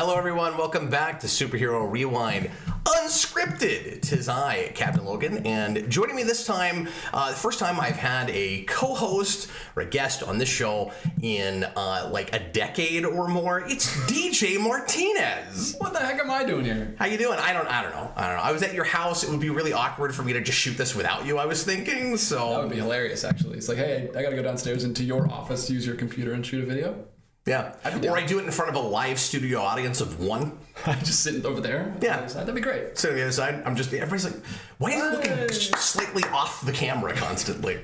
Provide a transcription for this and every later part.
Hello, everyone. Welcome back to Superhero Rewind Unscripted. Tis I, Captain Logan, and joining me this time, the first time I've had a co-host or a guest on this show in like a decade or more. It's DJ Martinez. What the heck am I doing here? How you doing? I don't know. I was at your house. It would be really awkward for me to just shoot this without you, I was thinking, so... That would be hilarious, actually. It's like, hey, I gotta go downstairs into your office, use your computer, and shoot a video. Yeah. Or I do it in front of a live studio audience of one. I just sit over there. Yeah. That'd be great. Sit on the other side. Everybody's like, why is it looking slightly off the camera constantly?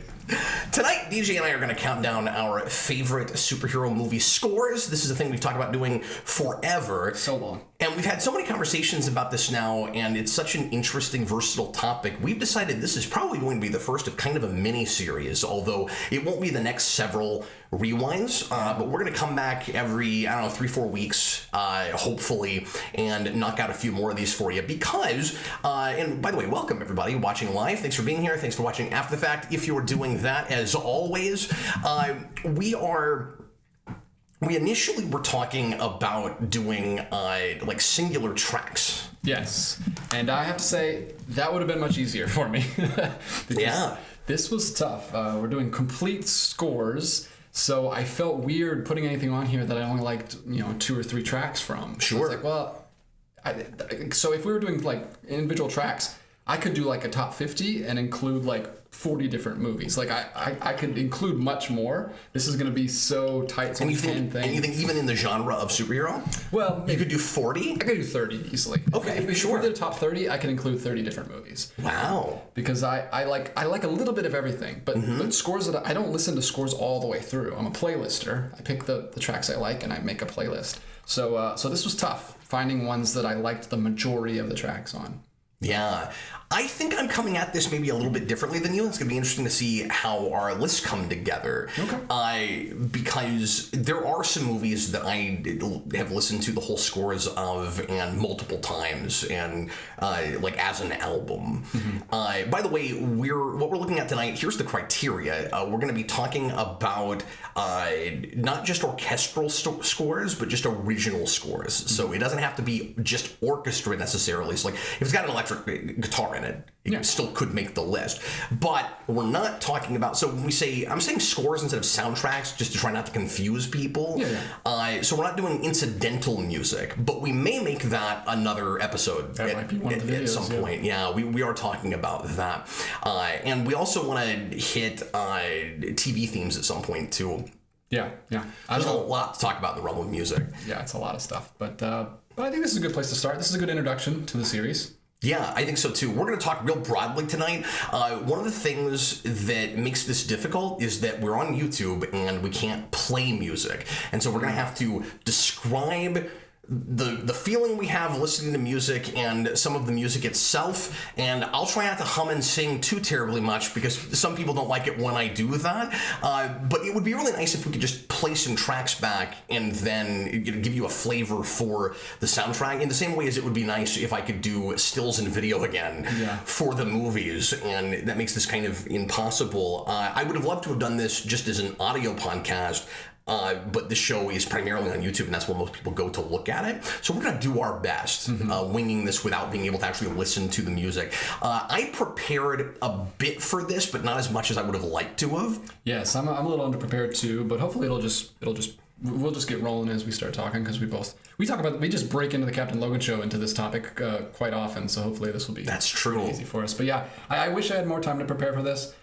Tonight, DJ and I are going to count down our favorite superhero movie scores. This is a thing we've talked about doing forever. So long. And we've had so many conversations about this now, and it's such an interesting, versatile topic. We've decided this is probably going to be the first of kind of a mini-series, although it won't be the next several rewinds. But we're going to come back every, 3-4 weeks, hopefully, and knock out a few more of these for you. Because, and by the way, welcome everybody watching live. Thanks for being here. Thanks for watching after the fact. If you're doing that, as always, we initially were talking about doing like singular tracks. Yes. And I have to say, that would have been much easier for me. Yeah. This was tough. We're doing complete scores. So I felt weird putting anything on here that I only liked, 2 or 3 tracks from. Sure. So I was like, well, so if we were doing like individual tracks, I could do like a top 50 and include like 40 different movies. Like I could include much more. This is going to be so tight. So Anything even in the genre of superhero? Well, you could do 40? I could do 30 easily. Okay, if sure. we did a top 30, I could include 30 different movies. Wow. Because I like a little bit of everything, but scores that I don't listen to scores all the way through. I'm a playlister. I pick the tracks I like and I make a playlist. So this was tough, finding ones that I liked the majority of the tracks on. Yeah. I think I'm coming at this maybe a little bit differently than you. It's going to be interesting to see how our lists come together. Okay. Because there are some movies that I have listened to the whole scores of and multiple times and like as an album. By the way, what we're looking at tonight, here's the criteria. We're going to be talking about not just orchestral scores, but just original scores. So it doesn't have to be just orchestra necessarily. So like if it's got an electric guitar in it, it still could make the list. But we're not talking about, so when we say, I'm saying scores instead of soundtracks just to try not to confuse people. So we're not doing incidental music, but we may make that another episode at some point. Yeah, we are talking about that. And we also want to hit TV themes at some point too. Yeah. There's a lot to talk about in the realm of music. Yeah, it's a lot of stuff. But I think this is a good place to start. This is a good introduction to the series. Yeah, I think so too. We're going to talk real broadly tonight. One of the things that makes this difficult is that we're on YouTube and we can't play music. And so we're going to have to describe the feeling we have listening to music and some of the music itself, and I'll try not to hum and sing too terribly much because some people don't like it when I do that, but it would be really nice if we could just play some tracks back and then give you a flavor for the soundtrack in the same way as it would be nice if I could do stills and video again for the movies, and that makes this kind of impossible. I would have loved to have done this just as an audio podcast, but the show is primarily on YouTube, and that's where most people go to look at it. So we're going to do our best, winging this without being able to actually listen to the music. I prepared a bit for this, but not as much as I would have liked to have. Yes, I'm a little underprepared too, but hopefully we'll just get rolling as we start talking, because we just break into the Captain Logan show into this topic quite often. So hopefully this will be easy for us. But yeah, I wish I had more time to prepare for this.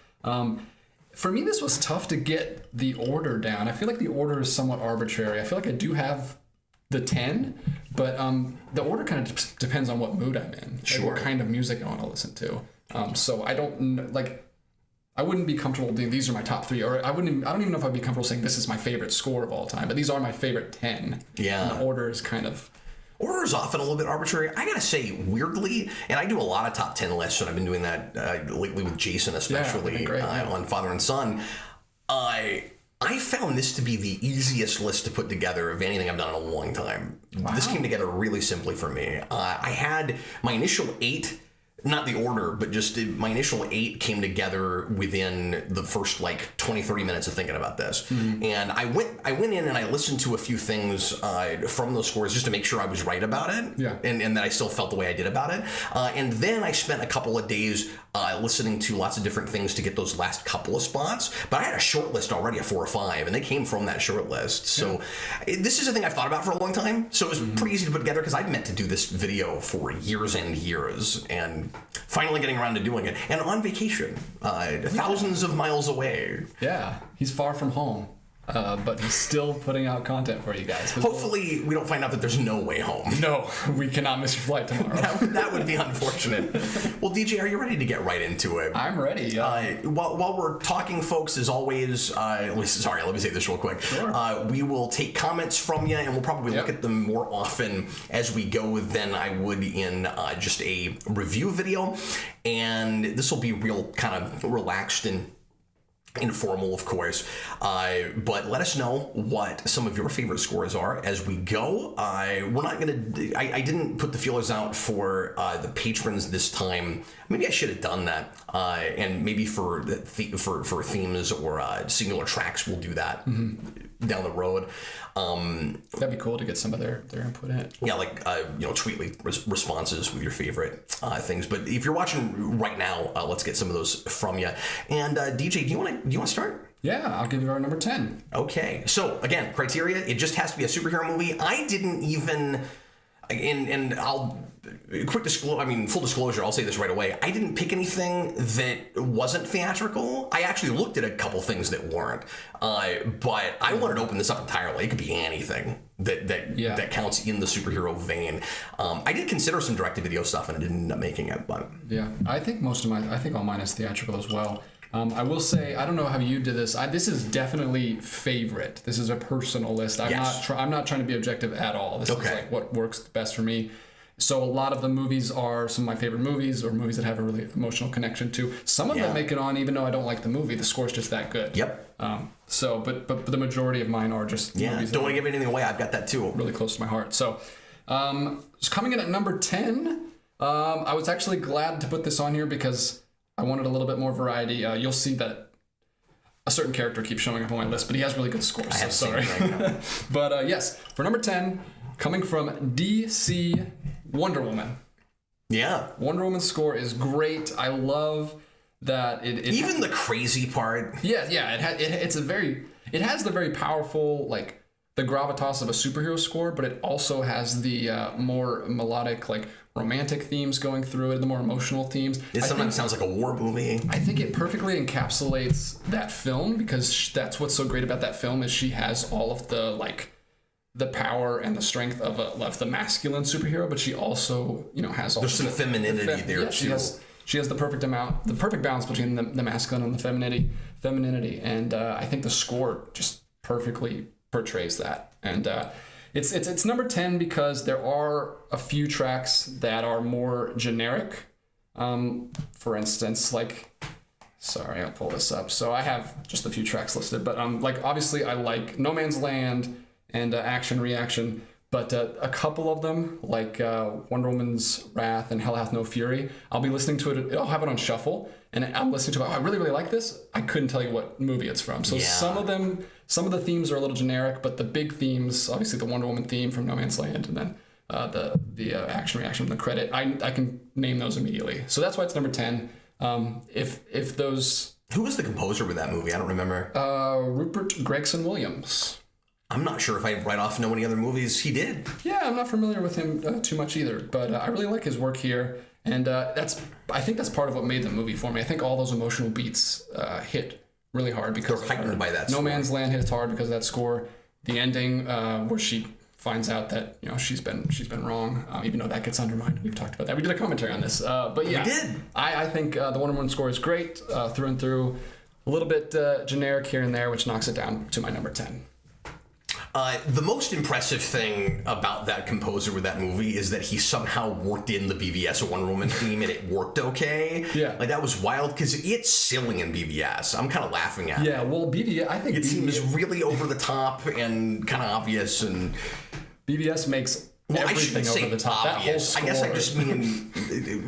For me, this was tough to get the order down. I feel like the order is somewhat arbitrary. I feel like I do have the 10, but the order kind of depends on what mood I'm in. Sure. Like what kind of music I want to listen to. So I don't I wouldn't be comfortable doing these are my top 3, or I don't even know if I'd be comfortable saying this is my favorite score of all time. But these are my favorite 10. Yeah. And the order is kind of. Order is often a little bit arbitrary. I gotta say, weirdly, and I do a lot of top 10 lists, and I've been doing that lately with Jason, especially on Father and Son. I found this to be the easiest list to put together of anything I've done in a long time. Wow. This came together really simply for me. I had my initial 8 not the order, but just my initial 8 came together within the first like 20-30 minutes of thinking about this. And I went in and I listened to a few things from those scores just to make sure I was right about it, and that I still felt the way I did about it. And then I spent a couple of days listening to lots of different things to get those last couple of spots. But I had a short list already of 4 or 5, and they came from that short list. So this is a thing I've thought about for a long time. So it was pretty easy to put together because I'd meant to do this video for years and years, and finally getting around to doing it, and on vacation, thousands of miles away. Yeah, he's far from home, but he's still putting out content for you guys. Hopefully, we don't find out that there's no way home. No, we cannot miss your flight tomorrow. that would be unfortunate. Well, DJ, are you ready to get right into it? I'm ready. While we're talking, folks, as always, let me say this real quick. Sure. We will take comments from you, and we'll probably look at them more often as we go than I would in just a review video. And this will be real kind of relaxed and informal, of course, but let us know what some of your favorite scores are as we go. We're not gonna. I didn't put the feelers out for the patrons this time. Maybe I should have done that, and maybe for themes or singular tracks, we'll do that down the road. That'd be cool to get some of their input in. Yeah, like tweet responses with your favorite things. But if you're watching right now, let's get some of those from you. And DJ, do you want to start? Yeah, I'll give you our number 10. Okay. So again, criteria: it just has to be a superhero movie. I didn't even, and I'll full disclosure, I'll say this right away. I didn't pick anything that wasn't theatrical. I actually looked at a couple things that weren't, but I wanted to open this up entirely. It could be anything that counts in the superhero vein. I did consider some direct-to-video stuff, and I didn't end up making it. But yeah, I think all mine is theatrical as well. I will say, I don't know how you did this. This is definitely favorite. This is a personal list. I'm not trying to be objective at all. This is like what works best for me. So a lot of the movies are some of my favorite movies, or movies that have a really emotional connection to. Some of them make it on even though I don't like the movie. The score's just that good. Yep. But the majority of mine are just movies. Don't want to give anything away. I've got that too. Really close to my heart. So, coming in at number 10, I was actually glad to put this on here because I wanted a little bit more variety. You'll see that a certain character keeps showing up on my list, but he has really good scores. So sorry. But yes, for number 10, coming from DC, Wonder Woman. Yeah. Wonder Woman's score is great. I love that it even the crazy part. Yeah. It has the very powerful, like, the gravitas of a superhero score, but it also has the more melodic, like, romantic themes going through it, the more emotional themes. It sometimes sounds like a war movie. I think it perfectly encapsulates that film because that's what's so great about that film is she has all of the, like, the power and the strength of the masculine superhero, but she also, has all. There's some femininity there too. She has the perfect balance between the masculine and the femininity, and I think the score just perfectly portrays that. And it's number 10 because there are a few tracks that are more generic. For instance, I'll pull this up. So I have just a few tracks listed, but obviously I like No Man's Land and Action Reaction, but a couple of them, like Wonder Woman's Wrath and Hell Hath No Fury, I'll be listening to it. I'll have it on shuffle, and I'm listening to it. Oh, I really, really like this. I couldn't tell you what movie it's from. So some of the themes are a little generic, but the big themes, obviously the Wonder Woman theme from No Man's Land, and then the Action Reaction from the credit, I can name those immediately. So that's why it's number 10. If those... Who was the composer with that movie? I don't remember. Rupert Gregson Williams. I'm not sure if I right off know any other movies he did. Yeah, I'm not familiar with him too much either, but I really like his work here, and I think that's part of what made the movie for me. I think all those emotional beats hit really hard because they're heightened by that. No Man's Land hits hard because of that score. The ending where she finds out that she's been wrong, even though that gets undermined. We've talked about that. We did a commentary on this, but yeah, we did. I think the Wonder Woman score is great through and through. A little bit generic here and there, which knocks it down to my number 10. The most impressive thing about that composer with that movie is that he somehow worked in the BVS Wonder Woman theme and it worked okay. Yeah. Like, that was wild because it's silly in BVS. I'm kind of laughing at it. Yeah, well, BVS, I think it seems really over the top and kind of obvious. And BVS makes everything over the top. Obvious. That whole score. I guess I just mean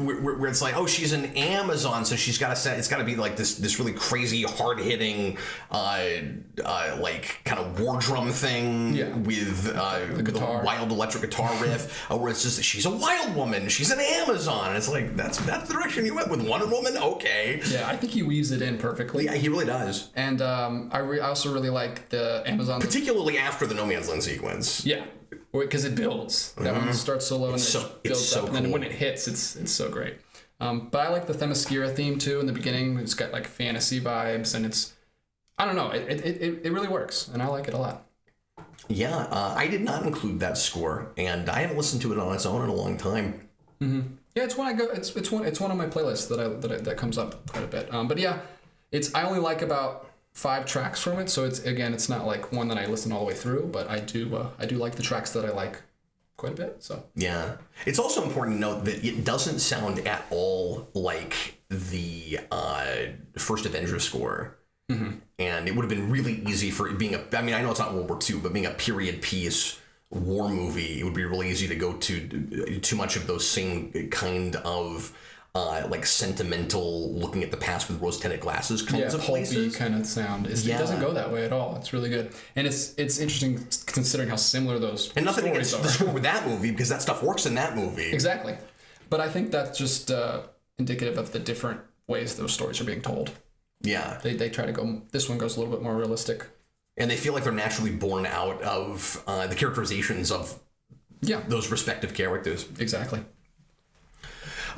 where it's like, oh, she's an Amazon, so she's got to. It's got to be like this really crazy, hard hitting, like kind of war drum thing with the wild electric guitar riff, where it's just she's a wild woman, she's an Amazon. It's like that's the direction you went with Wonder Woman. Okay. Yeah, I think he weaves it in perfectly. Yeah, he really does. And I also really like the Amazon, particularly after the No Man's Land sequence. Yeah. Because it builds. That one starts so low and it builds up, and then when it hits, it's so great. But I like the Themyscira theme too in the beginning. It's got like fantasy vibes, and it's, I don't know, it really works, and I like it a lot. Yeah, I did not include that score, and I haven't listened to it on its own in a long time. Mm-hmm. Yeah, it's one of my playlists that comes up quite a bit. But yeah, I only like about 5 tracks from it, so it's not like one that I listen all the way through, but I do like the tracks that I like quite a bit. So yeah, it's also important to note that it doesn't sound at all like the first Avenger score. Mm-hmm. And it would have been really easy for it being I know it's not World War II, but being a period piece war movie, it would be really easy to go to too much of those same kind of like sentimental, looking at the past with rose-tinted glasses kinds of places. Kind of sound. It doesn't go that way at all. It's really good, and it's interesting considering how similar those and nothing stories against the score with that movie, because that stuff works in that movie. Exactly, but I think that's just indicative of the different ways those stories are being told. Yeah, they try to go. This one goes a little bit more realistic, and they feel like they're naturally born out of the characterizations of those respective characters. Exactly.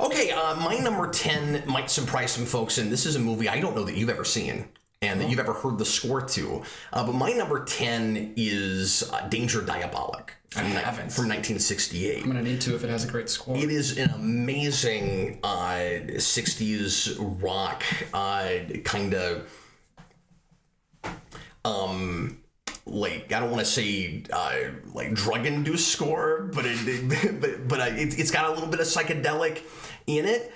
Okay, my number 10 might surprise some folks, and this is a movie I don't know that you've ever seen and that you've ever heard the score to. But my number 10 is Danger Diabolik from 1968. I'm going to need to if it has a great score. It is an amazing 60s rock kind of... like, I don't want to say like drug-induced score, but it's got a little bit of psychedelic in it.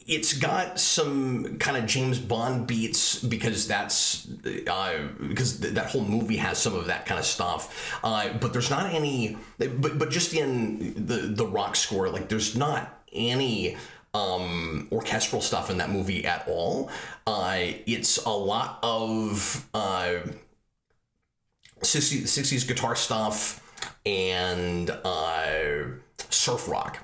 It's got some kind of James Bond beats because because that whole movie has some of that kind of stuff. But there's not any. But just in the rock score, like there's not any orchestral stuff in that movie at all. It's a lot of 60s guitar stuff and surf rock.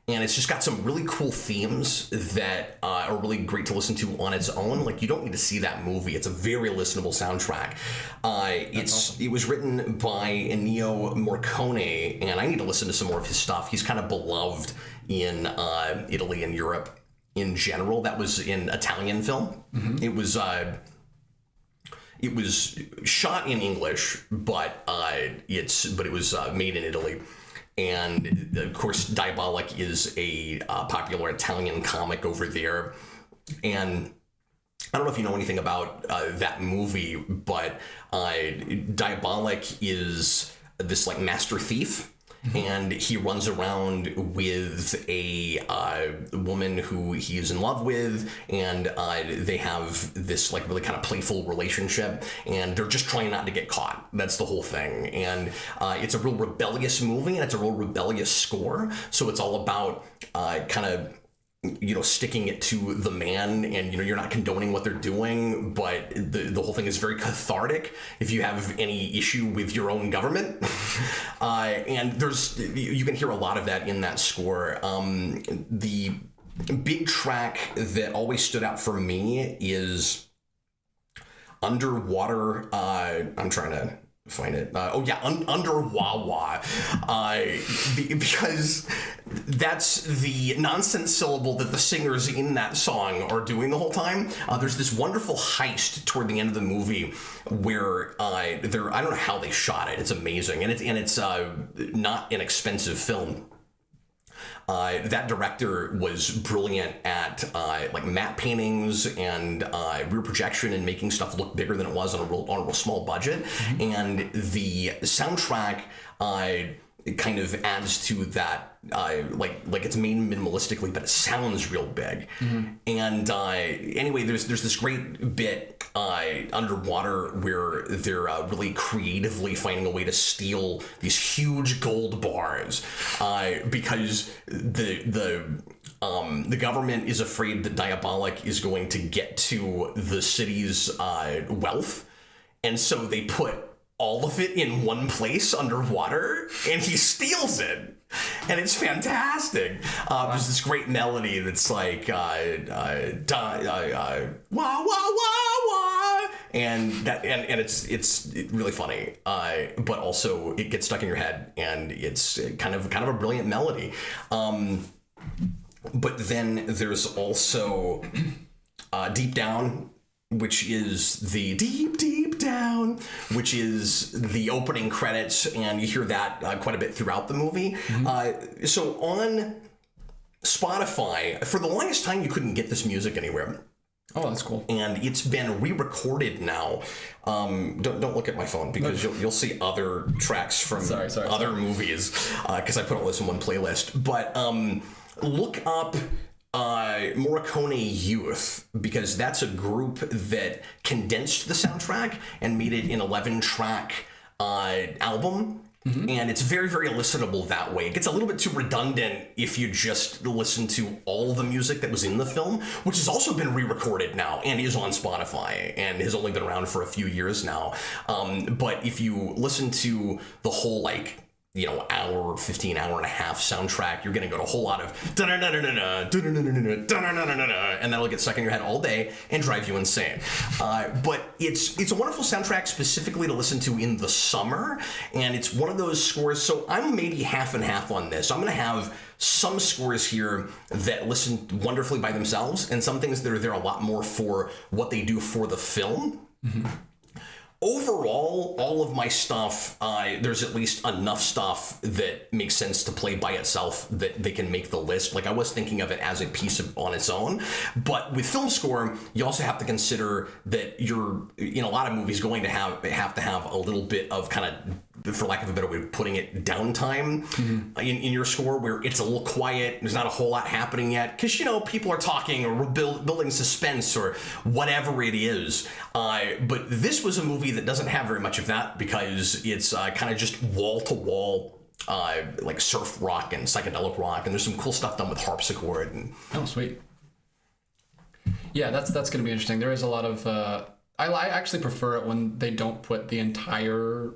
And it's just got some really cool themes that are really great to listen to on its own. Like, you don't need to see that movie. It's a very listenable soundtrack. Awesome. It was written by Ennio Morricone, and I need to listen to some more of his stuff. He's kind of beloved in Italy and Europe in general. That was an Italian film. Mm-hmm. It was shot in English, but it was made in Italy. And of course, Diabolik is a popular Italian comic over there. And I don't know if you know anything about that movie, but Diabolik is this like master thief. And he runs around with a woman who he is in love with, and they have this like really kind of playful relationship, and they're just trying not to get caught. That's the whole thing. And it's a real rebellious movie, and it's a real rebellious score. So it's all about kind of, sticking it to the man, and you're not condoning what they're doing, but the whole thing is very cathartic if you have any issue with your own government. And you can hear a lot of that in that score. The big track that always stood out for me is Underwater. I'm trying to find it. Under Wah Wah, because that's the nonsense syllable that the singers in that song are doing the whole time. There's this wonderful heist toward the end of the movie where I don't know how they shot it. It's amazing, and it's not an expensive film. That director was brilliant at like matte paintings and rear projection and making stuff look bigger than it was on a real small budget. Mm-hmm. And the soundtrack it kind of adds to that, like it's made minimalistically, but it sounds real big. And anyway, there's this great bit underwater where they're really creatively finding a way to steal these huge gold bars because the government is afraid that Diabolik is going to get to the city's wealth, and so they put all of it in one place underwater, and he steals it, and it's fantastic. There's this great melody that's like wah wah wah wah, and it's really funny, but also it gets stuck in your head, and it's kind of a brilliant melody. But then there's also Deep Down, which is the deep down, which is the opening credits, and you hear that quite a bit throughout the movie. So on Spotify, for the longest time, you couldn't get this music anywhere. Oh, that's cool. And it's been re-recorded now. Don't look at my phone, because you'll see other tracks from other movies, because I put all this in one playlist. But look up Morricone Youth, because that's a group that condensed the soundtrack and made it an 11-track album. And it's very, very listenable that way. It gets a little bit too redundant if you just listen to all the music that was in the film, which has also been re-recorded now and is on Spotify and has only been around for a few years now. But if you listen to the whole, hour, 15 hour and a half soundtrack, you're going to get a whole lot of and that'll get stuck in your head all day and drive you insane. But it's a wonderful soundtrack specifically to listen to in the summer, and it's one of those scores. So I'm maybe half and half on this. I'm going to have some scores here that listen wonderfully by themselves, and some things that are there a lot more for what they do for the film. Overall, all of my stuff, there's at least enough stuff that makes sense to play by itself that they can make the list. Like, I was thinking of it as a piece on its own, but with film score, you also have to consider that you're, in a lot of movies, going to have to have a little bit of kind of, for lack of a better way of putting it, downtime in your score, where it's a little quiet, there's not a whole lot happening yet, because, people are talking or we're building suspense or whatever it is. But this was a movie that doesn't have very much of that, because it's kind of just wall-to-wall like surf rock and psychedelic rock, and there's some cool stuff done with harpsichord. Oh, sweet. Yeah, that's going to be interesting. There is a lot of... I actually prefer it when they don't put the entire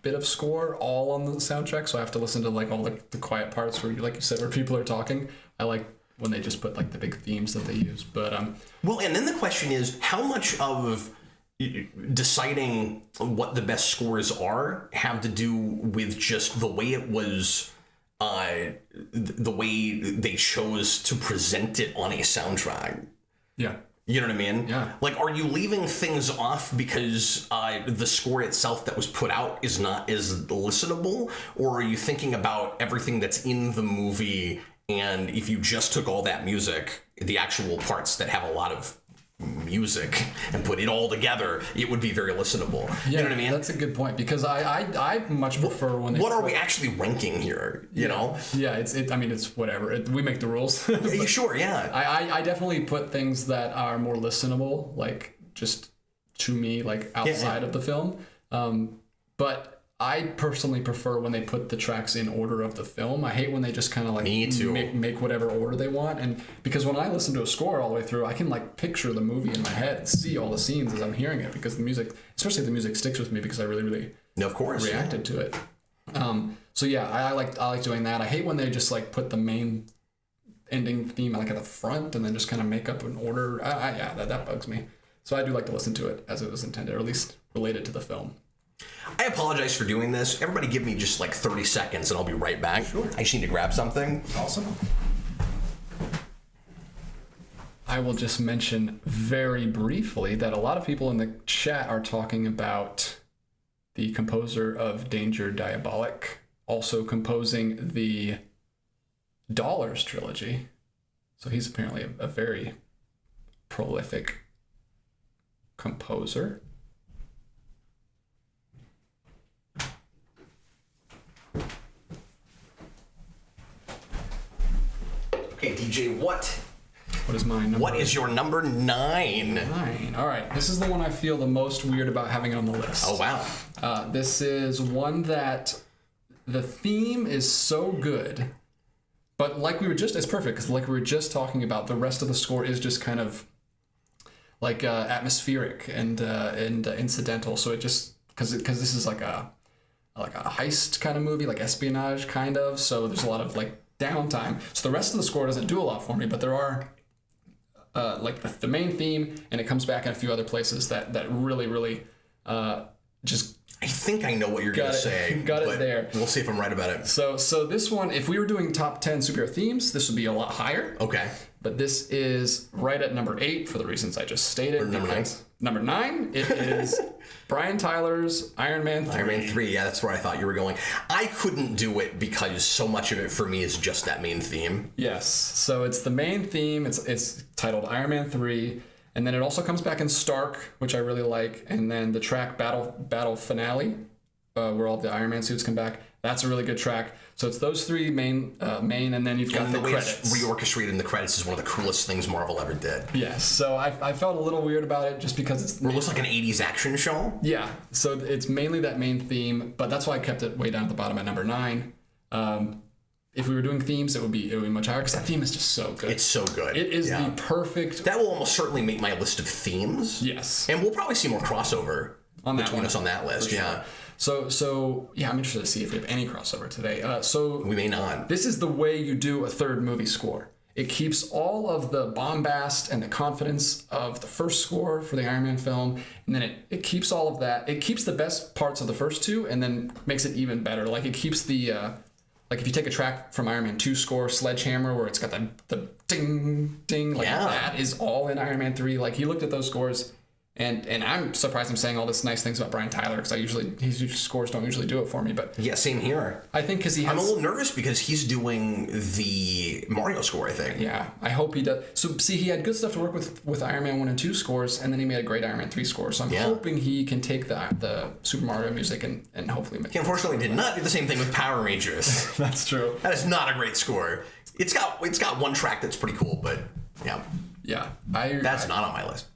bit of score all on the soundtrack, so I have to listen to all the quiet parts where, like you said, where people are talking. I like when they just put the big themes that they use. But well, and then the question is, how much of deciding what the best scores are have to do with just the way it was, the way they chose to present it on a soundtrack? Yeah. You know what I mean? Yeah. Like, are you leaving things off because the score itself that was put out is not as listenable? Or are you thinking about everything that's in the movie, and if you just took all that music, the actual parts that have a lot of music, and put it all together, it would be very listenable? Yeah, you know what I mean? That's a good point, because I much prefer when they... What are we actually ranking here, you know? Yeah, it's whatever. We make the rules. Sure, yeah. I definitely put things that are more listenable, like, just to me, like, outside of the film. But I personally prefer when they put the tracks in order of the film. I hate when they just kind of make whatever order they want. And because when I listen to a score all the way through, I can picture the movie in my head and see all the scenes as I'm hearing it, because the music, especially the music, sticks with me because I really, really reacted to it. So yeah, I like doing that. I hate when they just put the main ending theme at the front and then just kind of make up an order. That bugs me. So I do like to listen to it as it was intended, or at least related to the film. I apologize for doing this. Everybody give me just 30 seconds and I'll be right back. Sure. I just need to grab something. Awesome. I will just mention very briefly that a lot of people in the chat are talking about the composer of Danger, Diabolik, also composing the Dollars trilogy. So he's apparently a very prolific composer. Okay, DJ, what is mine? What is your number 9? 9. All right, this is the one I feel the most weird about having on the list. Oh, wow. This is one that the theme is so good, but it's perfect, because like we were just talking about, the rest of the score is just kind of like atmospheric and incidental. So it just, because this is like a heist kind of movie, like espionage kind of. So there's a lot of like downtime. So the rest of the score doesn't do a lot for me, but there are like the main theme, and it comes back in a few other places that really just. I think I know what you're going to say. Got it there. We'll see if I'm right about it. So this one, if we were doing top 10 superhero themes, this would be a lot higher. Okay. But this is right at number 8 for the reasons I just stated. Or number 9? Number 9, it is Brian Tyler's Iron Man 3. Iron Man 3, yeah, that's where I thought you were going. I couldn't do it because so much of it for me is just that main theme. Yes. So it's the main theme. It's titled Iron Man 3. And then it also comes back in Stark, which I really like. And then the track Battle Finale, where all the Iron Man suits come back. That's a really good track. So it's those 3 main, and then you've got the credits. It's reorchestrated in the credits is one of the coolest things Marvel ever did. Yes. So I felt a little weird about it just because it looks like an 80s action show. Yeah. So it's mainly that main theme, but that's why I kept it way down at the bottom at number 9. If we were doing themes, it would be much higher, because that theme is just so good. It's so good. It is the perfect. That will almost certainly make my list of themes. Yes. And we'll probably see more crossover between us on that list. Sure. Yeah. So yeah, I'm interested to see if we have any crossover today. So we may not. This is the way you do a third movie score. It keeps all of the bombast and the confidence of the first score for the Iron Man film, and then it keeps all of that. It keeps the best parts of the first 2, and then makes it even better. Like it keeps the like if you take a track from Iron Man 2 score, Sledgehammer, where it's got the ding ding, like that is all in Iron Man 3. Like he looked at those scores. And I'm surprised I'm saying all this nice things about Brian Tyler, because his scores don't usually do it for me. But yeah, same here. I think because I'm a little nervous because he's doing the Mario score, I think. Yeah, I hope he does. So see, he had good stuff to work with Iron Man 1 and 2 scores, and then he made a great Iron Man 3 score. So I'm hoping he can take the Super Mario music and hopefully make. He unfortunately did not do the same thing with Power Rangers. That's true. That is not a great score. It's got one track that's pretty cool, but yeah, that's not on my list.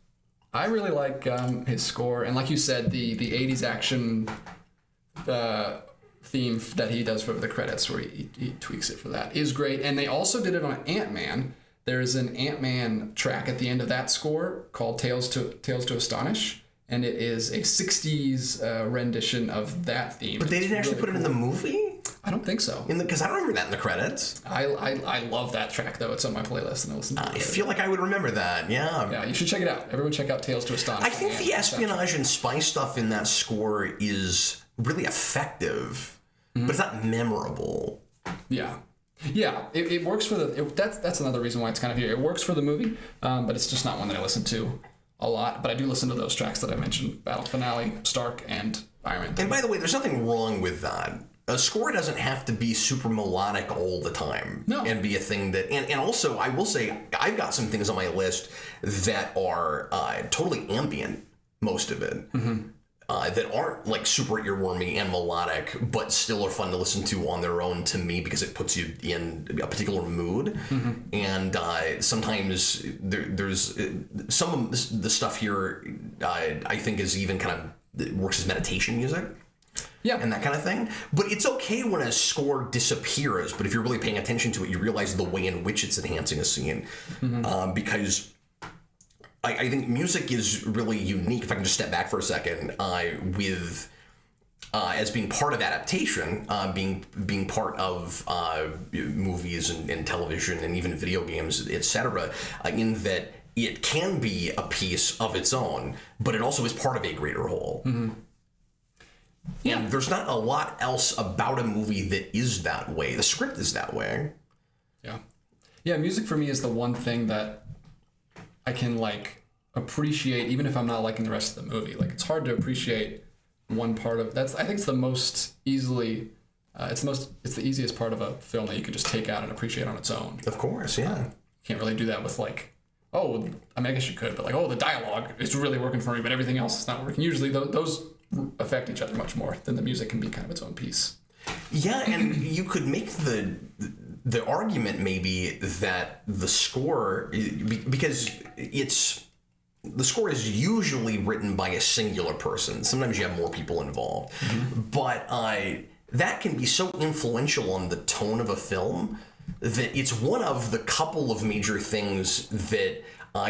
I really like his score, and like you said, the 80s action theme that he does for the credits, where he tweaks it for that, is great. And they also did it on Ant-Man. There's an Ant-Man track at the end of that score called Tales to Astonish, and it is a 60s rendition of that theme. But they didn't actually put it in the movie? I don't think so. Because I don't remember that in the credits. I love that track, though. It's on my playlist, and I listen to it. I feel like I would remember that, yeah. Yeah, you should check it out. Everyone check out Tales to Astonish. I think the espionage and spy stuff in that score is really effective, but it's not memorable. Yeah. Yeah, it works for that's another reason why it's kind of here. It works for the movie, but it's just not one that I listen to a lot. But I do listen to those tracks that I mentioned: Battle Finale, Stark, and Iron Man 3. And by the way, there's nothing wrong with that. A score doesn't have to be super melodic all the time. No. And be a thing that... And also, I will say, I've got some things on my list that are totally ambient, most of it. Mm-hmm. That aren't like super earwormy and melodic, but still are fun to listen to on their own to me, because it puts you in a particular mood. Mm-hmm. And sometimes there's some of the stuff here I think is even kind of works as meditation music. Yeah. And that kind of thing. But it's okay when a score disappears, but if you're really paying attention to it, you realize the way in which it's enhancing a scene. Mm-hmm. Because I think music is really unique, if I can just step back for a second, with as being part of adaptation, being part of movies and television and even video games, etc., in that it can be a piece of its own, but it also is part of a greater whole. Mm-hmm. Yeah. And there's not a lot else about a movie that is that way. The script is that way. Yeah. Yeah, music for me is the one thing that I can appreciate even if I'm not liking the rest of the movie. Like, it's hard to appreciate one part of that's. I think it's the most easily. It's the easiest part of a film that you can just take out and appreciate on its own. Of course, yeah. You can't really do that with I guess you could, but the dialogue is really working for me, but everything else is not working. Usually those affect each other much more than the music can be kind of its own piece. Yeah, and you could make the the argument may be that the score, because the score is usually written by a singular person. Sometimes you have more people involved. But that can be so influential on the tone of a film that it's one of the couple of major things that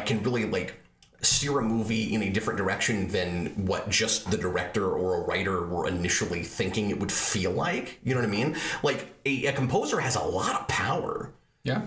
can really like steer a movie in a different direction than what just the director or a writer were initially thinking it would feel like. You know what I mean? Like a composer has a lot of power. Yeah.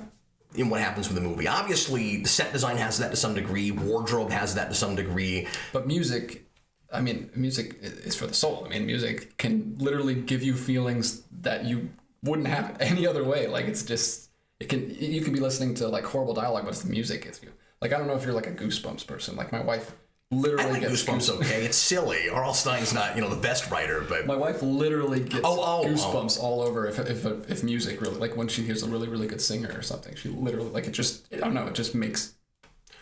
In what happens with the movie. Obviously, set design has that to some degree. Wardrobe has that to some degree. But music is for the soul. I mean, music can literally give you feelings that you wouldn't have any other way. Like, it's just, you can be listening to like horrible dialogue, but it's the music gives you. Like, I don't know if you're like a Goosebumps person. Like, my wife literally gets Goosebumps. Okay, it's silly. R.L. Stein's not, the best writer, but my wife literally gets goosebumps all over if music really, like when she hears a really, really good singer or something. She literally, like, it just, I don't know, it just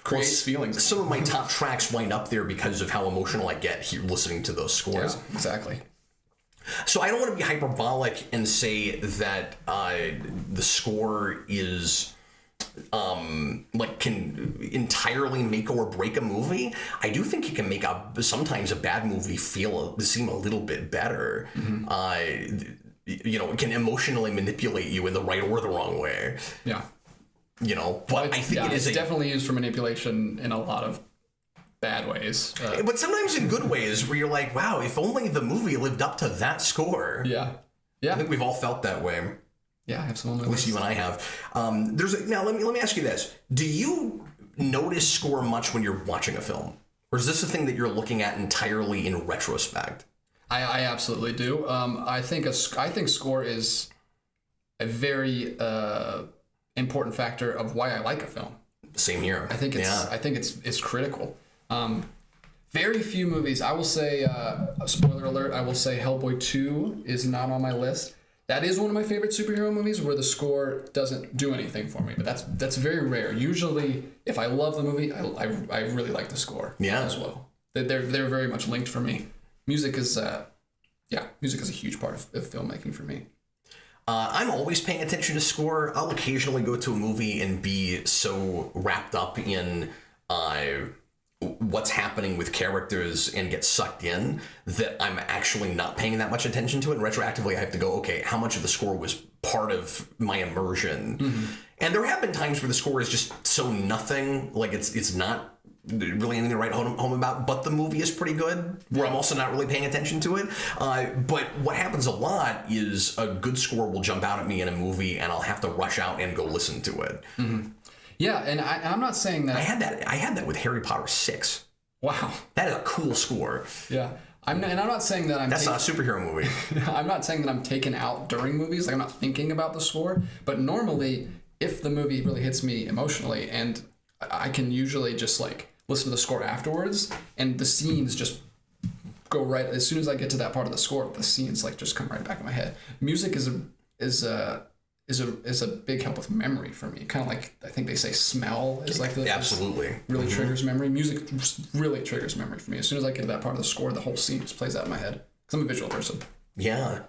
creates feelings. Some of my top tracks wind up there because of how emotional I get here listening to those scores. Yeah, exactly. So I don't want to be hyperbolic and say that the score is can entirely make or break a movie. I do think it can make sometimes a bad movie seem a little bit better. It can emotionally manipulate you in the right or the wrong way. Yeah. But I think it's definitely used for manipulation in a lot of bad ways. But sometimes in good ways where you're like, wow, if only the movie lived up to that score. Yeah. Yeah. I think we've all felt that way. Yeah, I have some. At least you and I have. Now let me ask you this: do you notice score much when you're watching a film, or is this a thing that you're looking at entirely in retrospect? I absolutely do. I think score is a very important factor of why I like a film. Same here. I think it's critical. Very few movies. I will say, spoiler alert. I will say Hellboy 2 is not on my list. That is one of my favorite superhero movies where the score doesn't do anything for me, but that's very rare. Usually, if I love the movie, I really like the score as well. They're very much linked for me. Music is a huge part of filmmaking for me. I'm always paying attention to score. I'll occasionally go to a movie and be so wrapped up in what's happening with characters and get sucked in that I'm actually not paying that much attention to it. And retroactively, I have to go, okay, how much of the score was part of my immersion? Mm-hmm. And there have been times where the score is just so nothing, like it's not really anything to write home about, but the movie is pretty good, where I'm also not really paying attention to it. But what happens a lot is a good score will jump out at me in a movie and I'll have to rush out and go listen to it. Mm-hmm. Yeah, and I'm not saying that... I had that with Harry Potter 6. Wow. That is a cool score. Yeah. I'm not saying that That's not a superhero movie. I'm not saying that I'm taken out during movies. Like, I'm not thinking about the score. But normally, if the movie really hits me emotionally, and I can usually just, like, listen to the score afterwards, and the scenes just go right... As soon as I get to that part of the score, the scenes, like, just come right back in my head. Music is a big help with memory for me. Kind of like, I think they say smell is like the absolutely really triggers memory. Music really triggers memory for me. As soon as I get to that part of the score, the whole scene just plays out in my head. Because I'm a visual person. Yeah,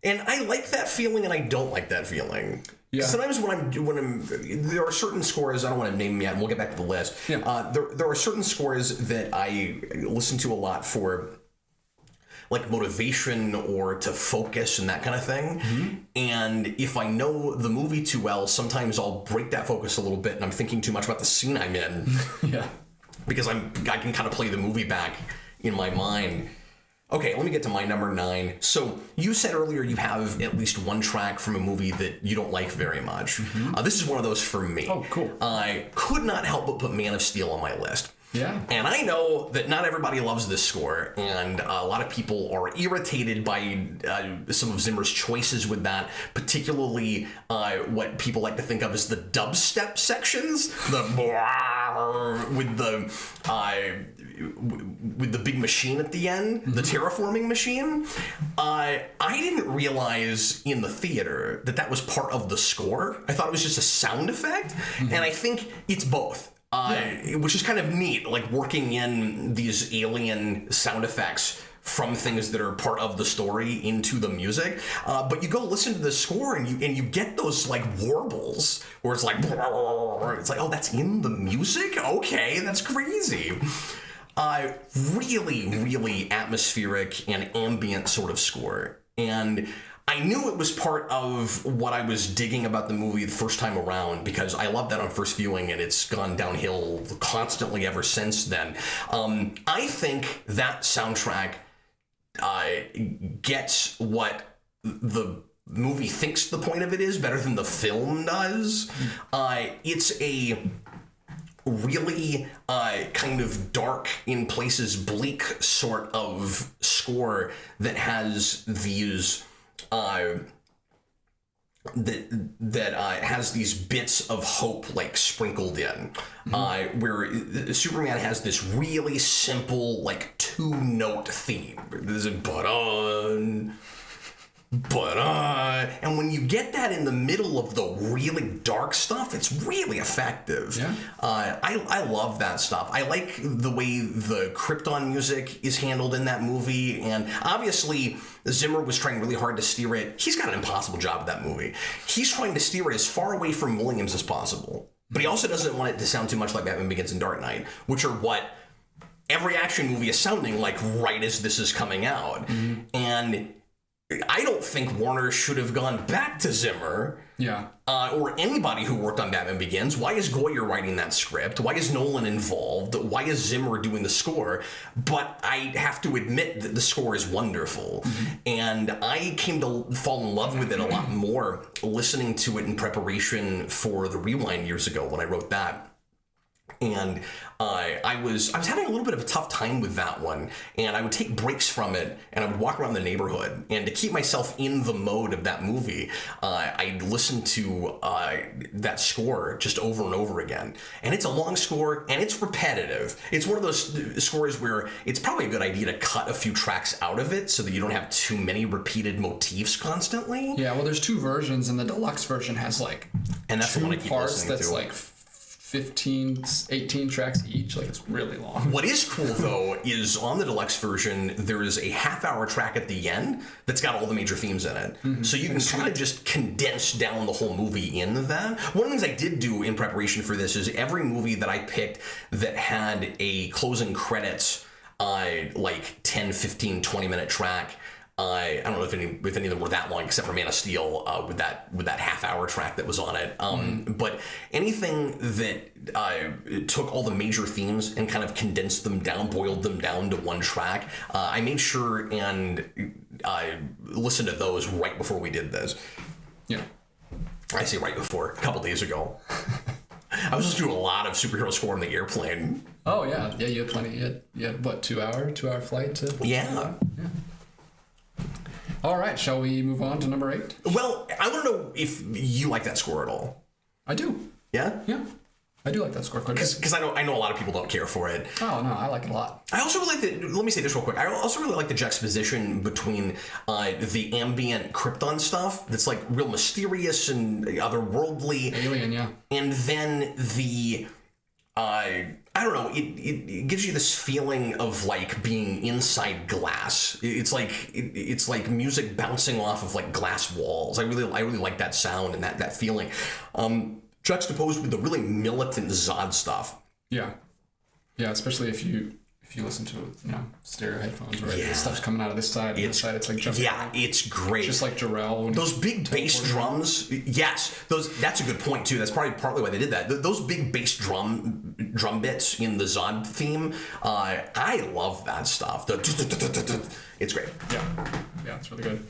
and I like that feeling, and I don't like that feeling. Yeah. Sometimes there are certain scores, I don't want to name them yet, and we'll get back to the list. Yeah. There are certain scores that I listen to a lot for, like, motivation or to focus and that kind of thing. Mm-hmm. And if I know the movie too well, sometimes I'll break that focus a little bit and I'm thinking too much about the scene I'm in. Yeah. Because I can kind of play the movie back in my mind. Okay, let me get to my number 9. So you said earlier you have at least one track from a movie that you don't like very much. Mm-hmm. This is one of those for me. Oh, cool. I could not help but put Man of Steel on my list. Yeah. And I know that not everybody loves this score, and a lot of people are irritated by some of Zimmer's choices with that, particularly what people like to think of as the dubstep sections, with the big machine at the end, mm-hmm. the terraforming machine. I didn't realize in the theater that was part of the score. I thought it was just a sound effect, mm-hmm. and I think it's both. Which is kind of neat, like working in these alien sound effects from things that are part of the story into the music. But you go listen to the score and you get those like warbles where it's like, oh, that's in the music? Okay, that's crazy. Really, really atmospheric and ambient sort of score. And I knew it was part of what I was digging about the movie the first time around, because I loved that on first viewing and it's gone downhill constantly ever since then. I think that soundtrack gets what the movie thinks the point of it is better than the film does. It's a really kind of dark, in places bleak sort of score that has these has these bits of hope like sprinkled in, where Superman has this really simple like 2-note theme. There's a and when you get that in the middle of the really dark stuff, it's really effective. Yeah. I love that stuff. I like the way the Krypton music is handled in that movie, and obviously Zimmer was trying really hard to steer it. He's got an impossible job with that movie. He's trying to steer it as far away from Williams as possible, but he also doesn't want it to sound too much like Batman Begins and Dark Knight, which are what every action movie is sounding like right as this is coming out. Mm-hmm. And I don't think Warner should have gone back to Zimmer, or anybody who worked on Batman Begins. Why is Goyer writing that script? Why is Nolan involved? Why is Zimmer doing the score? But I have to admit that the score is wonderful. Mm-hmm. And I came to fall in love with it a lot more listening to it in preparation for the Rewind years ago when I wrote that. And I was having a little bit of a tough time with that one, and I would take breaks from it, and I would walk around the neighborhood, and to keep myself in the mode of that movie, I'd listen to that score just over and over again. And it's a long score, and it's repetitive. It's one of those scores where it's probably a good idea to cut a few tracks out of it so that you don't have too many repeated motifs constantly. Yeah, well, there's 2 versions, and the deluxe version has like and that's 2 the one I keep parts listening that's to. Like 15, 18 tracks each. Like, it's really long. What is cool, though, is on the deluxe version, there is a half-hour track at the end that's got all the major themes in it. Mm-hmm. So you can kind of just condense down the whole movie in that. One of the things I did do in preparation for this is every movie that I picked that had a closing credits, like 10, 15, 20-minute track, I don't know if any of them were that long, except for Man of Steel, with that half-hour track that was on it. But anything that took all the major themes and kind of condensed them down, boiled them down to one track, I made sure and listened to those right before we did this. Yeah. I say right before, a couple days ago. I was just doing a lot of superhero score on the airplane. Oh, yeah. Yeah, you had plenty. You had what, 2-hour flight to... Yeah. All right, shall we move on to number 8? Well, I want to know if you like that score at all. I do. Yeah? Yeah. I do like that score quite a bit. Because I know a lot of people don't care for it. Oh, no, I like it a lot. I also really like let me say this real quick. I also really like the juxtaposition between the ambient Krypton stuff that's like real mysterious and otherworldly. Alien, yeah. And then the... I don't know. It gives you this feeling of like being inside glass. It's like music bouncing off of like glass walls. I really like that sound and that feeling, juxtaposed with the really militant Zod stuff. Yeah, especially if you listen to stereo headphones, right? The stuff's coming out of this side, and this side it's like jumping. Yeah, it's great. Just like Jarrell. Those big bass drums. Yes, that's a good point too. That's probably partly why they did that. Those big bass drum bits in the Zod theme. I love that stuff. It's great. Yeah, it's really good.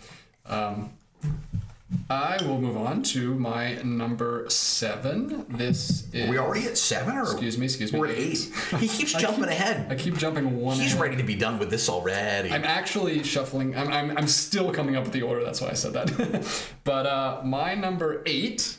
I will move on to my number 7. This is... Are we already at 7? Or excuse me. We're at 8. He keeps jumping ahead. I keep jumping one. He's ahead. ready to be done with this already. I'm actually shuffling. I'm still coming up with the order. That's why I said that. But my number 8,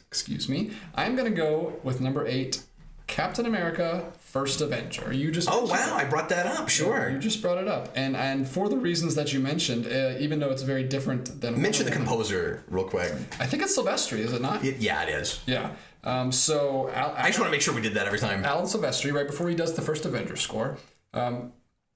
I'm going to go with number 8, Captain America: First Avenger. You just I brought that up. Sure, you just brought it up, and for the reasons that you mentioned, even though it's very different than mention the composer real quick. I think it's Silvestri, is it not? It is. Yeah. So I just want to make sure we did that every time. Alan Silvestri, right before he does the first Avenger score,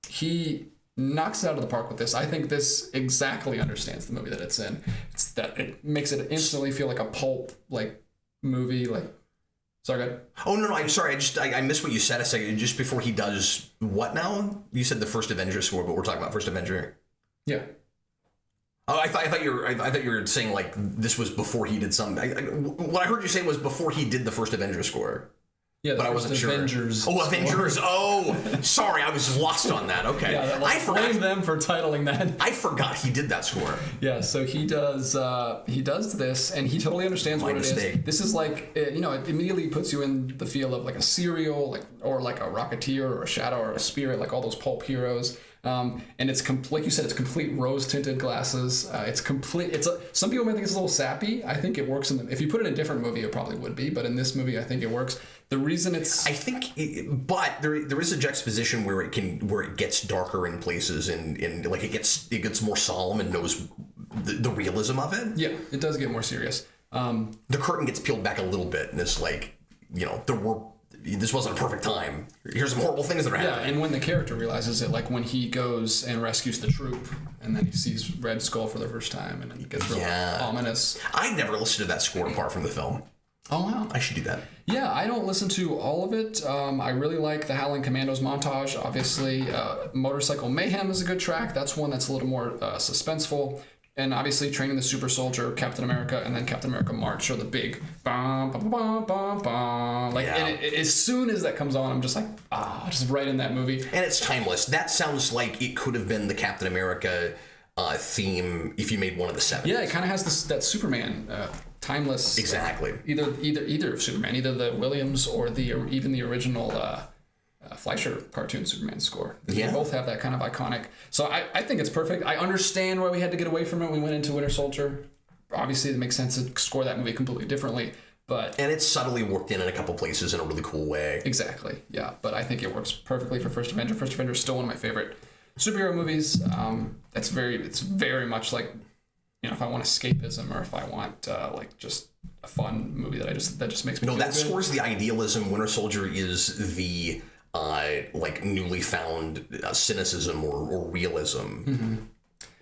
he knocks it out of the park with this. I think this exactly understands the movie that it's in. It's that it makes it instantly feel like a pulp like movie. Like, sorry, go ahead. Oh no, I'm sorry. I missed what you said a second. Just before he does what now? You said the first Avenger score, but we're talking about first Avenger. Yeah. Oh, I thought you were saying like this was before he did something. What I heard you say was before he did the first Avenger score. Yeah, but I wasn't sure. Avengers. Oh, Avengers. Oh, sorry, I was lost on that. Okay, yeah, I blame them for titling that. I forgot he did that score. Yeah, so he does this, and he totally understands what it is. This is like, it immediately puts you in the feel of like a Serial, or like a Rocketeer, or a Shadow, or a Spirit, like all those pulp heroes. And it's like you said, it's complete rose tinted glasses. It's complete. Some people might think it's a little sappy. I think it works if you put it in a different movie, it probably would be. But in this movie, I think it works. The reason but there is a juxtaposition where it gets darker in places and like it gets more solemn and knows the realism of it. Yeah, it does get more serious. The curtain gets peeled back a little bit, and it's like, this wasn't a perfect time. Here's some horrible things that are happening. Yeah, and when the character realizes it, like when he goes and rescues the troop, and then he sees Red Skull for the first time, and then it gets real ominous. I never listened to that score apart from the film. Oh, wow. I should do that. Yeah, I don't listen to all of it. I really like the Howling Commandos montage, obviously. Motorcycle Mayhem is a good track. That's one that's a little more suspenseful. And obviously Training the Super Soldier, Captain America, and then Captain America March are the big bum, bum, bum, bum, bum. Like, and as soon as that comes on, I'm just like, just right in that movie. And it's timeless. That sounds like it could have been the Captain America theme if you made one of the 70s. Yeah, it kind of has that Superman timeless. Exactly. Either of Superman, either the Williams or even the original Fleischer cartoon Superman score. They both have that kind of iconic. So I think it's perfect. I understand why we had to get away from it. We went into Winter Soldier. Obviously, it makes sense to score that movie completely differently. And it's subtly worked in a couple places in a really cool way. Exactly. Yeah, but I think it works perfectly for First Avenger. First Avenger is still one of my favorite superhero movies. It's very much like, if I want escapism or if I want like just a fun movie that just makes me feel that good. scores the idealism. Winter Soldier is the like newly found cynicism or realism. Mm-hmm.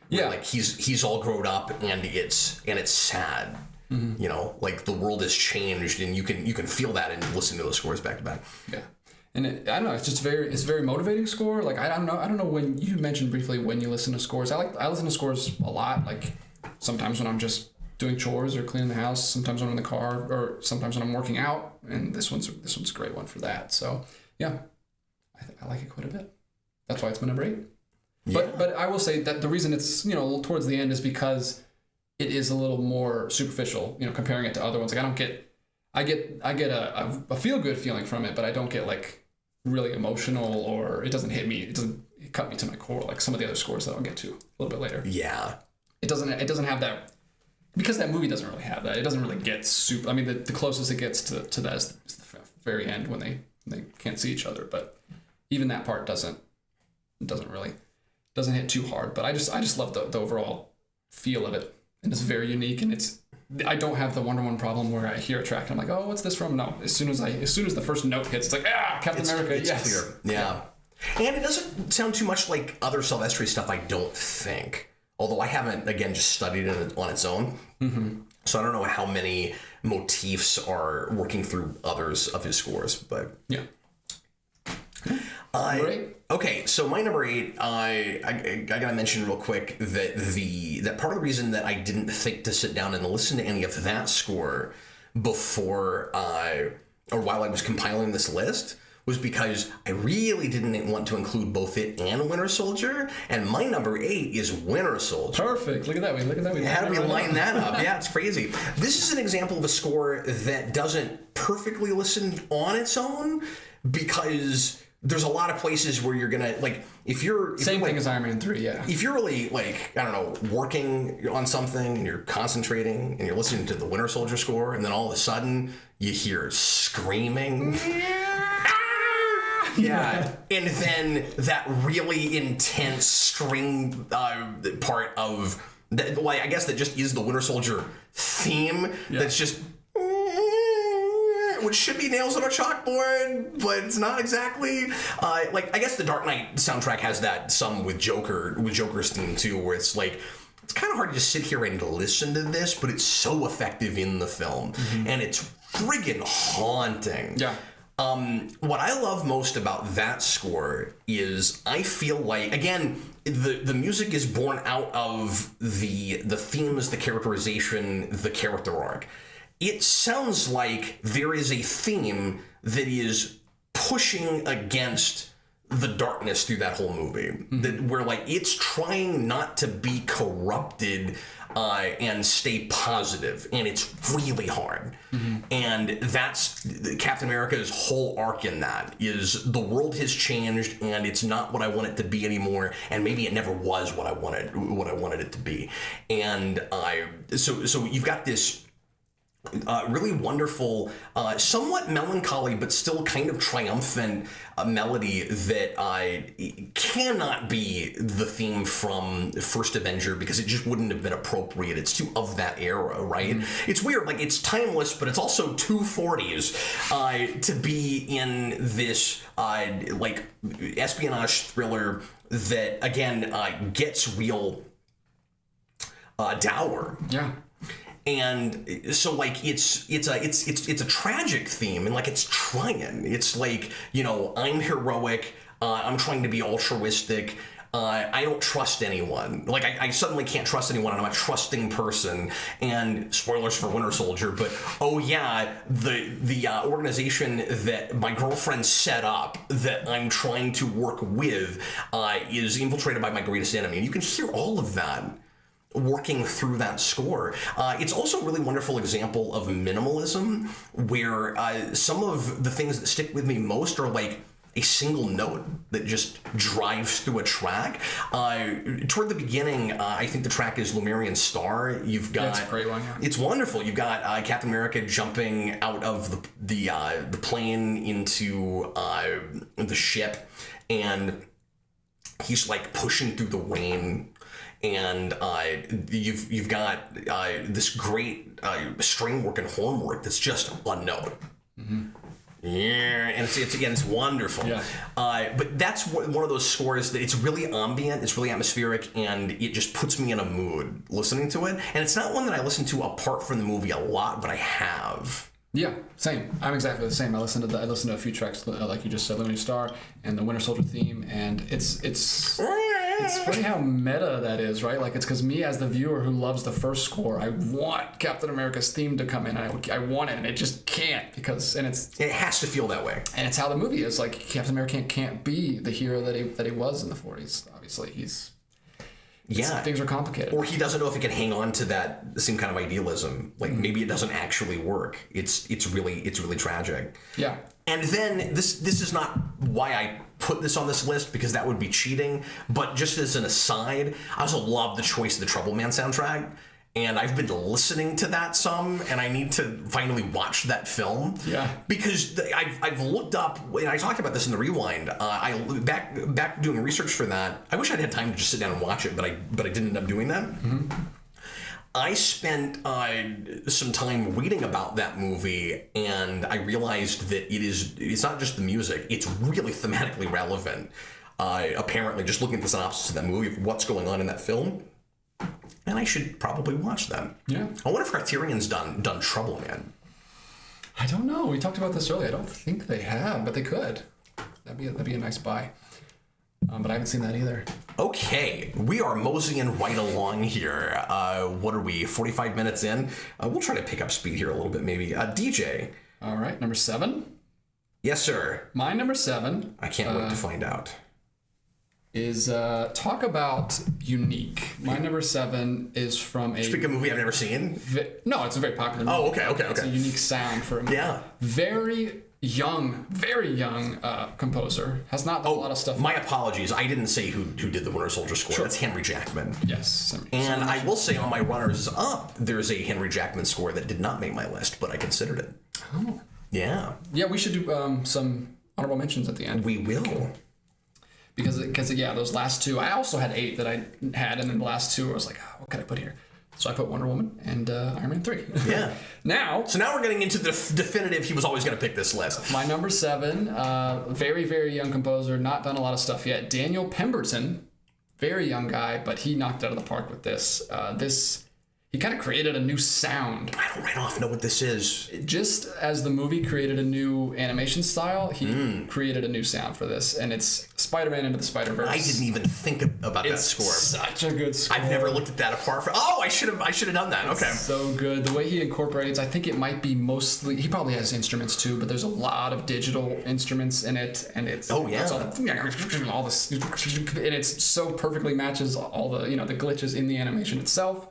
Yeah, like he's all grown up and it's sad. Mm-hmm. Like the world has changed, and you can feel that in listening to those scores back to back. Yeah. And I don't know, it's a very motivating score. Like I don't know when you mentioned briefly when you listen to scores. I listen to scores a lot. Like sometimes when I'm just doing chores or cleaning the house, sometimes when I'm in the car, or sometimes when I'm working out. And this one's a great one for that. So yeah, I like it quite a bit. That's why it's my number 8. Yeah. But I will say that the reason it's towards the end is because it is a little more superficial. Comparing it to other ones. Like I get a feel good feeling from it, but I don't get like really emotional, or it doesn't hit me. It doesn't cut me to my core like some of the other scores that I'll get to a little bit later. Yeah. It doesn't have that, because that movie doesn't really have that. It doesn't really get super. I mean, the closest it gets to that is the very end when they can't see each other. But even that part doesn't hit too hard. But I just love the overall feel of it, and it's very unique. And I don't have the Wonder Woman problem where I hear a track and I'm like, oh, what's this from? No, as soon as the first note hits, it's like, Captain America. It's yes, clear. Yeah. And it doesn't sound too much like other Silvestri stuff, I don't think. Although I haven't, again, just studied it on its own. Mm-hmm. So I don't know how many motifs are working through others of his scores, but... Yeah. Okay, so my number 8, I gotta mention real quick that part of the reason that I didn't think to sit down and listen to any of that score before or while I was compiling this list was because I really didn't want to include both it and Winter Soldier, and my number 8 is Winter Soldier. Perfect. Look at that. How do we line that up? Yeah, it's crazy. This is an example of a score that doesn't perfectly listen on its own, because there's a lot of places where you're gonna like if you're thing as Iron Man 3, yeah. If you're really like, I don't know, working on something and you're concentrating and you're listening to the Winter Soldier score, and then all of a sudden you hear screaming. Yeah, and then that really intense string part of that. Well, I guess that just is the Winter Soldier theme. Yeah. That's just. which should be nails on a chalkboard, but it's not exactly. Like, I guess the Dark Knight soundtrack has that some with Joker's theme too, where it's like, it's kind of hard to just sit here and listen to this, but it's so effective in the film, and it's friggin' haunting. Yeah. What I love most about that score is I feel like, again, the music is born out of the themes, the characterization, the character arc. It sounds like there is a theme that is pushing against the darkness through that whole movie, that where like it's trying not to be corrupted and stay positive, and it's really hard. And that's Captain America's whole arc in that is the world has changed and it's not what I want it to be anymore, and maybe it never was what I wanted it to be. And so you've got this really wonderful, somewhat melancholy, but still kind of triumphant melody that cannot be the theme from First Avenger, because it just wouldn't have been appropriate. It's too of that era, right? It's weird, like it's timeless, but it's also 240s to be in this like espionage thriller that again gets real dour. Yeah. And so like it's a tragic theme, and like it's trying. It's like, you know, I'm heroic, I'm trying to be altruistic, I don't trust anyone. Like I suddenly can't trust anyone, and I'm a trusting person. And spoilers for Winter Soldier, but oh yeah, the organization that my girlfriend set up that I'm trying to work with is infiltrated by my greatest enemy, and you can hear all of that working through that score. It's also a really wonderful example of minimalism, where some of the things that stick with me most are like a single note that just drives through a track. Toward the beginning, I think the track is Lumerian Star. You've got, that's a great one. Yeah. It's wonderful. You've got Captain America jumping out of the plane into the ship, and he's like pushing through the rain. And you've got this great string work and horn work that's just one note. Yeah, and it's wonderful. Yeah. But that's one of those scores that it's really ambient, it's really atmospheric, and it just puts me in a mood listening to it. And it's not one that I listen to apart from the movie a lot, but I have. Yeah, same. I'm exactly the same. I listened to a few tracks, like you just said, Luminary Star and the Winter Soldier theme, and it's funny how meta that is, right? Like, it's because me as the viewer who loves the first score, I want Captain America's theme to come in. I want it, and it just can't, it has to feel that way. And it's how the movie is. Like, Captain America can't be the hero that he was in the 40s. Obviously, things are complicated. Or he doesn't know if he can hang on to that same kind of idealism. Like maybe it doesn't actually work. It's really tragic. Yeah. And then this is not why I put this on this list, because that would be cheating. But just as an aside, I also love the choice of the Trouble Man soundtrack. And I've been listening to that some, and I need to finally watch that film. Yeah. Because I've looked up, and I talked about this in the Rewind. Back doing research for that. I wish I'd had time to just sit down and watch it, but I didn't end up doing that. I spent some time reading about that movie, and I realized that it's not just the music; it's really thematically relevant. Apparently, just looking at the synopsis of that movie, of what's going on in that film. And I should probably watch them. Yeah. I wonder if Criterion's done Trouble Man. I don't know. We talked about this earlier. I don't think they have, but they could. That'd be a nice buy. But I haven't seen that either. Okay, we are moseying right along here. What are we, 45 minutes in? We'll try to pick up speed here a little bit, maybe. DJ. All right, number 7. Yes, sir. My number 7. I can't wait to find out. Is talk about unique. My number 7 is from a... Speak of a movie I've never seen? No, it's a very popular movie. Oh, okay. It's a unique sound for a movie. Yeah. Very young composer. Has not done a lot of stuff. My apologies. I didn't say who did the Winter Soldier score. Sure. That's Henry Jackman. Yes. And I will say on my runners up, there's a Henry Jackman score that did not make my list, but I considered it. Oh. Yeah. Yeah, we should do some honorable mentions at the end. We will. Because those last two, I also had 8 that I had, and then the last 2, I was like, what can I put here? So I put Wonder Woman and Iron Man 3. Yeah. So now we're getting into the definitive, he was always going to pick this list. My number 7, very, very young composer, not done a lot of stuff yet. Daniel Pemberton, very young guy, but he knocked it out of the park with this. He kind of created a new sound. I don't right off know what this is. Just as the movie created a new animation style, he created a new sound for this, and it's Spider-Man Into the Spider-Verse. I didn't even think about that score. Such a good score. I've never looked at that apart from. Oh, I should have done that. Okay. So good. The way he incorporates, I think it might be mostly. He probably has instruments too, but there's a lot of digital instruments in it, and it's all this, and it's so perfectly matches all the the glitches in the animation itself.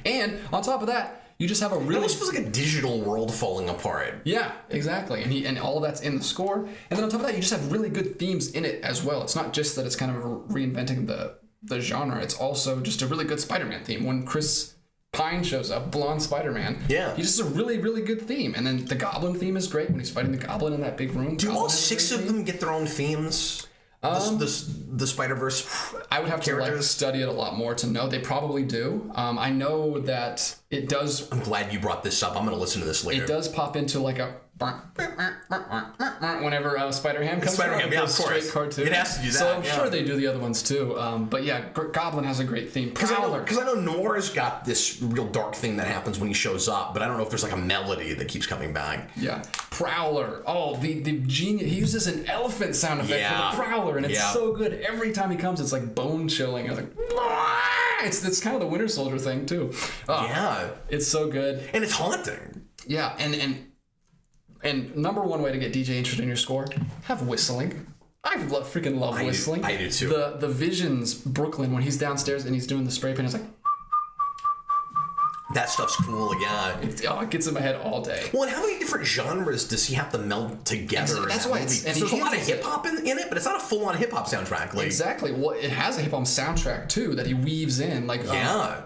And on top of that, you just have a really... It almost feels like a digital world falling apart. Yeah, exactly. And all of that's in the score. And then on top of that, you just have really good themes in it as well. It's not just that it's kind of reinventing the genre. It's also just a really good Spider-Man theme. When Chris Pine shows up, blonde Spider-Man, he just has a really, really good theme. And then the Goblin theme is great when he's fighting the Goblin in that big room. Do all 6 of them get their own themes? The Spider-Verse I would have to study it a lot more to know. They probably do. I know that it does. I'm glad you brought this up. I'm going to listen to this later. It does pop into like a whenever Spider-Ham comes out. Spider-Ham, of course. Straight cartoon. It has to do that. So I'm sure they do the other ones too. But yeah, Goblin has a great theme. Prowler. Because I know Noir's got this real dark thing that happens when he shows up, but I don't know if there's like a melody that keeps coming back. Yeah. Prowler. Oh, the genius. He uses an elephant sound effect for the Prowler, and it's so good. Every time he comes, it's like bone chilling. It's like, it's kind of the Winter Soldier thing too. It's so good. And it's haunting. Yeah, and number one way to get DJ interested in your score, have whistling. I freaking love whistling. I do too. The Visions Brooklyn, when he's downstairs and he's doing the spray paint, it's like... That stuff's cool, yeah. It gets in my head all day. Well, and how many different genres does he have to meld together? That's why there's a lot of hip-hop in it, but it's not a full-on hip-hop soundtrack. Exactly. Well, it has a hip-hop soundtrack, too, that he weaves in. Like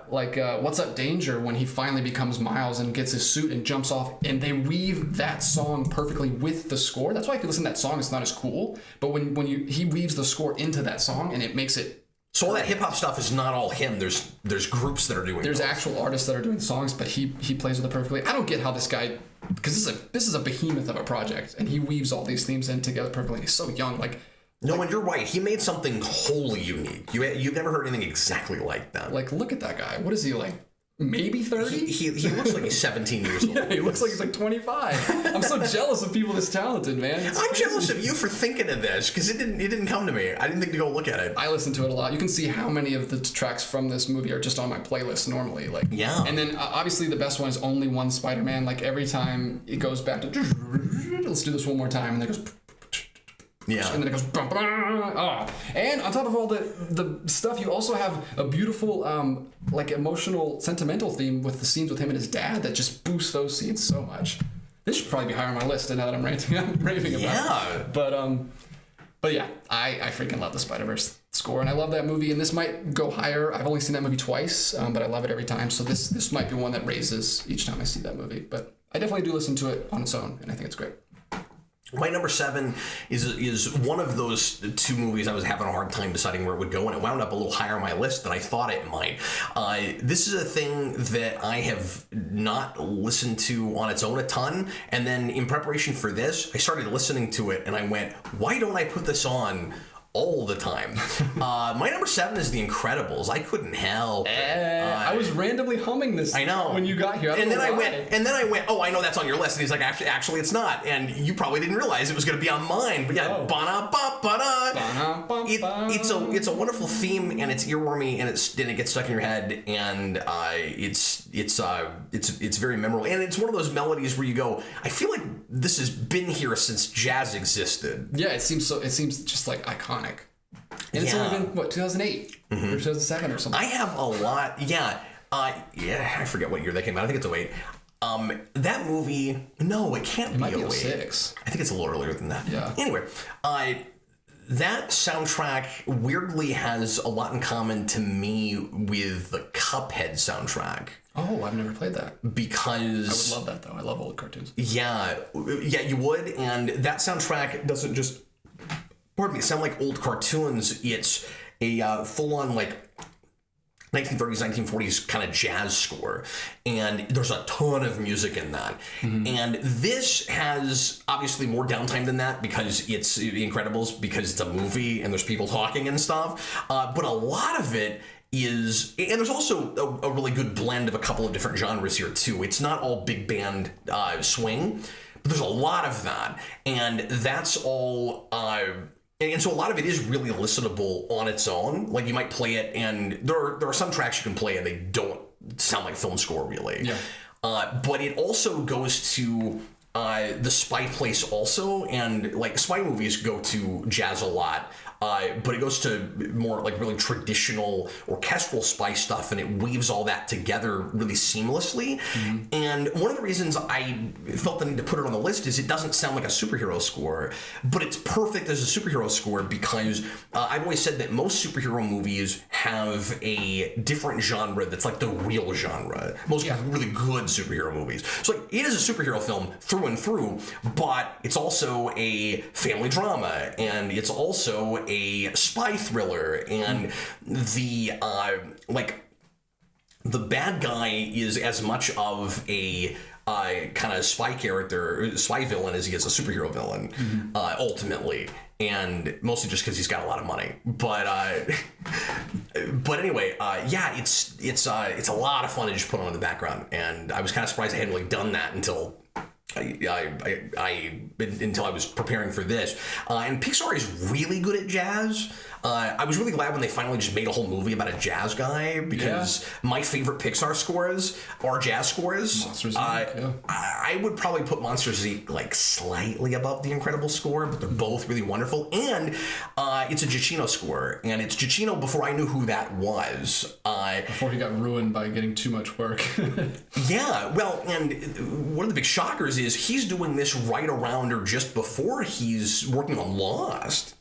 What's Up Danger, when he finally becomes Miles and gets his suit and jumps off, and they weave that song perfectly with the score. That's why if you listen to that song, it's not as cool. But when he weaves the score into that song, and it makes it... So all that hip hop stuff is not all him. There's groups that are doing. There's actual artists that are doing songs, but he plays with it perfectly. I don't get how this guy, because this is a behemoth of a project, and he weaves all these themes in together perfectly. He's so young, and you're right. He made something wholly unique. You've never heard anything exactly like that. Like, look at that guy. What is he like? Maybe 30? He looks like he's 17 years old. Yeah, he looks like he's like 25. I'm so jealous of people this talented, man. I'm jealous of you for thinking of this, because it didn't come to me. I didn't think to go look at it. I listen to it a lot. You can see how many of the tracks from this movie are just on my playlist normally. And then obviously the best one is Only One Spider-Man. Like every time it goes back to let's do this one more time, and then it goes. Yeah. And then it goes. And on top of all the stuff, you also have a beautiful, emotional, sentimental theme with the scenes with him and his dad that just boosts those scenes so much. This should probably be higher on my list now that I'm raving about it. But yeah, I freaking love the Spider-Verse score, and I love that movie. And this might go higher. I've only seen that movie twice, but I love it every time. So this might be one that raises each time I see that movie. But I definitely do listen to it on its own, and I think it's great. My number 7 is one of those 2 movies I was having a hard time deciding where it would go, and it wound up a little higher on my list than I thought it might. This is a thing that I have not listened to on its own a ton, and then in preparation for this, I started listening to it, and I went, why don't I put this on all the time? My number 7 is The Incredibles. I couldn't help it. I was randomly humming this. I know. When you got here. And then I went, oh, I know that's on your list. And he's like, actually it's not. And you probably didn't realize it was going to be on mine. But yeah, it's a wonderful theme, and it's earwormy, and it gets stuck in your head, and it's very memorable. And it's one of those melodies where you go, I feel like this has been here since jazz existed. Yeah, it seems just like iconic. And it's only been, 2008 or 2007 or something. I have a lot, I forget what year that came out. I think it's 2008. That movie, no, it can't be 08. It might be 06. I think it's a little earlier than that. Yeah. Anyway, that soundtrack weirdly has a lot in common to me with the Cuphead soundtrack. Oh, I've never played that. Because... I would love that, though. I love old cartoons. Yeah, you would. And that soundtrack doesn't just... sound like old cartoons. It's a full-on 1930s, 1940s kind of jazz score, and there's a ton of music in that. And this has obviously more downtime than that because it's The Incredibles, because it's a movie and there's people talking and stuff. But a lot of it is, and there's also a really good blend of a couple of different genres here too. It's not all big band swing, but there's a lot of that, and that's all. And so a lot of it is really listenable on its own. Like you might play it, and there are some tracks you can play and they don't sound like film score really. Yeah. But it also goes to the spy place also, and like spy movies go to jazz a lot. But it goes to more like really traditional orchestral spy stuff, and it weaves all that together really seamlessly. And one of the reasons I felt the need to put it on the list is it doesn't sound like a superhero score, but it's perfect as a superhero score because I've always said that most superhero movies have a different genre that's like the real genre. Most really good superhero movies. So like, it is a superhero film through and through, but it's also a family drama, and it's also a spy thriller, and the the bad guy is as much of a kind of spy villain as he is a superhero villain, ultimately, and mostly just because he's got a lot of money. But anyway, it's a lot of fun to just put on in the background, and I was kind of surprised I hadn't really done that until I was preparing for this. And Pixar is really good at jazz. I was really glad when they finally just made a whole movie about a jazz guy, because my favorite Pixar scores are jazz scores. Monsters Inc. I would probably put Monsters Inc. like slightly above The Incredibles score, but they're both really wonderful. And it's a Giacchino score, and it's Giacchino before I knew who that was. Before he got ruined by getting too much work. Yeah, well, and one of the big shockers is he's doing this right around or just before he's working on Lost.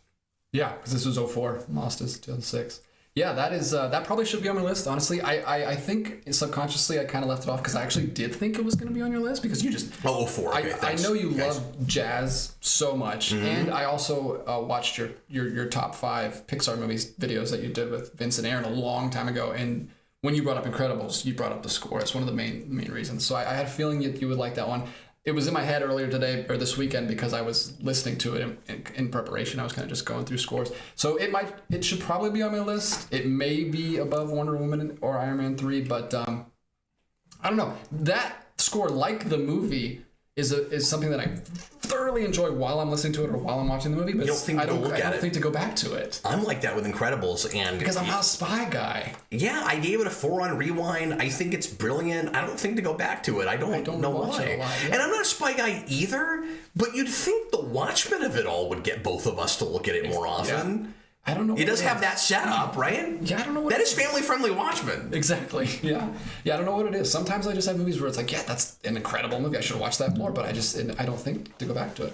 Yeah, because this was 2004. Lost is 2006. Yeah, that is that probably should be on my list. Honestly, I think subconsciously I kind of left it off because I actually did think it was going to be on your list because you just 2004. Okay, I know you love jazz so much, and I also watched your top 5 Pixar movies videos that you did with Vince and Aaron a long time ago, and when you brought up Incredibles, you brought up the score. It's one of the main reasons. So I had a feeling you would like that one. It was in my head earlier today or this weekend because I was listening to it in preparation. I was kind of just going through scores. So it should probably be on my list. It may be above Wonder Woman or Iron Man 3, but I don't know. That score, like the movie, is something that I thoroughly enjoy while I'm listening to it or while I'm watching the movie. But I don't think to go back to it. I'm like that with Incredibles, and because I'm not a spy guy. Yeah, I gave it a 4 on rewind. I think it's brilliant. I don't think to go back to it. I don't know why. And I'm not a spy guy either. But you'd think the Watchmen of it all would get both of us to look at it more often. Yeah. I don't know. It does have that setup, right? Yeah, I don't know what that is. Family-friendly Watchmen. Exactly. Yeah. I don't know what it is. Sometimes I just have movies where it's like, yeah, that's an incredible movie. I should have watched that more, but I don't think to go back to it.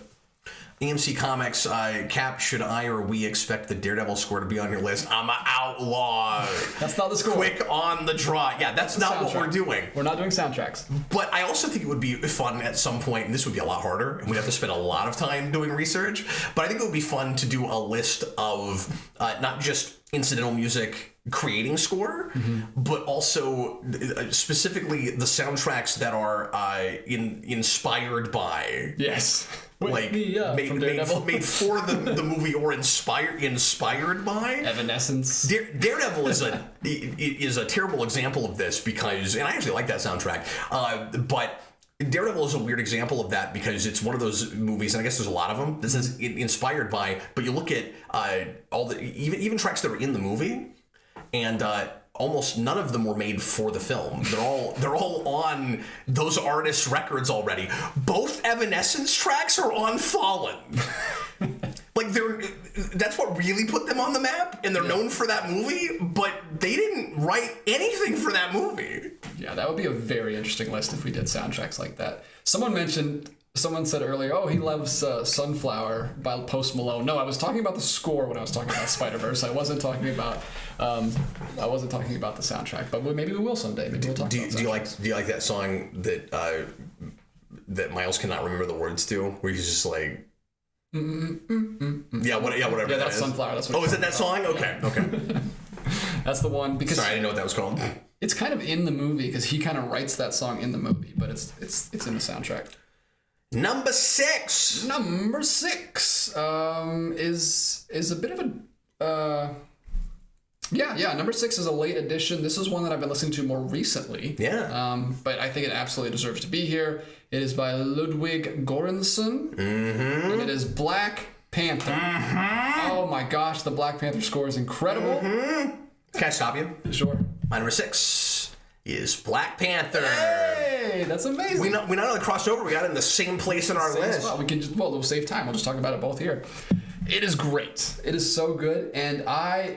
AMC Comics, Cap, should I or we expect the Daredevil score to be on your list? I'm an outlaw. That's not the score. Quick on the draw. Yeah, that's not what we're doing. We're not doing soundtracks. But I also think it would be fun at some point, and this would be a lot harder, and we'd have to spend a lot of time doing research, but I think it would be fun to do a list of not just incidental music creating score, but also specifically the soundtracks that are inspired by. Yes. Like made for the movie or inspired by. Evanescence. Daredevil is a terrible example of this because, and I actually like that soundtrack, but Daredevil is a weird example of that because it's one of those movies, and I guess there's a lot of them that says inspired by, but you look at all the even tracks that are in the movie, and almost none of them were made for the film. They're all on those artists' records already. Both Evanescence tracks are on Fallen. Like that's what really put them on the map, and they're known for that movie, but they didn't write anything for that movie. Yeah, that would be a very interesting list if we did soundtracks like that. Someone said earlier, oh, he loves Sunflower by Post Malone. No, I was talking about the score when I was talking about Spider-Verse. I wasn't talking about the soundtrack, but maybe we will someday. Maybe we'll talk about soundtracks. Do you like that song that Miles cannot remember the words to, where he's just like, whatever. Yeah, that's Sunflower. That's what. Oh, is it that song? Okay. That's the one. Because sorry, I didn't know what that was called. It's kind of in the movie because he kind of writes that song in the movie, but it's in the soundtrack. Number 6. Number 6 is a bit of a number 6 is a late addition. This is one that I've been listening to more recently. Yeah. But I think it absolutely deserves to be here. It is by Ludwig Göransson, and it is Black Panther. Oh my gosh, the Black Panther score is incredible. Can I stop you? Sure. My number 6 is Black Panther. Hey, that's amazing. We not only crossed over, we got it in the same place in our list. Spot. We can we'll save time. We'll just talk about it both here. It is great. It is so good, and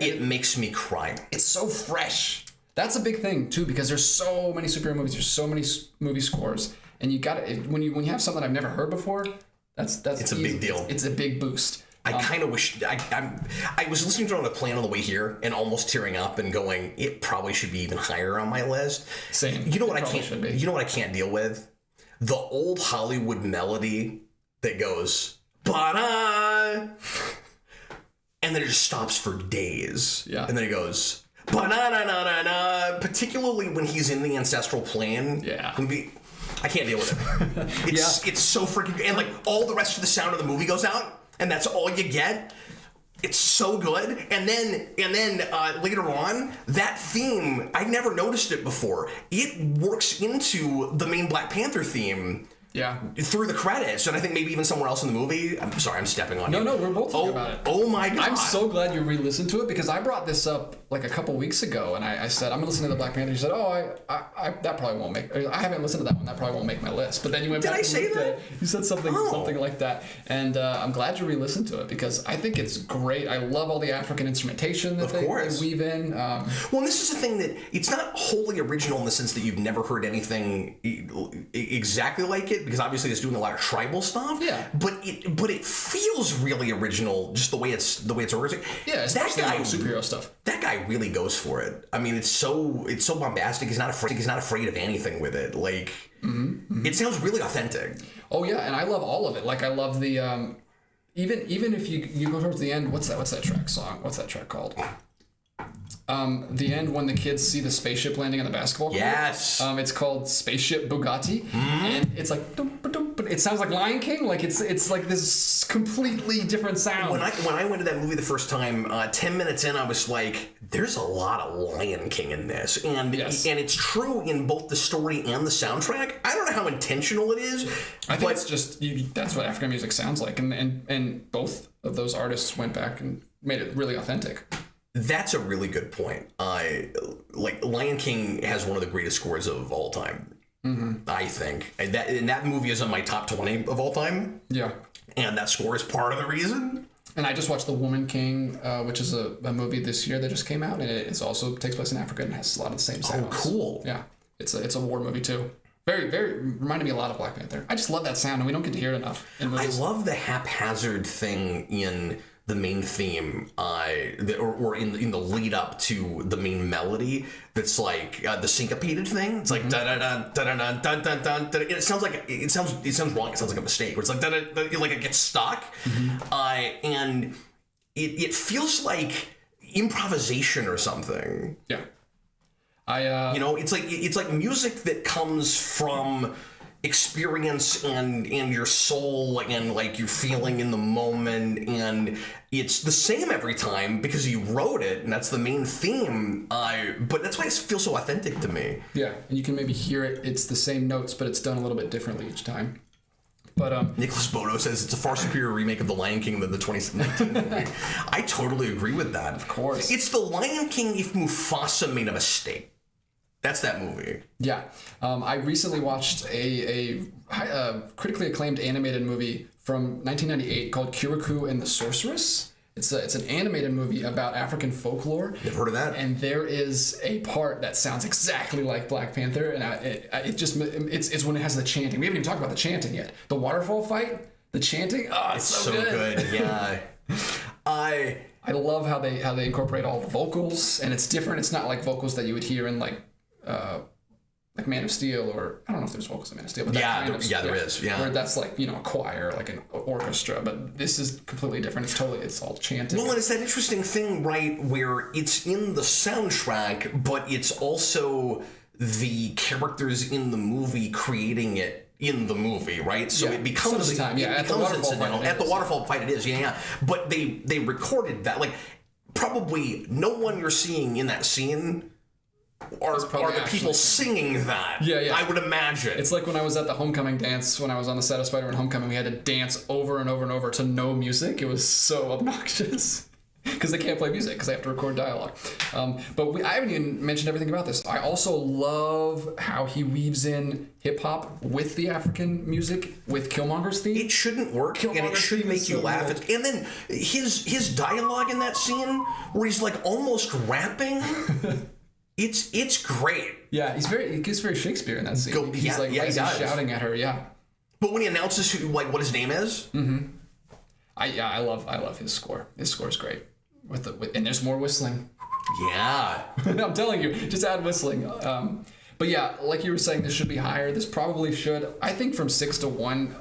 it makes me cry. It's so fresh. That's a big thing too, because there's so many superhero movies. There's so many movie scores, and you got it when you have something I've never heard before. That's it's easy. A big deal. It's a big boost. I kind of wish I was listening to it on the plane on the way here and almost tearing up and going, it probably should be even higher on my list. Same. You know what I can't. You know what I can't deal with? The old Hollywood melody that goes ba-da, and then it just stops for days. Yeah. And then it goes ba-na-na-na-na-na. Particularly when he's in the ancestral plane. Yeah. I can't deal with it. It's so freaking, and like all the rest of the sound of the movie goes out. And that's all you get. It's so good. And then later on, that theme, I never noticed it before. It works into the main Black Panther theme. Yeah. Through the credits, and I think maybe even somewhere else in the movie. I'm sorry, I'm stepping on you. No, we're both talking about it. Oh my God. I'm so glad you re-listened to it because I brought this up like a couple weeks ago, and I said, I'm going to listen to the Black Panther. You said, I that probably won't make, I haven't listened to that one. That probably won't make my list. But then you went back and looked at it. You said something like that. And I'm glad you re-listened to it because I think it's great. I love all the African instrumentation that they weave in. Well, and this is the thing that it's not wholly original in the sense that you've never heard anything exactly like it, because obviously it's doing a lot of tribal stuff. Yeah. But it feels really original, just the way it's organized. Yeah, especially that guy, superhero stuff. That guy really goes for it. I mean, it's so bombastic. He's not afraid of anything with it. Like it sounds really authentic. Oh yeah, and I love all of it. Like I love the even if you go towards the end, what's that track song? What's that track called? The end when the kids see the spaceship landing on the basketball court. Yes. It's called Spaceship Bugatti, and it's like, but it sounds like Lion King. Like it's like this completely different sound. When I went to that movie the first time, 10 minutes in, I was like, "There's a lot of Lion King in this," and it's true in both the story and the soundtrack. I don't know how intentional it is. I think it's just that's what African music sounds like, and both of those artists went back and made it really authentic. That's a really good point. Like Lion King has one of the greatest scores of all time. I think, and that movie is on my top 20 of all time. Yeah, and that score is part of the reason. And I just watched The Woman King, which is a movie this year that just came out, and it also takes place in Africa and has a lot of the same sounds. Oh, cool. Yeah, it's a war movie too. Very, very reminded me a lot of Black Panther. I just love that sound, and we don't get to hear it enough in movies. I love the haphazard thing in the main theme, or in the lead up to the main melody. That's like the syncopated thing. It's like da da da da da da da da da. It sounds wrong. It sounds like a mistake. Where it's like da da da, like it gets stuck, and it feels like improvisation or something. Yeah, it's like music that comes from experience and your soul and like your feeling in the moment, and it's the same every time because you wrote it and that's the main theme, but that's why it feels so authentic to me. Yeah, and you can maybe hear it's the same notes but it's done a little bit differently each time. But Nicholas Bono says it's a far superior remake of The Lion King than the 2019 movie. I totally agree with that. Of course, it's The Lion King if Mufasa made a mistake. That's that movie. Yeah. I recently watched a critically acclaimed animated movie from 1998 called Kirikou and the Sorceress. It's an animated movie about African folklore. You've heard of that? And there is a part that sounds exactly like Black Panther, and it's when it has the chanting. We haven't even talked about the chanting yet. The waterfall fight, the chanting. Oh, it's so good. Yeah. I love how they incorporate all the vocals, and it's different. It's not like vocals that you would hear in like like Man of Steel, or I don't know if there's vocals in Man of Steel, but there is. Yeah, where that's like, you know, a choir, like an orchestra, but this is completely different. It's all chanting. Well, and it's that interesting thing, right, where it's in the soundtrack, but it's also the characters in the movie creating it in the movie, right? So it becomes at the waterfall fight it is, But they recorded that, like, probably no one you're seeing in that scene are the people singing that. Yeah. I would imagine. It's like when I was at the Homecoming dance, when I was on the set of Spider-Man Homecoming, we had to dance over and over and over to no music. It was so obnoxious because they can't play music because they have to record dialogue. But I haven't even mentioned everything about this. I also love how he weaves in hip-hop with the African music, with Killmonger's theme. It shouldn't work, and it should make you laugh. And then his dialogue in that scene where he's like almost rapping... It's great. Yeah, he gives very Shakespeare in that scene. He's shouting at her. Yeah. But when he announces what his name is, I love his score. His score's great. And there's more whistling. Yeah. I'm telling you, just add whistling. But yeah, like you were saying, this should be higher. This probably should. I think from 6 to 1,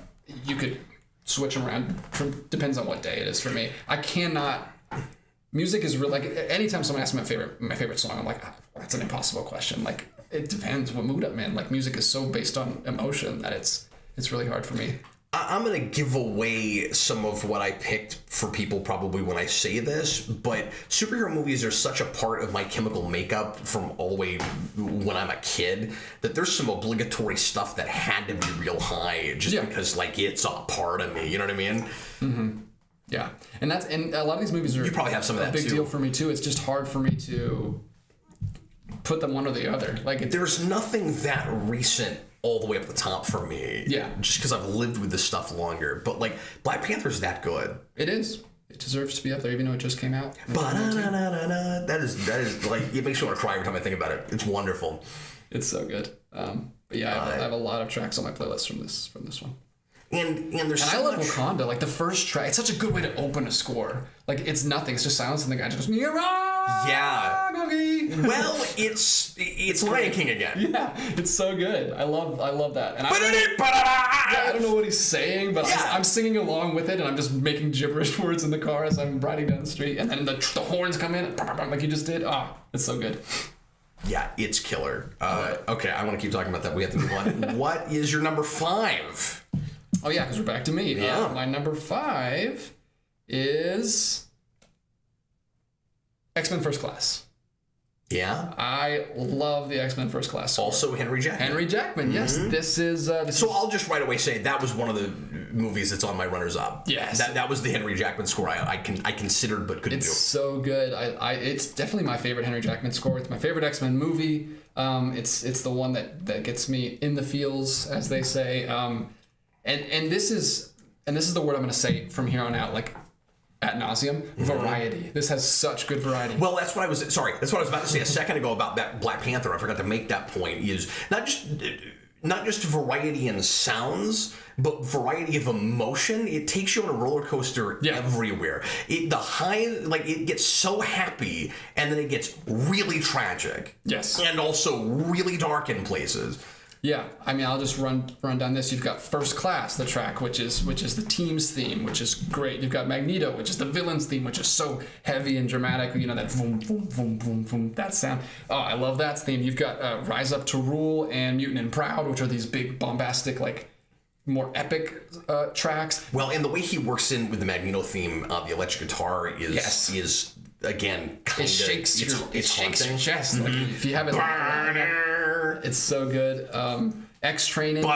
you could switch them around. Depends on what day it is for me. I cannot. Music is really, like, anytime someone asks me my favorite song, I'm like, that's an impossible question. Like, it depends what mood I'm in. Like, music is so based on emotion that it's really hard for me. I'm going to give away some of what I picked for people probably when I say this, but superhero movies are such a part of my chemical makeup from all the way when I'm a kid that there's some obligatory stuff that had to be real high just because, like, it's a part of me. You know what I mean? Mm-hmm. Yeah, and a lot of these movies are. You probably have some of that a big deal for me too. It's just hard for me to put them one or the other. Like, there's nothing that recent all the way up the top for me. Yeah, just because I've lived with this stuff longer. But like, Black Panther's that good. It is. It deserves to be up there, even though it just came out. That is like, it makes me want to cry every time I think about it. It's wonderful. It's so good. But yeah, I have a lot of tracks on my playlist from this one. And there's I love Wakanda, like the first track. It's such a good way to open a score. Like, it's nothing. It's just silence, and the guy just goes, yeah. Well, it's Lion King again. Yeah, it's so good. I love that. And I don't know what he's saying, but I'm singing along with it, and I'm just making gibberish words in the car as I'm riding down the street. And then the horns come in, like you just did. It's so good. Yeah, it's killer. Okay, I want to keep talking about that. We have to move on. What is your number 5? Oh, yeah, because we're back to me. Yeah. My number 5 is X-Men First Class. Yeah. I love the X-Men First Class score. Also Henry Jackman. Henry Jackman, yes. This is... So I'll just right away say that was one of the movies that's on my runners-up. Yes. That was the Henry Jackman score I considered but couldn't do. It's so good. It's definitely my favorite Henry Jackman score. It's my favorite X-Men movie. It's the one that gets me in the feels, as they say. And this is the word I'm going to say from here on out, like, ad nauseum. Variety. This has such good variety. Well, that's what I was about to say a second ago about that Black Panther. I forgot to make that point. Is not just variety in sounds, but variety of emotion. It takes you on a roller coaster everywhere. It gets so happy, and then it gets really tragic. Yes. And also really dark in places. Yeah, I mean, I'll just run down this. You've got First Class, the track, which is the team's theme, which is great. You've got Magneto, which is the villain's theme, which is so heavy and dramatic. You know, that boom, boom, boom, boom, boom, that sound. Oh, I love that theme. You've got Rise Up to Rule and Mutant and Proud, which are these big, bombastic, like, more epic tracks. Well, and the way he works in with the Magneto theme, the electric guitar is again, kind of... It shakes your chest. Like, if you haven't... It's so good. X-Training. There's a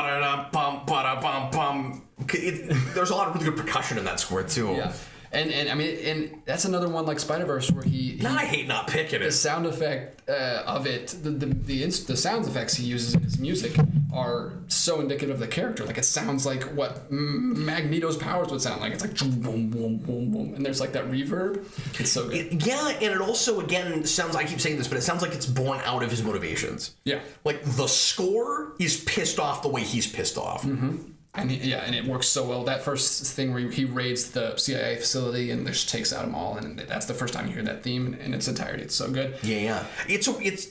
lot of really good percussion in that score, too. Yeah. And I mean, and that's another one like Spider-Verse where I hate not picking it. The sound effect of it, the sound effects he uses in his music are so indicative of the character. Like, it sounds like what Magneto's powers would sound like. It's like boom, boom, boom, boom, and there's like that reverb. It's so good. And it also again sounds. I keep saying this, but it sounds like it's born out of his motivations. Yeah. Like, the score is pissed off the way he's pissed off. Mm-hmm. And and it works so well. That first thing where he raids the CIA facility and just takes out them all, and that's the first time you hear that theme in its entirety. It's so good. Yeah. It's.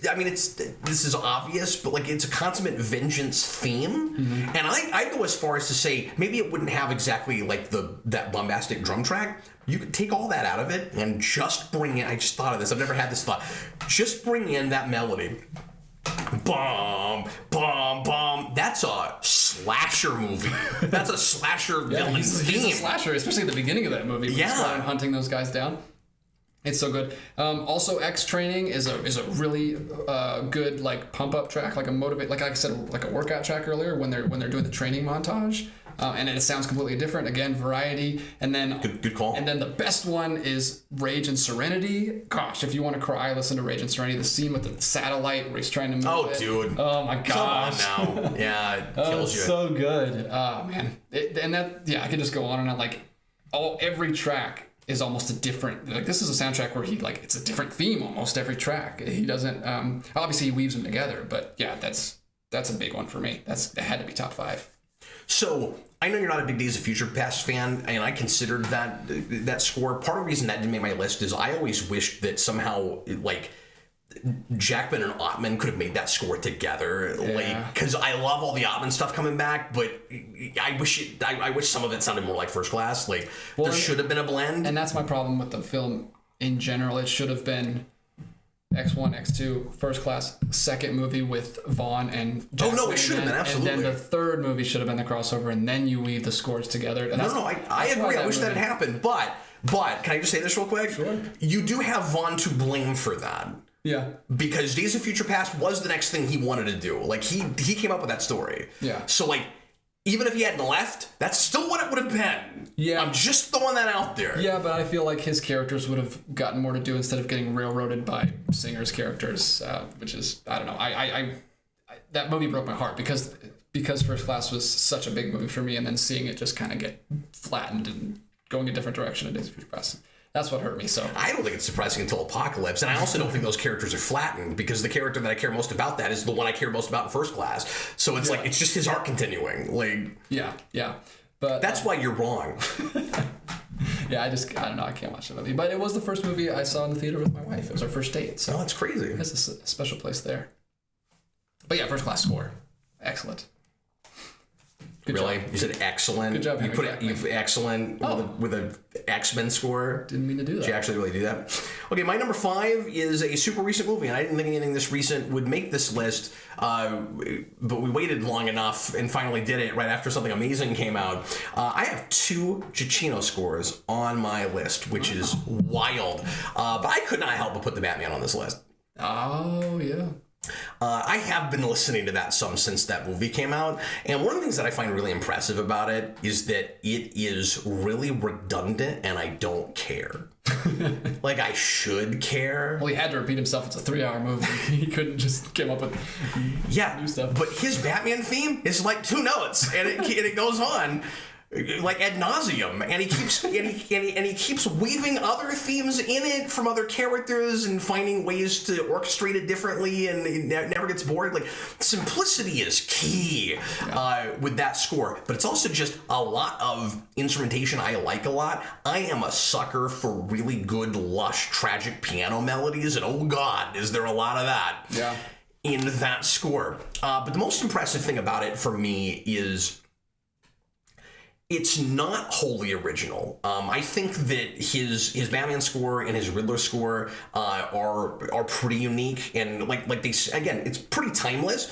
I mean, this is obvious, but like it's a consummate vengeance theme, and I go as far as to say maybe it wouldn't have exactly like that bombastic drum track. You could take all that out of it and just bring in. I just thought of this. I've never had this thought. Just bring in that melody. Bomb, bomb, bomb. That's a slasher movie. That's a slasher villain theme. He's a slasher, especially at the beginning of that movie. When he's going hunting those guys down. It's so good. Also, X Training is a really good like pump up track, like like I said, like a workout track earlier when they're doing the training montage. And it sounds completely different. Again, variety. And then good call. And then the best one is Rage and Serenity. Gosh, if you want to cry, listen to Rage and Serenity. The scene with the satellite where he's trying to move it. Dude. Oh my gosh. Come on now. Yeah, it kills you. So good. Oh man. I could just go on and on. Like every track is almost a different. Like this is a soundtrack where it's a different theme almost every track. He doesn't. Obviously he weaves them together, but yeah, that's a big one for me. That had to be top 5. So I know you're not a big Days of Future Past fan, and I considered that score. Part of the reason that didn't make my list is I always wished that somehow like Jackman and Ottman could have made that score together, like because I love all the Ottman stuff coming back, but I wish some of it sounded more like First Class. Like there should have been a blend, and that's my problem with the film in general. It should have been X1, X2, First Class, second movie with Vaughn and Jackman. Oh no, it should have been, absolutely. And then the third movie should have been the crossover, and then you weave the scores together. I agree. I wish that had happened, but can I just say this real quick? Sure. You do have Vaughn to blame for that. Yeah. Because Days of Future Past was the next thing he wanted to do. Like he came up with that story. Yeah. So like even if he hadn't left, that's still what it would have been. Yeah. I'm just throwing that out there. Yeah, but I feel like his characters would have gotten more to do instead of getting railroaded by Singer's characters, which is, I don't know. I that movie broke my heart because First Class was such a big movie for me, and then seeing it just kind of get flattened and going a different direction in Days of Future Past. That's what hurt me. So I don't think it's surprising until Apocalypse, and I also don't think those characters are flattened because the character that I care most about that is the one I care most about in First Class. So it's like it's just his arc continuing. Like yeah, but that's why you're wrong. Yeah, I don't know. I can't watch the movie, but it was the first movie I saw in the theater with my wife. It was our first date. So that's crazy. It has a special place there. But yeah, First Class score, excellent. Good job. You said excellent. Good job. You put excellent with a X-Men score. Didn't mean to do that. Did you actually really do that? Okay, my number 5 is a super recent movie, and I didn't think anything this recent would make this list, but we waited long enough and finally did it right after something amazing came out. I have 2 Giacchino scores on my list, which is wild. But I could not help but put the Batman on this list. Oh, yeah. I have been listening to that some since that movie came out, and one of the things that I find really impressive about it is that it is really redundant, and I don't care. Like, I should care. Well, he had to repeat himself. It's a 3-hour movie. He couldn't just come up with new stuff. But his Batman theme is like 2 notes, and it goes on. Like ad nauseum, and he keeps weaving other themes in it from other characters and finding ways to orchestrate it differently, and it never gets bored. Like simplicity is key with that score, but it's also just a lot of instrumentation I like a lot. I am a sucker for really good, lush, tragic piano melodies, and oh god, is there a lot of that in that score. But the most impressive thing about it for me is it's not wholly original. I think that his Batman score and his Riddler score are pretty unique, and like they again, it's pretty timeless.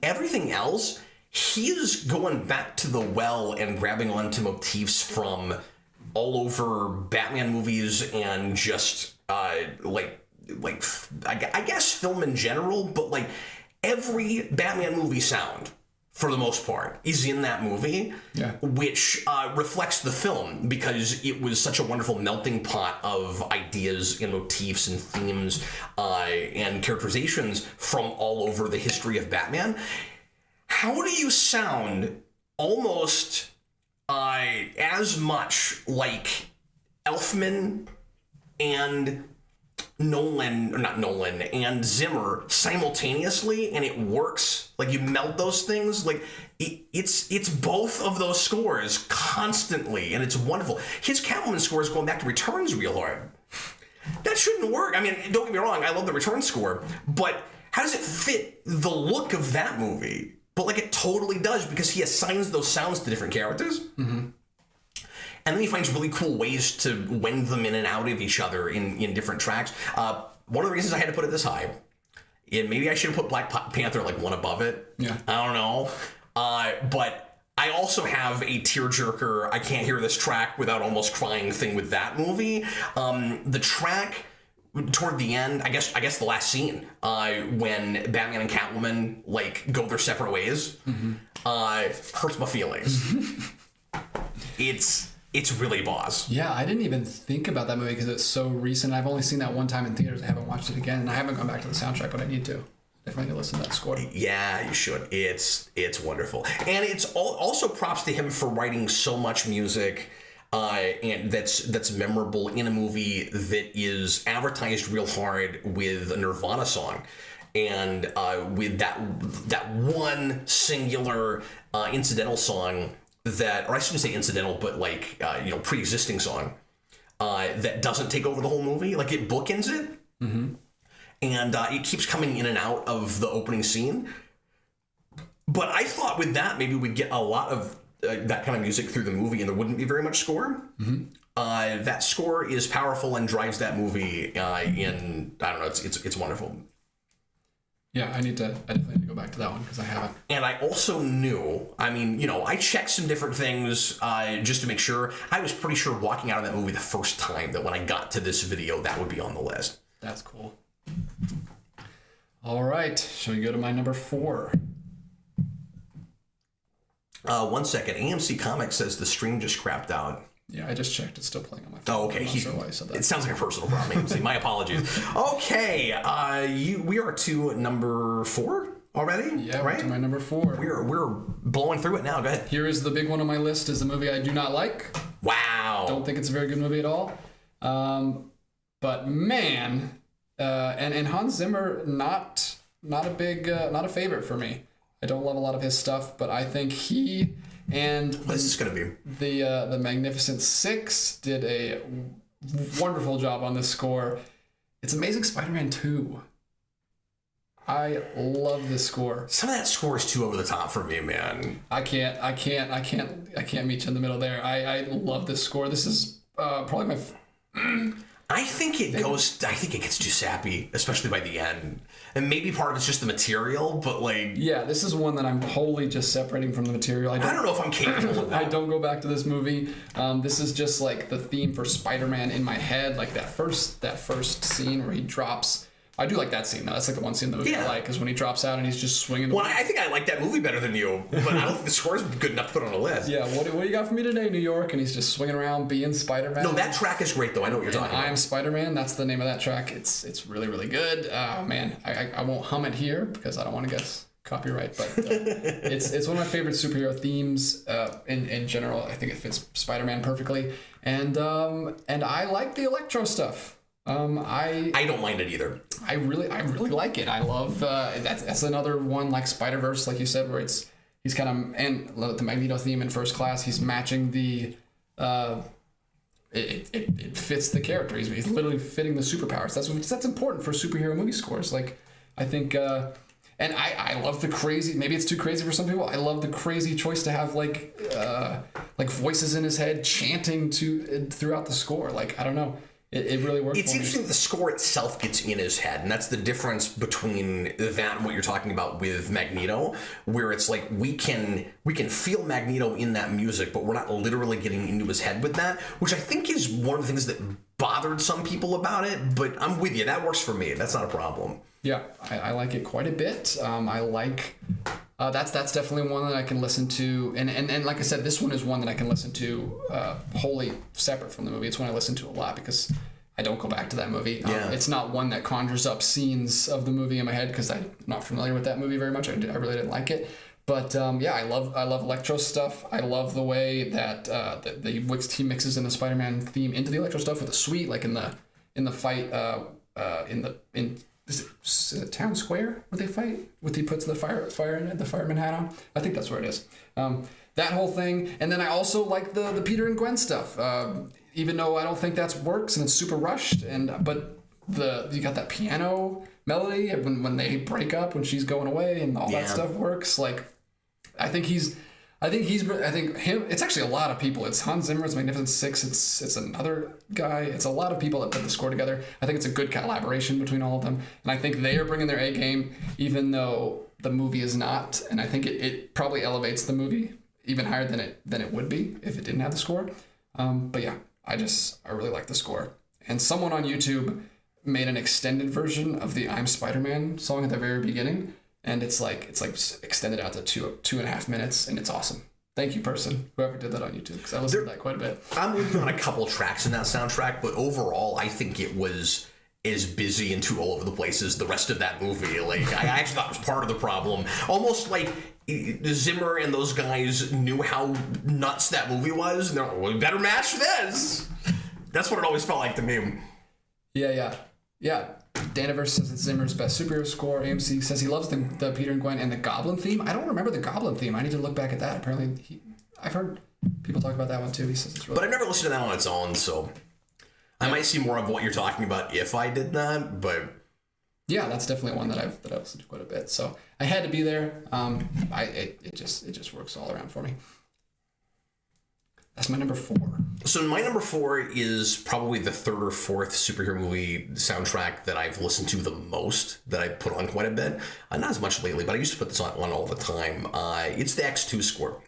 Everything else, he is going back to the well and grabbing onto motifs from all over Batman movies and just I guess film in general, but like every Batman movie sound, for the most part, is in that movie, which reflects the film because it was such a wonderful melting pot of ideas and motifs and themes and characterizations from all over the history of Batman. How do you sound almost as much like Elfman and and Zimmer simultaneously, and it works Like you melt those things, like it's both of those scores constantly, and it's wonderful. His Catwoman score is going back to Returns real hard. That shouldn't work. I mean, don't get me wrong, I love the Return score, but how does it fit the look of that movie? But like it totally does, because he assigns those sounds to different characters. Mm-hmm. And then he finds really cool ways to wend them in and out of each other in different tracks. One of the reasons I had to put it this high, and maybe I should have put Black Panther like one above it. Yeah. I don't know. But I also have a tearjerker, I can't hear this track without almost crying thing with that movie. The track toward the end, I guess the last scene, when Batman and Catwoman like go their separate ways, hurts my feelings. It's really boss. Yeah, I didn't even think about that movie because it's so recent. I've only seen that one time in theaters. I haven't watched it again, and I haven't gone back to the soundtrack, but I need to. Definitely need to listen to that score. Yeah, you should. It's wonderful, and it's also props to him for writing so much music, and that's memorable in a movie that is advertised real hard with a Nirvana song, and with that one singular incidental song. That, or I shouldn't say incidental, but like, pre-existing song that doesn't take over the whole movie. Like it bookends it. Mm-hmm. And it keeps coming in and out of the opening scene. But I thought with that, maybe we'd get a lot of that kind of music through the movie and there wouldn't be very much score. Mm-hmm. That score is powerful and drives that movie I don't know, it's wonderful. Yeah, I definitely need to go back to that one because I haven't. And I also knew, I checked some different things just to make sure. I was pretty sure walking out of that movie the first time that when I got to this video, that would be on the list. That's cool. All right, shall we go to my number 4? 1 second. AMC Comics says the stream just crapped out. Yeah, I just checked. It's still playing on my phone. Oh, okay. It sounds like a personal problem, AMC. My apologies. Okay, we are to number 4 already? Yeah, right? We're to my number 4. We're blowing through it now. Go ahead. Here is the big one on my list, is the movie I do not like. Wow. Don't think it's a very good movie at all. But man, and Hans Zimmer, not a favorite for me. I don't love a lot of his stuff, but I think he and what is this going to be? The Magnificent Six did a wonderful job on this score. It's Amazing Spider-Man 2. I love this score. Some of that score is too over the top for me, man. I can't meet you in the middle there. I love this score. This is probably my. I think it gets too sappy, especially by the end. And maybe part of it's just the material, but like... Yeah, this is one that I'm wholly just separating from the material. I don't know if I'm capable of that. I don't go back to this movie. This is just like the theme for Spider-Man in my head. Like that first scene where he drops... I do like that scene, though. That's like the one scene in the movie I like, because when he drops out and he's just swinging... Well, I think I like that movie better than you, but I don't think the score is good enough to put on a list. Yeah, what do you got for me today, New York? And he's just swinging around being Spider-Man. No, that track is great, though. I know what you're talking about. I Am Spider-Man, that's the name of that track. It's really, really good. Oh, man. I won't hum it here, because I don't want to guess copyright, but it's one of my favorite superhero themes in general. I think it fits Spider-Man perfectly. And I like the electro stuff. I don't mind it either. I really like it. I love that's another one like Spider-Verse, like you said, where he's kind of, and the Magneto theme in First Class. He's matching the it fits the character. He's literally fitting the superpowers. That's important for superhero movie scores. Like I think, and I love the crazy. Maybe it's too crazy for some people. I love the crazy choice to have like voices in his head chanting throughout the score. Like I don't know. It really works. It's interesting that the score itself gets in his head, and that's the difference between that and what you're talking about with Magneto, where it's like we can feel Magneto in that music, but we're not literally getting into his head with that, which I think is one of the things that bothered some people about it. But I'm with you; that works for me. That's not a problem. Yeah, I like it quite a bit. I like. That's definitely one that I can listen to, and like I said, this one is one that I can listen to wholly separate from the movie. It's one I listen to a lot because I don't go back to that movie. It's not one that conjures up scenes of the movie in my head because I'm not familiar with that movie very much. I really didn't like it, but I love electro stuff. I love the way that he mixes in the Spider-Man theme into the electro stuff with the suite, like in the fight in is it Town Square where they fight? He puts the fireman hat on. I think that's where it is. That whole thing, and then I also like the Peter and Gwen stuff. Even though I don't think that works and it's super rushed, but you got that piano melody when they break up when she's going away and all that stuff works. Like, I think him. It's actually a lot of people. It's Hans Zimmer's Magnificent Six. It's another guy. It's a lot of people that put the score together. I think it's a good collaboration between all of them, and I think they are bringing their A game, even though the movie is not. And I think it probably elevates the movie even higher than it would be if it didn't have the score. But yeah, I really like the score. And someone on YouTube made an extended version of the I'm Spider-Man song at the very beginning. And it's like extended out to 2.5 minutes, and it's awesome. Thank you, person, whoever did that on YouTube, because I listened to that quite a bit. I'm working on a couple tracks in that soundtrack, but overall, I think it was as busy and too all over the place as the rest of that movie. Like, I actually thought it was part of the problem. Almost like Zimmer and those guys knew how nuts that movie was, and they're like, well, we better match this. That's what it always felt like to me. Yeah. Daniverse says it's Zimmer's best superhero score. AMC says he loves the Peter and Gwen and the Goblin theme. I don't remember the Goblin theme. I need to look back at that. Apparently, I've heard people talk about that one too. He says it's really. But I've never listened to that on its own, so I might see more of what you're talking about if I did that. But yeah, that's definitely one that I've listened to quite a bit. So I had to be there. It just works all around for me. That's my number 4. So my number 4 is probably the third or fourth superhero movie soundtrack that I've listened to the most, that I put on quite a bit. Not as much lately, but I used to put this on all the time. It's the X2 score.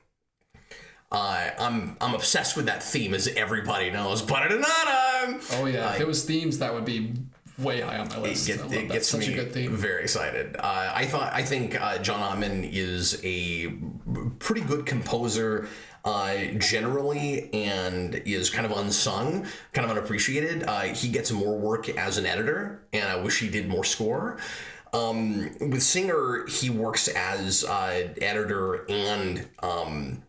I'm obsessed with that theme, as everybody knows. Oh yeah, if it was themes, that would be way high on my list. It gets such me a good theme. Very excited. I think John Ottman is a pretty good composer generally, and is kind of unsung, kind of unappreciated. He gets more work as an editor, and I wish he did more score. With Singer, he works as editor and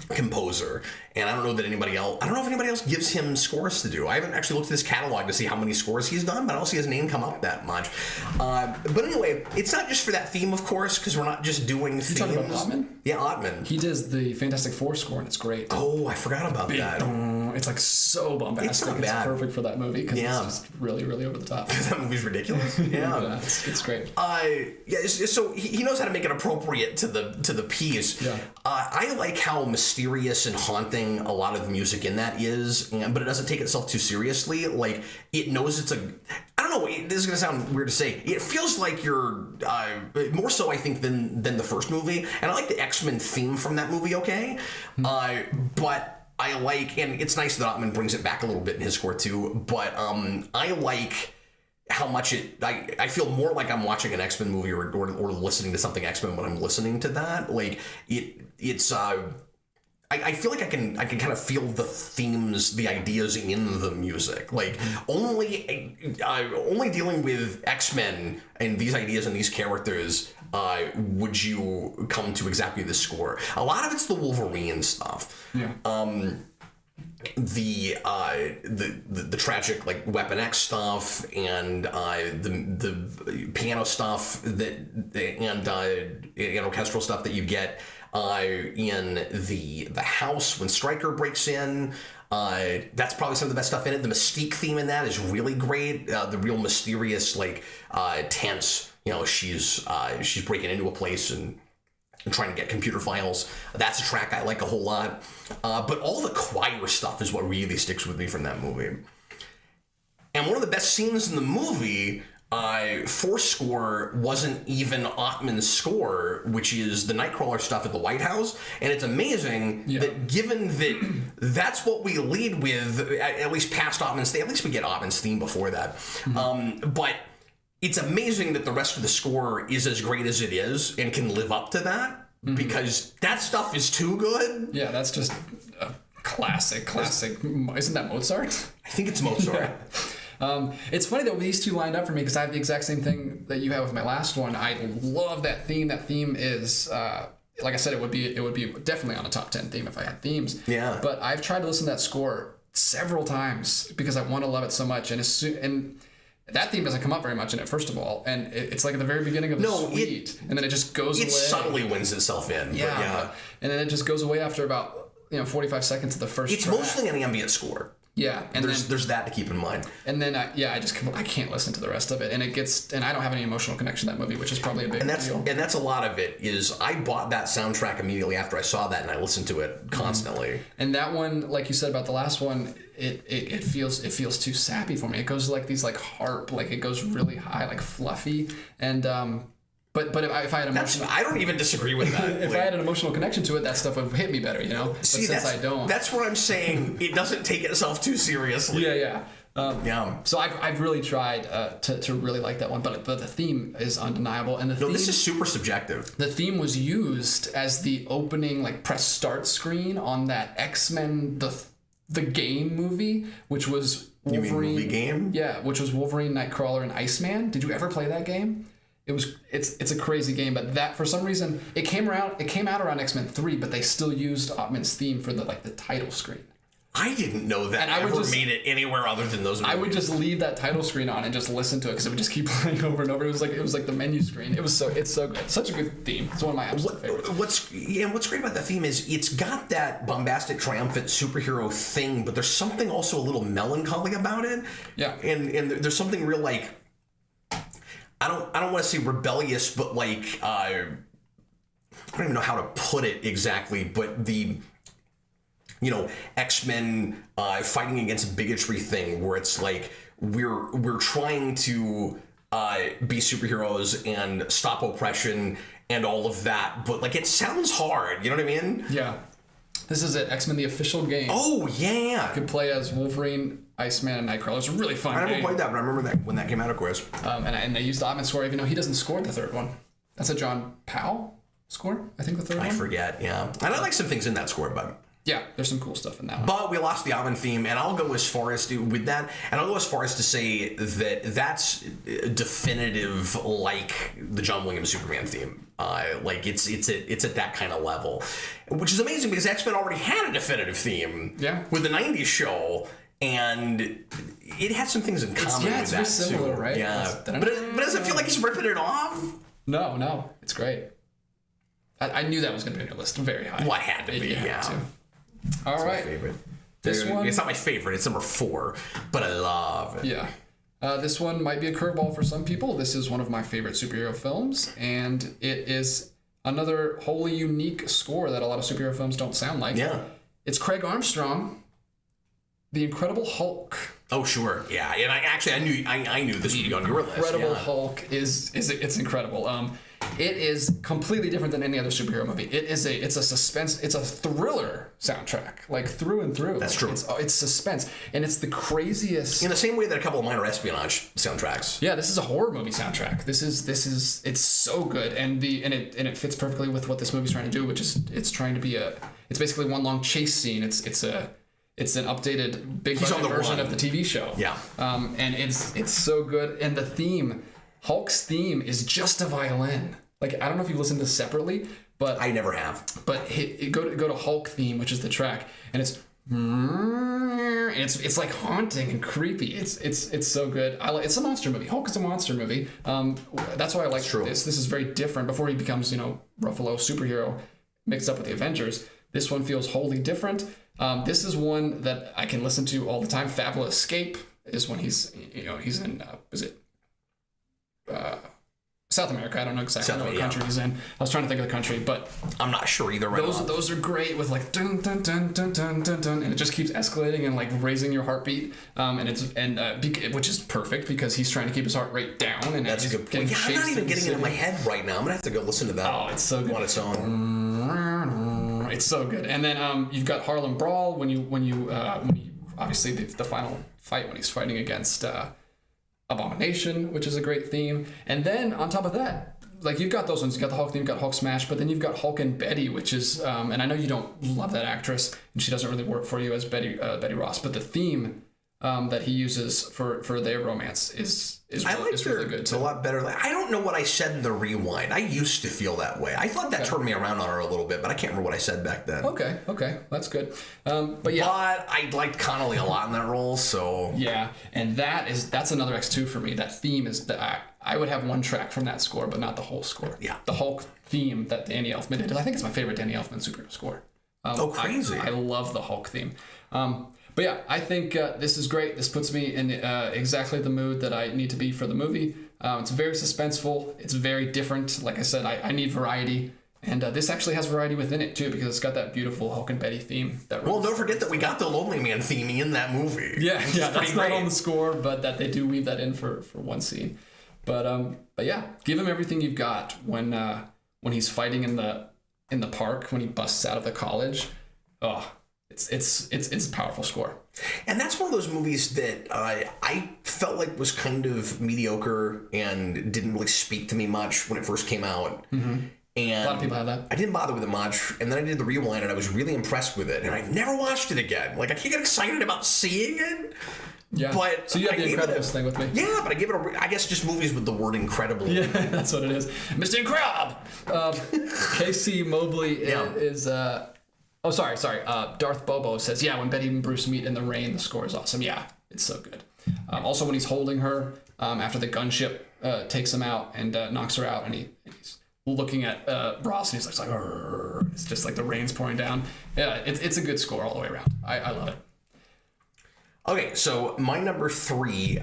composer, and I don't know if anybody else gives him scores to do. I haven't actually looked at his catalog to see how many scores he's done, but I don't see his name come up that much. But anyway, it's not just for that theme, of course, because we're not just doing themes. You're talking about Ottman? Yeah, Ottman. He does the Fantastic Four score, and it's great. Oh, I forgot about that. It's like so bombastic. It's not bad. It's perfect for that movie because it's just really, really over the top. That movie's ridiculous. Yeah, it's great. So he knows how to make it appropriate to the piece. Yeah. I like how mysterious and haunting a lot of the music in that is, but it doesn't take itself too seriously. Like, it knows it's I don't know, this is going to sound weird to say. It feels like you're, more so, I think, than the first movie. And I like the X-Men theme from that movie, okay? But I like, and it's nice that Ottman brings it back a little bit in his score too, but I like how much I feel more like I'm watching an X-Men movie or listening to something X-Men when I'm listening to that. Like, it's I feel like I can kind of feel the themes, the ideas in the music. Like, only dealing with X-Men and these ideas and these characters would you come to exactly this score. A lot of it's the Wolverine stuff. Yeah. The tragic, like, Weapon X stuff, and the piano stuff and orchestral stuff that you get in the house when Stryker breaks in. That's probably some of the best stuff in it. The Mystique theme in that is really great. The real mysterious, like, tense. She's breaking into a place and trying to get computer files. That's a track I like a whole lot. But all the choir stuff is what really sticks with me from that movie. And one of the best scenes in the movie, for score, wasn't even Ottman's score, which is the Nightcrawler stuff at the White House. And it's amazing that, given that that's what we lead with, at least past Ottman's theme, at least we get Ottman's theme before that. But it's amazing that the rest of the score is as great as it is and can live up to that, because that stuff is too good. Yeah, that's just a classic. Isn't that Mozart? I think it's Mozart. It's funny that these two lined up for me, because I have the exact same thing that you have with my last one. I love that theme. That theme is, like I said, it would be definitely on a top 10 theme if I had themes. Yeah. But I've tried to listen to that score several times because I want to love it so much, and That theme doesn't come up very much in it, first of all, and it's like at the very beginning of the suite, and then it just goes away. It subtly wins itself in. Yeah, and then it just goes away after about 45 seconds of the first. It's track. mostly an ambient score. Yeah, and there's that to keep in mind. And then I can't listen to the rest of it, and I don't have any emotional connection to that movie, which is probably a big deal. And that's a lot of it. Is I bought that soundtrack immediately after I saw that, and I listened to it constantly. And that one, like you said about the last one, it feels too sappy for me. It goes like these like harp, like it goes really high, like fluffy, and But if I had emotional, I don't even disagree with that. If I had an emotional connection to it, that stuff would hit me better, But since I don't, that's what I'm saying. It doesn't take itself too seriously. Yeah. So I've really tried to really like that one, but the theme is undeniable, and this is super subjective. The theme was used as the opening like press start screen on that X-Men the game movie, which was Wolverine. You mean movie game? Yeah, which was Wolverine, Nightcrawler, and Iceman. Did you ever play that game? It's a crazy game, but that for some reason it came out around X-Men 3, but they still used Ottman's theme for the title screen. I didn't know that made it anywhere other than those movies. I would just leave that title screen on and just listen to it because it would just keep playing over and over. It was like the menu screen. It's so good. Such a good theme. It's one of my absolute favorites. What's great about that theme is it's got that bombastic, triumphant superhero thing, but there's something also a little melancholy about it. Yeah. And there's something real like I don't want to say rebellious, but like I don't even know how to put it exactly, but the X-Men fighting against bigotry thing where it's like we're trying to be superheroes and stop oppression and all of that, but like it sounds hard, you know what I mean? Yeah. This is it, X-Men the official game. Oh yeah. You could play as Wolverine, Iceman, and Nightcrawler. It's a really fun game. I never played that, but I remember that when that came out, of course. And they used the Ottman score, even though he doesn't score the third one. That's a John Powell score, I think, the third one. I forget, yeah. And I like some things in that score, but yeah, there's some cool stuff in that one. But we lost the Ottman theme, and I'll go as far as to say that that's definitive, like the John Williams Superman theme. Like it's at that kind of level, which is amazing because X-Men already had a definitive theme. Yeah. With the '90s show, and it had some things in common with that very similar, too. Right? Yeah. But it doesn't feel like he's ripping it off. No, it's great. I knew that was going to be on your list very high. Well, it had to be, yeah. All right. My favorite. This one, it's not my favorite. It's number 4, but I love it. Yeah. This one might be a curveball for some people. This is one of my favorite superhero films, and it is another wholly unique score that a lot of superhero films don't sound like. Yeah. It's Craig Armstrong, The Incredible Hulk. Oh sure, yeah, and I knew this would be on your list. Incredible Hulk it's incredible. It is completely different than any other superhero movie. It's a suspense, it's a thriller soundtrack, like through and through. That's true. It's suspense, and it's the craziest. In the same way that a couple of minor espionage soundtracks. Yeah, this is a horror movie soundtrack. This is it's so good, and it fits perfectly with what this movie's trying to do, which is it's basically one long chase scene. It's an updated big budget version of the TV show. Yeah. And it's so good, and the theme. Hulk's theme is just a violin. Like, I don't know if you've listened to this separately, but I never have. But go to Hulk theme, which is the track, and it's like haunting and creepy. It's so good. It's a monster movie. Hulk is a monster movie. That's why I like this. This is very different. Before he becomes Ruffalo superhero mixed up with the Avengers, this one feels wholly different. This is one that I can listen to all the time. Fabulous Escape is when he's in South America. I don't know exactly what country he's in. I was trying to think of the country, but I'm not sure either. Those are great with like dun dun dun dun dun dun dun, and it just keeps escalating and like raising your heartbeat. Which is perfect because he's trying to keep his heart rate down, and that's a good point. Yeah, I'm not even getting it in my head right now. I'm gonna have to go listen to that. Oh, it's so good on its own. It's so good. And then you've got Harlem Brawl when you obviously the final fight when he's fighting against Abomination, which is a great theme. And then on top of that, like you've got those ones. You've got the Hulk theme, you've got Hulk Smash, but then you've got Hulk and Betty, which is and I know you don't love that actress and she doesn't really work for you as Betty Ross, but the theme that he uses for their romance is really good. It's a lot better. I don't know what I said in the rewind. I used to feel that way. I thought that turned me around on her a little bit, but I can't remember what I said back then. Okay, that's good. But But I liked Connolly a lot in that role, so yeah, and that's another X2 for me. That theme is that I would have one track from that score, but not the whole score. Yeah, the Hulk theme that Danny Elfman did. I think it's my favorite Danny Elfman superhero score. Crazy! I love the Hulk theme. But yeah, I think this is great. This puts me in exactly the mood that I need to be for the movie. It's very suspenseful. It's very different. Like I said, I need variety. And this actually has variety within it, too, because it's got that beautiful Hulk and Betty theme. Well, don't forget that we got the Lonely Man theme in that movie. Yeah, that's not on the score, but that they do weave that in for one scene. But yeah, give him everything you've got when he's fighting in the park, when he busts out of the college. Oh, it's a powerful score. And that's one of those movies that I felt like was kind of mediocre and didn't really speak to me much when it first came out. Mm-hmm. And a lot of people have that. I didn't bother with it much, and then I did the rewind, and I was really impressed with it, and I've never watched it again. Like, I can't get excited about seeing it. Yeah. But so you have the Incredibles thing with me. Yeah, but I give it I guess just movies with the word incredible. Yeah, that's what it is. Mr. Incredible! K.C. Mobley is Darth Bobo says, yeah, when Betty and Bruce meet in the rain, the score is awesome. Yeah, it's so good. Also, when he's holding her after the gunship takes him out and knocks her out, and he's looking at Ross, and he's like, it's just like the rain's pouring down. Yeah, it's a good score all the way around. I love it. Okay, so my number 3,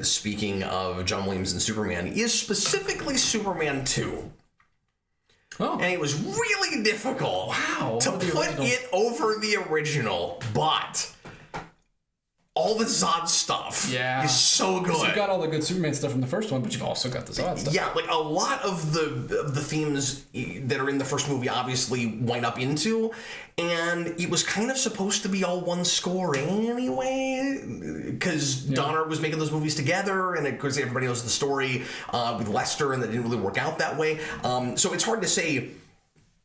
speaking of John Williams and Superman, is specifically Superman 2. Oh. And it was really difficult to put it over the original, but all the Zod stuff is so good. You've got all the good Superman stuff from the first one, but you've also got the Zod stuff. Yeah, like a lot of the themes that are in the first movie obviously wind up into, and it was kind of supposed to be all one score anyway, because Donner was making those movies together, and of course everybody knows the story with Lester, and that didn't really work out that way. So it's hard to say,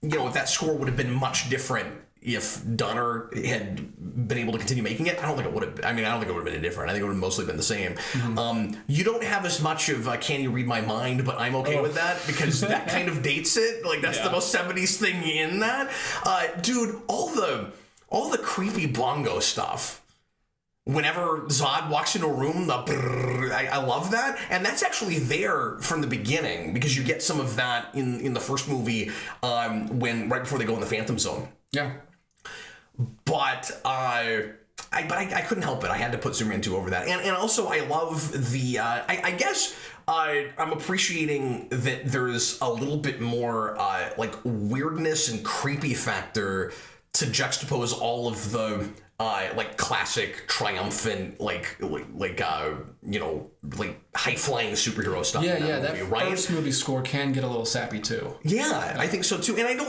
if that score would have been much different if Donner had been able to continue making it. I don't think it would have. I don't think it would have been any different. I think it would have mostly been the same. Mm-hmm. You don't have as much of "Can You Read My Mind," but I'm okay with that because that kind of dates it. Like that's the most 70s thing in that. Dude, all the creepy bongo stuff. Whenever Zod walks into a room, I love that. And that's actually there from the beginning because you get some of that in the first movie right before they go in the Phantom Zone. Yeah. But I couldn't help it. I had to put Superman 2 over that. And also I love the, I guess I'm appreciating that there's a little bit more like weirdness and creepy factor to juxtapose all of the like classic triumphant like high flying superhero stuff. Yeah, that first movie score can get a little sappy too. Yeah, I think so too. And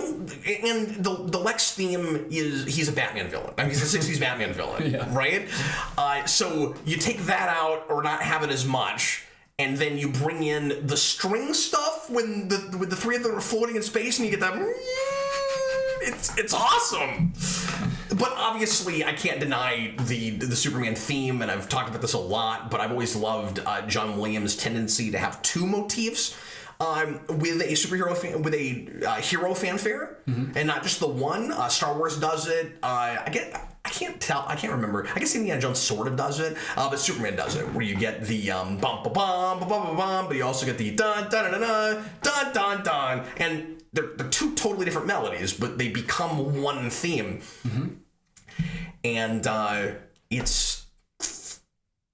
the Lex theme he's a Batman villain. He's a 60s Batman villain, right? So you take that out or not have it as much. And then you bring in the string stuff when the three of them are floating in space, and you get that. It's awesome. But obviously, I can't deny the Superman theme, and I've talked about this a lot. But I've always loved John Williams' tendency to have two motifs with a superhero with a hero fanfare, and not just the one. Star Wars does it. I can't remember. I guess Indiana Jones sort of does it, but Superman does it, where you get the bum ba bum ba bum ba bum, but you also get the dun dun dun dun dun dun dun, and they're two totally different melodies, but they become one theme, and it's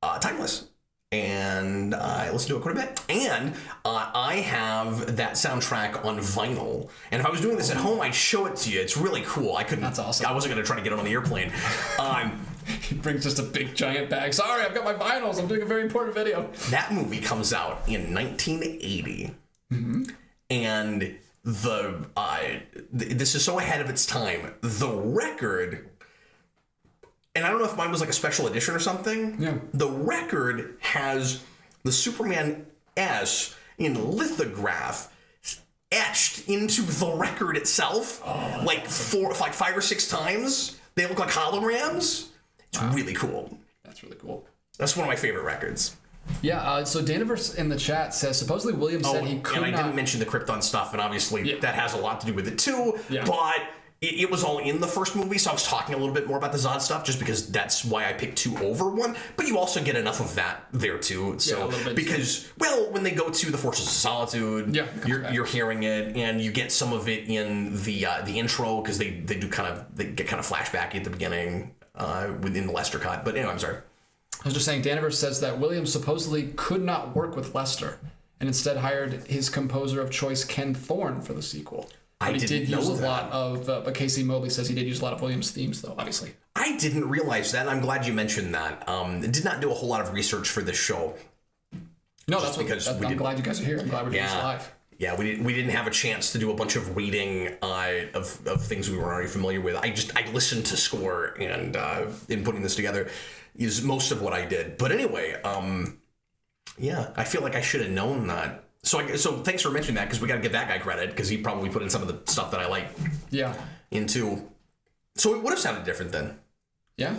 timeless. And I listen to it quite a bit. And I have that soundtrack on vinyl. And if I was doing this at home, I'd show it to you. It's really cool. I couldn't. That's awesome. I wasn't going to try to get it on the airplane. He brings just a big giant bag. Sorry, I've got my vinyls. I'm doing a very important video. That movie comes out in 1980. And this is so ahead of its time. The record... And I don't know if mine was like a special edition or something. Yeah. The record has the Superman S in lithograph etched into the record itself, like 5 or 6 times. They look like holograms. It's really cool. That's really cool. That's one of my favorite records. Yeah, so Daniverse in the chat says, supposedly William said he could not... and I didn't mention the Krypton stuff, and obviously that has a lot to do with it too, but it was all in the first movie, so I was talking a little bit more about the Zod stuff, just because that's why I picked 2 over 1, but you also get enough of that there too, so, because, well, when they go to the Forces of Solitude, you're hearing it, and you get some of it in the intro, because they get kind of flashbacky at the beginning, within the Lester cut, but anyway, I'm sorry. I was just saying, Daniverse says that Williams supposedly could not work with Lester and instead hired his composer of choice, Ken Thorne, for the sequel. But he did use a lot of, but Casey Mobley says he did use a lot of Williams' themes, though, obviously. I didn't realize that, and I'm glad you mentioned that. Did not do a whole lot of research for this show. No, that's because I'm glad you guys are here. I'm glad we're doing this live. Yeah, we didn't have a chance to do a bunch of reading of things we were already familiar with. I listened to score, and in putting this together is most of what I did. But anyway, I feel like I should have known that. So thanks for mentioning that, because we got to give that guy credit, because he probably put in some of the stuff that I like. Yeah. Into. So it would have sounded different then. Yeah.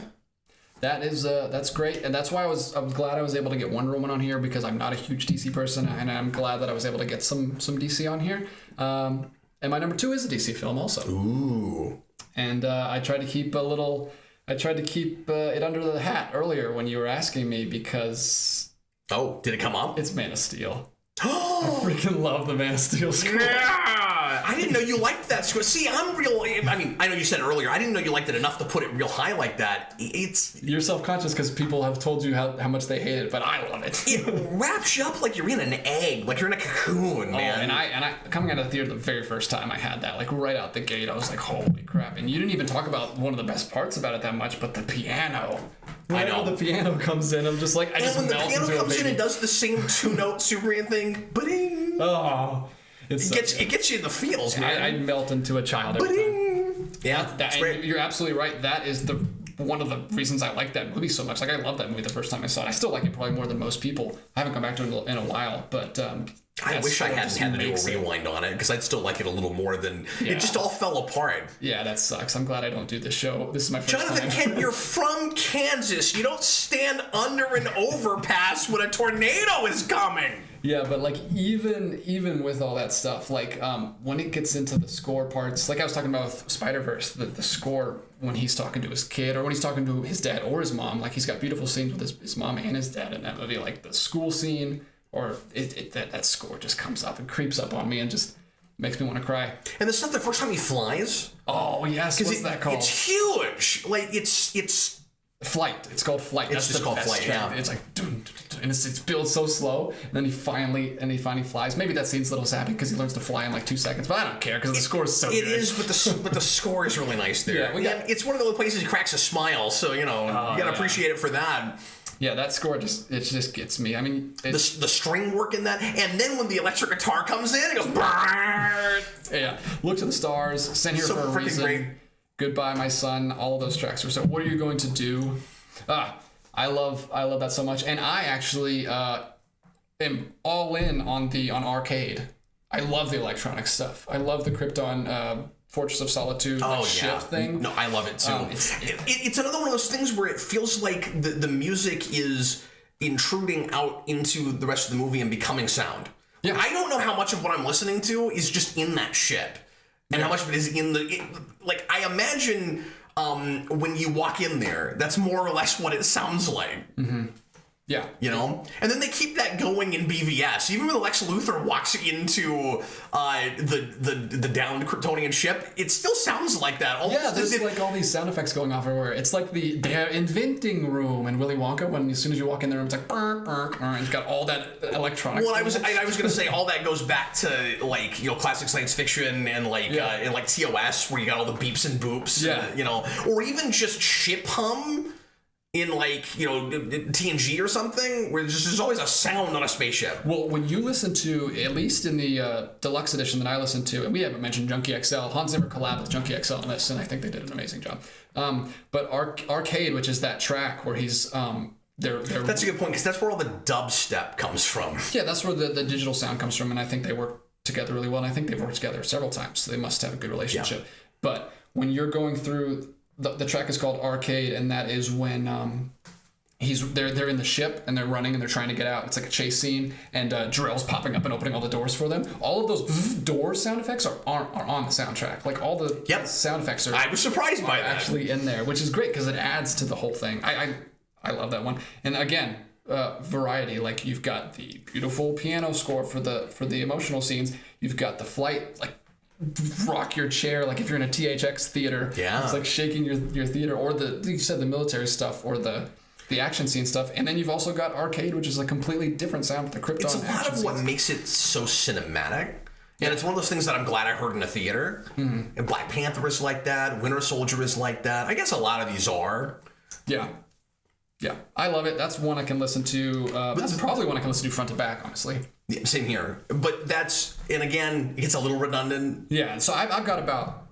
That's great, and that's why I was glad I was able to get Wonder Woman on here, because I'm not a huge DC person, and I'm glad that I was able to get some DC on here. And my number 2 is a DC film also. Ooh. And I tried to keep it under the hat earlier when you were asking me, because... Oh, did it come up? It's Man of Steel. I freaking love the Man of Steel score. Yeah! I didn't know you liked that score. See, I know you said it earlier, I didn't know you liked it enough to put it real high like that. You're self-conscious because people have told you how much they hate it, but I love it. It wraps you up like you're in an egg, like you're in a cocoon, man. And I coming out of the theater the very first time I had that, like right out the gate, I was like, holy crap. And you didn't even talk about one of the best parts about it that much, but the piano. I know. The piano comes in, I'm just like, I just melt into a baby. And when the piano comes in and does the same 2-note Superman thing, ba-ding. Oh. It gets you in the feels, man. I melt into a child every time. Yeah, that's great. You're absolutely right. That is one of the reasons I like that movie so much. Like, I love that movie the first time I saw it. I still like it probably more than most people. I haven't come back to it in a while, but... I wish I hadn't had to do a rewind on it, because I'd still like it a little more than... Yeah. It just all fell apart. Yeah, that sucks. I'm glad I don't do this show. This is my first time. Jonathan Kent, you're from Kansas. You don't stand under an overpass when a tornado is coming. Yeah, but like even with all that stuff, like when it gets into the score parts, like I was talking about with Spider-Verse, the score when he's talking to his kid or when he's talking to his dad or his mom, like he's got beautiful scenes with his mom and his dad in that movie, like the school scene, or that score just comes up and creeps up on me and just makes me want to cry. And the stuff the first time he flies. Oh yes, what's that called? It's huge. Like it's Flight. It's called Flight. It's just called Flight. Yeah. It's like, and it's built so slow, and then he finally flies. Maybe that scene's a little sappy because he learns to fly in like 2 seconds, but I don't care because the score is so good. It is, but the score is really nice there. Yeah, it's one of the places he cracks a smile, so you gotta appreciate it for that. Yeah, that score just gets me. I mean, the string work in that, and then when the electric guitar comes in, it goes. Brrr! Yeah, Look to the Stars, Sent Here for a Reason. Great. Goodbye, My Son. All of those tracks are so. What Are You Going to Do? I love that so much, and I actually am all in on Arcade. I love the electronic stuff. I love the Krypton Fortress of Solitude ship thing. No, I love it too. It's another one of those things where it feels like the music is intruding out into the rest of the movie and becoming sound. Yeah. I don't know how much of what I'm listening to is just in that ship. And how much of it is in like, I imagine when you walk in there, that's more or less what it sounds like. Mm-hmm. Yeah. And then they keep that going in BVS. Even when Lex Luthor walks into the downed Kryptonian ship, it still sounds like that. Almost there's like all these sound effects going off everywhere. It's like their inventing room in Willy Wonka, when as soon as you walk in the room, it's like burr, burr, burr, and it's got all that electronics. Well, I was gonna say all that goes back to like classic science fiction and like in like TOS, where you got all the beeps and boops. Yeah. Or even just ship hum. In like, TNG or something, where there's always a sound on a spaceship. Well, when you listen to, at least in the deluxe edition that I listened to, and we haven't mentioned Junkie XL, Hans Zimmer collabed with Junkie XL on this, and I think they did an amazing job. But Arcade, which is that track where he's... That's a good point, because that's where all the dubstep comes from. Yeah, that's where the digital sound comes from, and I think they work together really well, and I think they've worked together several times, so they must have a good relationship. Yeah. But when you're going through... The track is called Arcade, and that is when they're in the ship and they're running and they're trying to get out. It's like a chase scene, and Jarrell's popping up and opening all the doors for them. All of those door sound effects are on the soundtrack. Like all the sound effects are. I was surprised by that. Actually in there, which is great because it adds to the whole thing. I love that one. And again, variety. Like you've got the beautiful piano score for the emotional scenes. You've got the flight, like rock your chair, like if you're in a THX theater. Yeah. It's like shaking your theater, or you said the military stuff, or the action scene stuff. And then you've also got arcade, which is a completely different sound with the Krypton. It's a lot of what makes it so cinematic. And it's one of those things that I'm glad I heard in a theater. Mm-hmm. And Black Panther is like that. Winter Soldier is like that. I guess a lot of these are. Yeah. Yeah. I love it. That's one I can listen to. That's probably one I can listen to front to back, honestly. Yeah, same here. But and again, it's a little redundant. Yeah. So I've got about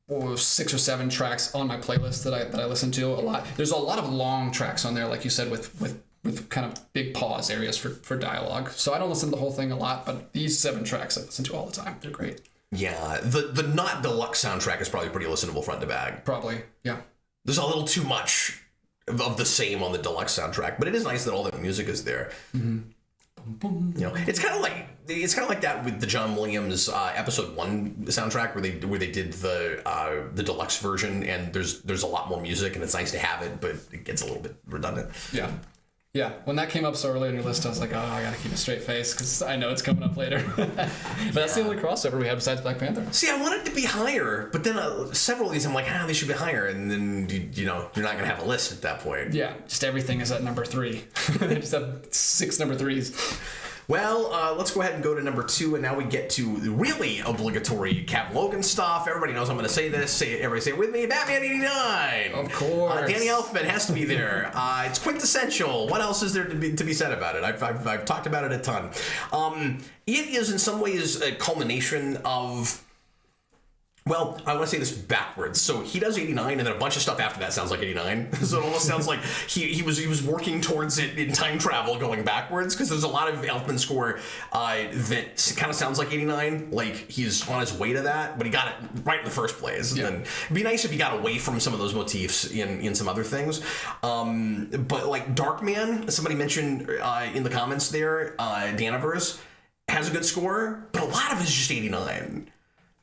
6 or 7 tracks on my playlist that I listen to a lot. There's a lot of long tracks on there, like you said, with kind of big pause areas for dialogue. So I don't listen to the whole thing a lot, but these 7 tracks I listen to all the time. They're great. Yeah, the not deluxe soundtrack is probably pretty listenable front to back. Probably, yeah. There's a little too much of the same on the deluxe soundtrack, but it is nice that all the music is there. Mm-hmm. You know, it's kind of like that with the John Williams episode 1 soundtrack where they did the deluxe version, and there's a lot more music and it's nice to have it, but it gets a little bit redundant. Yeah. Yeah, when that came up so early on your list, I was like, oh, I gotta keep a straight face because I know it's coming up later. But that's the only crossover we had besides Black Panther. See, I wanted to be higher, but then several of these I'm like, they should be higher, and then you're not gonna have a list at that point. Yeah, just everything is at number 3. Just have 6 number 3s. Well, let's go ahead and go to number 2, and now we get to the really obligatory Captain Logan stuff. Everybody knows I'm going to say this. Everybody say it with me. Batman 89. Of course. Danny Elfman has to be there. It's quintessential. What else is there to be said about it? I've talked about it a ton. It is in some ways a culmination of... Well, I want to say this backwards. So he does 89, and then a bunch of stuff after that sounds like 89. So it almost sounds like he was working towards it in time travel going backwards, because there's a lot of Elfman score that kind of sounds like 89, like he's on his way to that, but he got it right in the first place. Yeah. And it'd be nice if he got away from some of those motifs in some other things. But like Darkman, somebody mentioned in the comments there, Daniverse has a good score, but a lot of it is just 89.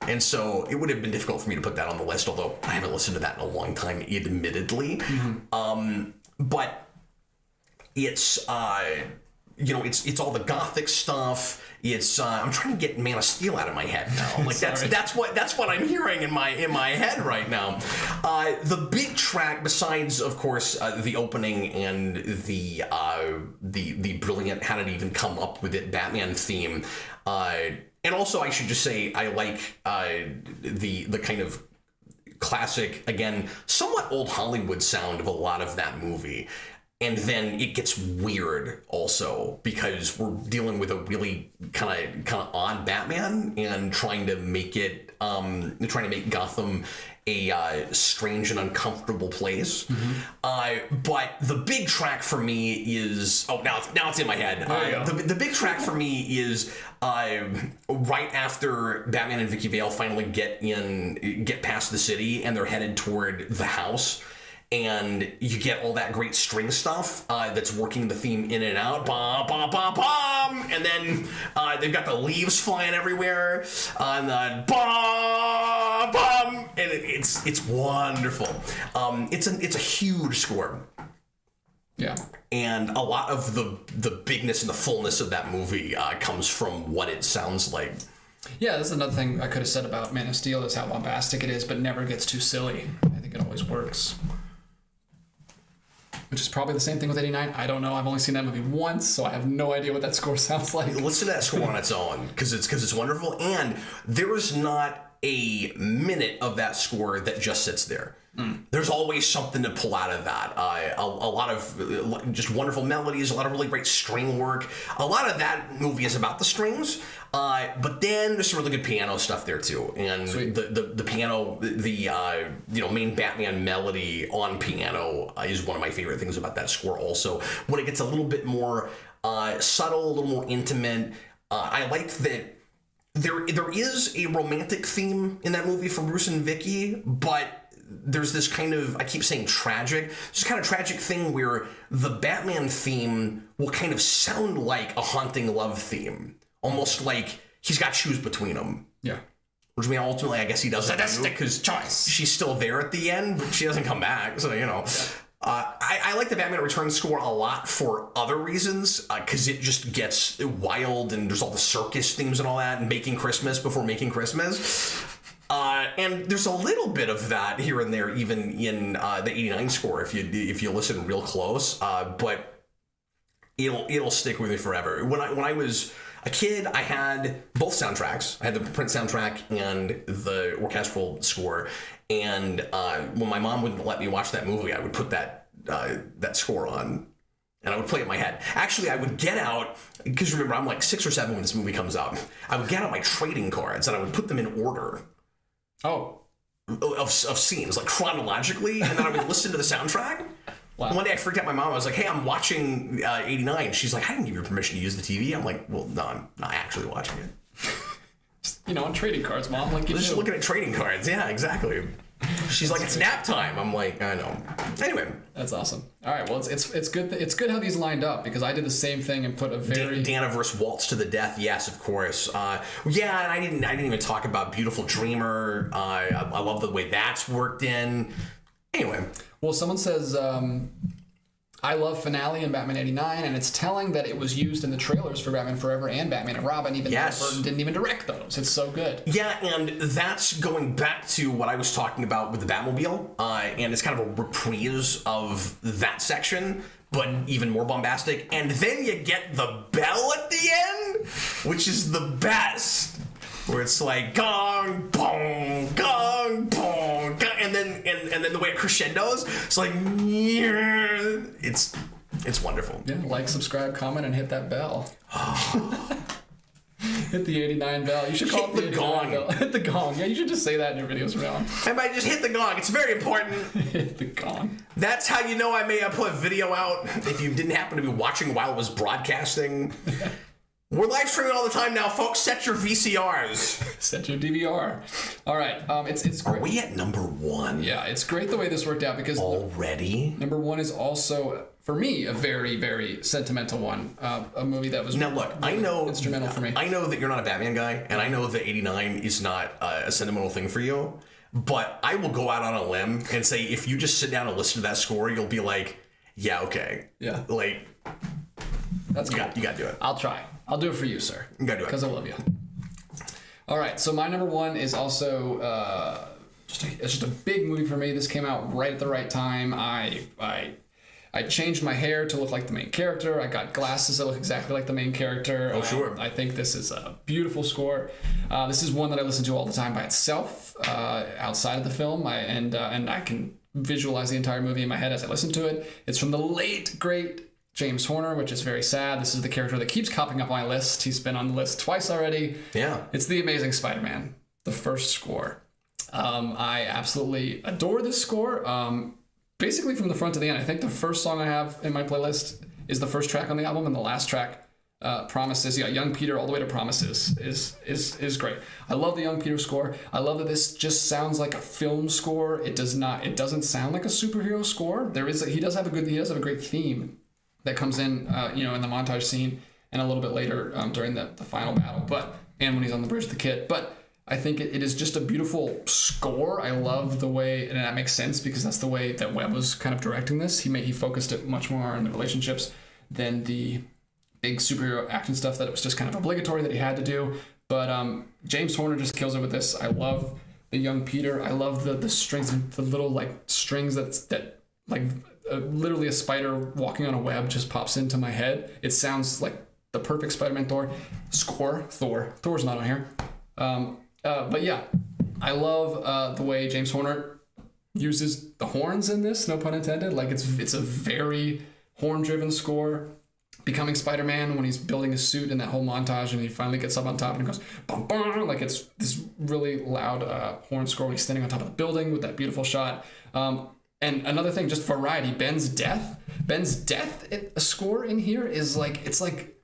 And so it would have been difficult for me to put that on the list, although I haven't listened to that in a long time, admittedly. Mm-hmm. But it's, it's all the gothic stuff. It's I'm trying to get Man of Steel out of my head now. Like that's what I'm hearing in my head right now. The big track, besides of course the opening and the brilliant how did it even come up with it Batman theme. And also, I should just say, I like the kind of classic, again, somewhat old Hollywood sound of a lot of that movie. And then it gets weird also, because we're dealing with a really kind of odd Batman and trying to make Gotham a strange and uncomfortable place. Mm-hmm. But the big track for me is now it's in my head. The big track for me is right after Batman and Vicky Vale finally get past the city and they're headed toward the house. And you get all that great string stuff that's working the theme in and out, bum, bum, bum, bum. And then they've got the leaves flying everywhere, and the bum, bum, and it's wonderful. It's a huge score. Yeah. And a lot of the bigness and the fullness of that movie comes from what it sounds like. Yeah, that's another thing I could have said about Man of Steel is how bombastic it is, but never gets too silly. I think it always works. Which is probably the same thing with 89. I don't know. I've only seen that movie once, so I have no idea what that score sounds like. Listen to that score on its own, because it's wonderful. And there is not a minute of that score that just sits there. There's always something to pull out of that. A lot of just wonderful melodies, a lot of really great string work. A lot of that movie is about the strings, but then there's some really good piano stuff there too. And the piano, the main Batman melody on piano is one of my favorite things about that score. Also, when it gets a little bit more subtle, a little more intimate, I like that. There is a romantic theme in that movie for Bruce and Vicky, but there's this kind of, I keep saying tragic, this kind of tragic thing where the Batman theme will kind of sound like a haunting love theme. Almost like he's got to choose between them. Yeah. Which I mean, ultimately, I guess he doesn't because choice. She's still there at the end, but she doesn't come back. So, you know. Yeah. I like the Batman Returns score a lot for other reasons, because it just gets wild and there's all the circus themes and all that, and making Christmas before making Christmas. And there's a little bit of that here and there, even in the '89 score, if you listen real close. But it'll stick with me forever. When I was a kid, I had both soundtracks. I had the print soundtrack and the orchestral score. And when my mom wouldn't let me watch that movie, I would put that score on, and I would play it in my head. Actually, I would get out, because remember, I'm like 6 or 7 when this movie comes up. I would get out my trading cards, and I would put them in order. Oh. Of scenes, like chronologically, and then I would listen to the soundtrack. Wow. And one day I freaked out my mom. I was like, hey, I'm watching '89. She's like, I didn't give you permission to use the TV. I'm like, well, no, I'm not actually watching it. You know, on trading cards, Mom. Like, just looking at trading cards. Yeah, exactly. She's like, it's nap time. I'm like, I know. Anyway, that's awesome. All right, well, it's good. It's good how these lined up, because I did the same thing and put a very Dana versus Waltz to the death. Yes, of course. Yeah, and I didn't even talk about Beautiful Dreamer. I love the way that's worked in. Anyway, well, someone says, I love Finale in Batman '89, and it's telling that it was used in the trailers for Batman Forever and Batman and Robin, even though Burton didn't even direct those. It's so good. Yeah, and that's going back to what I was talking about with the Batmobile, and it's kind of a reprise of that section, but even more bombastic. And then you get the bell at the end, which is the best. Where it's like gong, bong, gong, bong, gong, and then the way it crescendos, it's like it's wonderful. Yeah, like, subscribe, comment, and hit that bell. Hit the '89 bell. You should call it the gong. Bell. Hit the gong. Yeah, you should just say that in your videos from now on. Everybody, just hit the gong. It's very important. Hit the gong. That's how you know I may have put a video out if you didn't happen to be watching while it was broadcasting. We're live streaming all the time now, folks. Set your VCRs. Set your DVR. All right. It's great. Are we at number 1? Yeah, it's great the way this worked out, because already number 1 is also, for me, a very, very sentimental one. A movie that was now look. Really, I know instrumental for me. I know that you're not a Batman guy, and I know that '89 is not a sentimental thing for you. But I will go out on a limb and say, if you just sit down and listen to that score, you'll be like, yeah, okay, yeah, like that's cool. You got to do it. I'll try. I'll do it for you, sir. You got to do it. Because I love you. All right, so my number 1 is also it's just a big movie for me. This came out right at the right time. I changed my hair to look like the main character. I got glasses that look exactly like the main character. Oh, sure. I think this is a beautiful score. This is one that I listen to all the time by itself, outside of the film, and I can visualize the entire movie in my head as I listen to it. It's from the late, great James Horner, which is very sad. This is the character that keeps popping up on my list. He's been on the list twice already. Yeah. It's The Amazing Spider-Man, the first score. I absolutely adore this score. Basically from the front to the end. I think the first song I have in my playlist is the first track on the album, and the last track, Promises. You got Young Peter all the way to Promises is great. I love the Young Peter score. I love that this just sounds like a film score. It doesn't sound like a superhero score. He does have a great theme that comes in, in the montage scene, and a little bit later during the final battle, and when he's on the bridge with the kid. But I think it is just a beautiful score. I love the way, and that makes sense because that's the way that Webb was kind of directing this. He focused it much more on the relationships than the big superhero action stuff that it was just kind of obligatory that he had to do. But James Horner just kills it with this. I love the Young Peter. I love the strings, the little strings that literally a spider walking on a web just pops into my head. It sounds like the perfect Spider-Man score. Thor's not on here. But yeah, I love the way James Horner uses the horns in this, no pun intended. Like it's a very horn-driven score. Becoming Spider-Man, when he's building his suit in that whole montage, and he finally gets up on top and he goes bum, bum, like it's this really loud horn score when he's standing on top of the building with that beautiful shot. And another thing, just variety, Ben's death score in here is it's like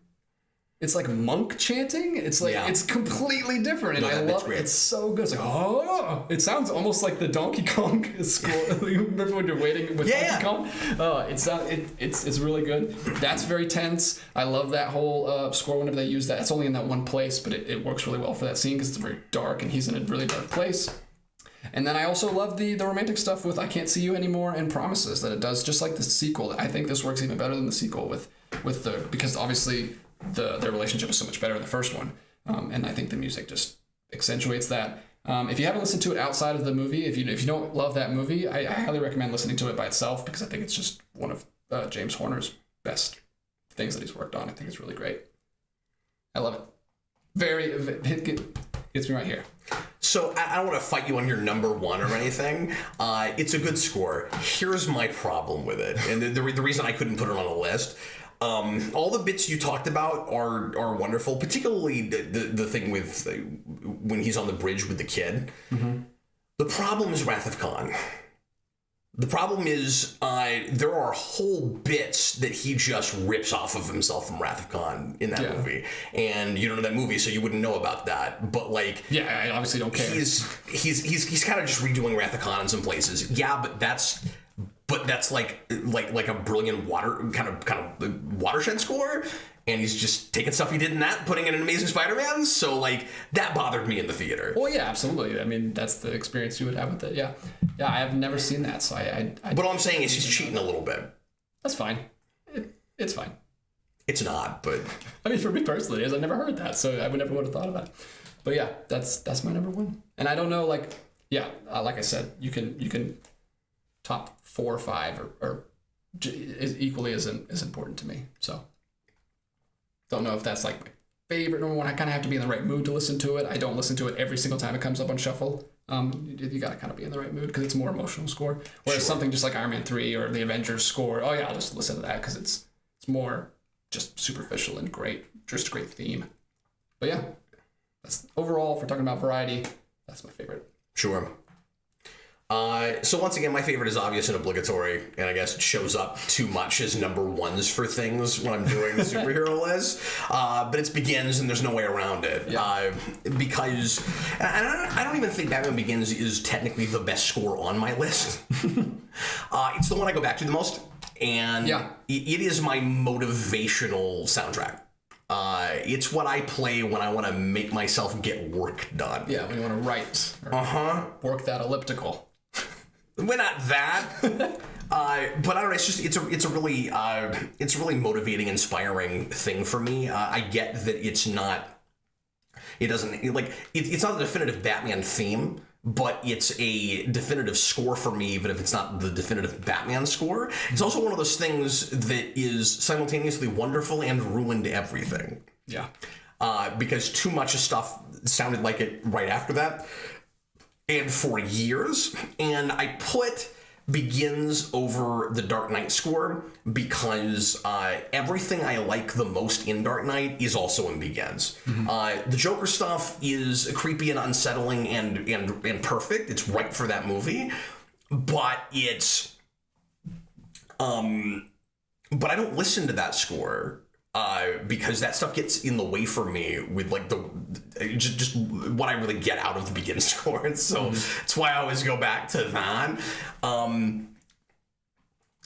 it's like monk chanting. It's like it's completely different, and I love it. It's so good. It's like it sounds almost like the Donkey Kong score. Remember when you're waiting with Donkey Kong? It's really good. That's very tense. I love that whole score whenever they use that. It's only in that one place, but it works really well for that scene because it's very dark and he's in a really dark place. And then I also love the romantic stuff with I Can't See You Anymore and Promises that it does, just like the sequel. I think this works even better than the sequel because obviously their relationship is so much better in the first one. And I think the music just accentuates that. If you haven't listened to it outside of the movie, if you don't love that movie, I highly recommend listening to it by itself because I think it's just one of James Horner's best things that he's worked on. I think it's really great. I love it. Gets me right here. So I don't want to fight you on your number one or anything. It's a good score. Here's my problem with it, and the reason I couldn't put it on a list. All the bits you talked about are wonderful, particularly the thing with when he's on the bridge with the kid. Mm-hmm. The problem is Wrath of Khan. The problem is there are whole bits that he just rips off of himself from Wrath of Khan in that movie, and you don't know that movie, so you wouldn't know about that. But like, I obviously don't care. He's kind of just redoing Wrath of Khan in some places. Yeah, but that's like a brilliant watershed score, and he's just taking stuff he did in that, putting it in Amazing Spider-Man. So like that bothered me in the theater. Well, yeah, absolutely. I mean, that's the experience you would have with it. Yeah, I have never seen that, so I But all I'm saying is he's cheating a little bit. That's fine. It's fine. It's not, but I mean, for me personally, I've never heard that, so I would never would have thought of that. But yeah, that's my number one. And I don't know, like I said, you can top 4 or 5 or equally as important to me. So don't know if that's like my favorite number one. I kind of have to be in the right mood to listen to it. I don't listen to it every single time it comes up on shuffle. You got to kind of be in the right mood because it's a more emotional score. Whereas something just like Iron Man 3 or the Avengers score, I'll just listen to that because it's more just superficial and great, just a great theme. But yeah, that's overall, if we're talking about variety, that's my favorite. Sure. So once again, my favorite is obvious and obligatory, and I guess it shows up too much as number ones for things when I'm doing the superhero list. But it's Begins, and there's no way around it. Yeah. Because I don't even think Batman Begins is technically the best score on my list. It's the one I go back to the most, and it is my motivational soundtrack. It's what I play when I want to make myself get work done. Yeah, when you want to write. Work that elliptical. We're not that. But I don't know. It's a really motivating, inspiring thing for me. I get that it's not a definitive Batman theme, but it's a definitive score for me, even if it's not the definitive Batman score. It's also one of those things that is simultaneously wonderful and ruined everything. Yeah. Because too much of stuff sounded like it right after that. And for years. And I put Begins over the Dark Knight score because everything I like the most in Dark Knight is also in Begins. Mm-hmm. The Joker stuff is creepy and unsettling and perfect. It's right for that movie. But it's but I don't listen to that score because that stuff gets in the way for me with like just what I really get out of the Begin score. And so that's why I always go back to that.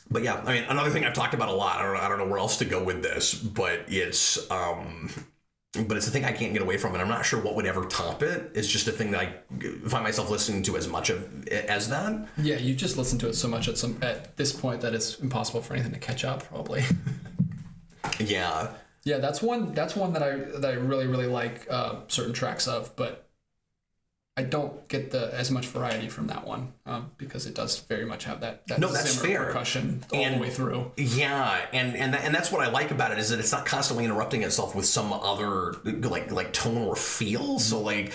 But yeah, I mean, another thing I've talked about a lot, I don't know where else to go with this, but it's the thing I can't get away from, and I'm not sure what would ever top it. It's just a thing that I find myself listening to as much of as that. Yeah, you just listen to it so much at this point that it's impossible for anything to catch up, probably. Yeah, that's one that I really, really like certain tracks of, but I don't get as much variety from that one because it does very much have that that's fair percussion all the way through. Yeah, and that's what I like about it is that it's not constantly interrupting itself with some other like tone or feel. So like,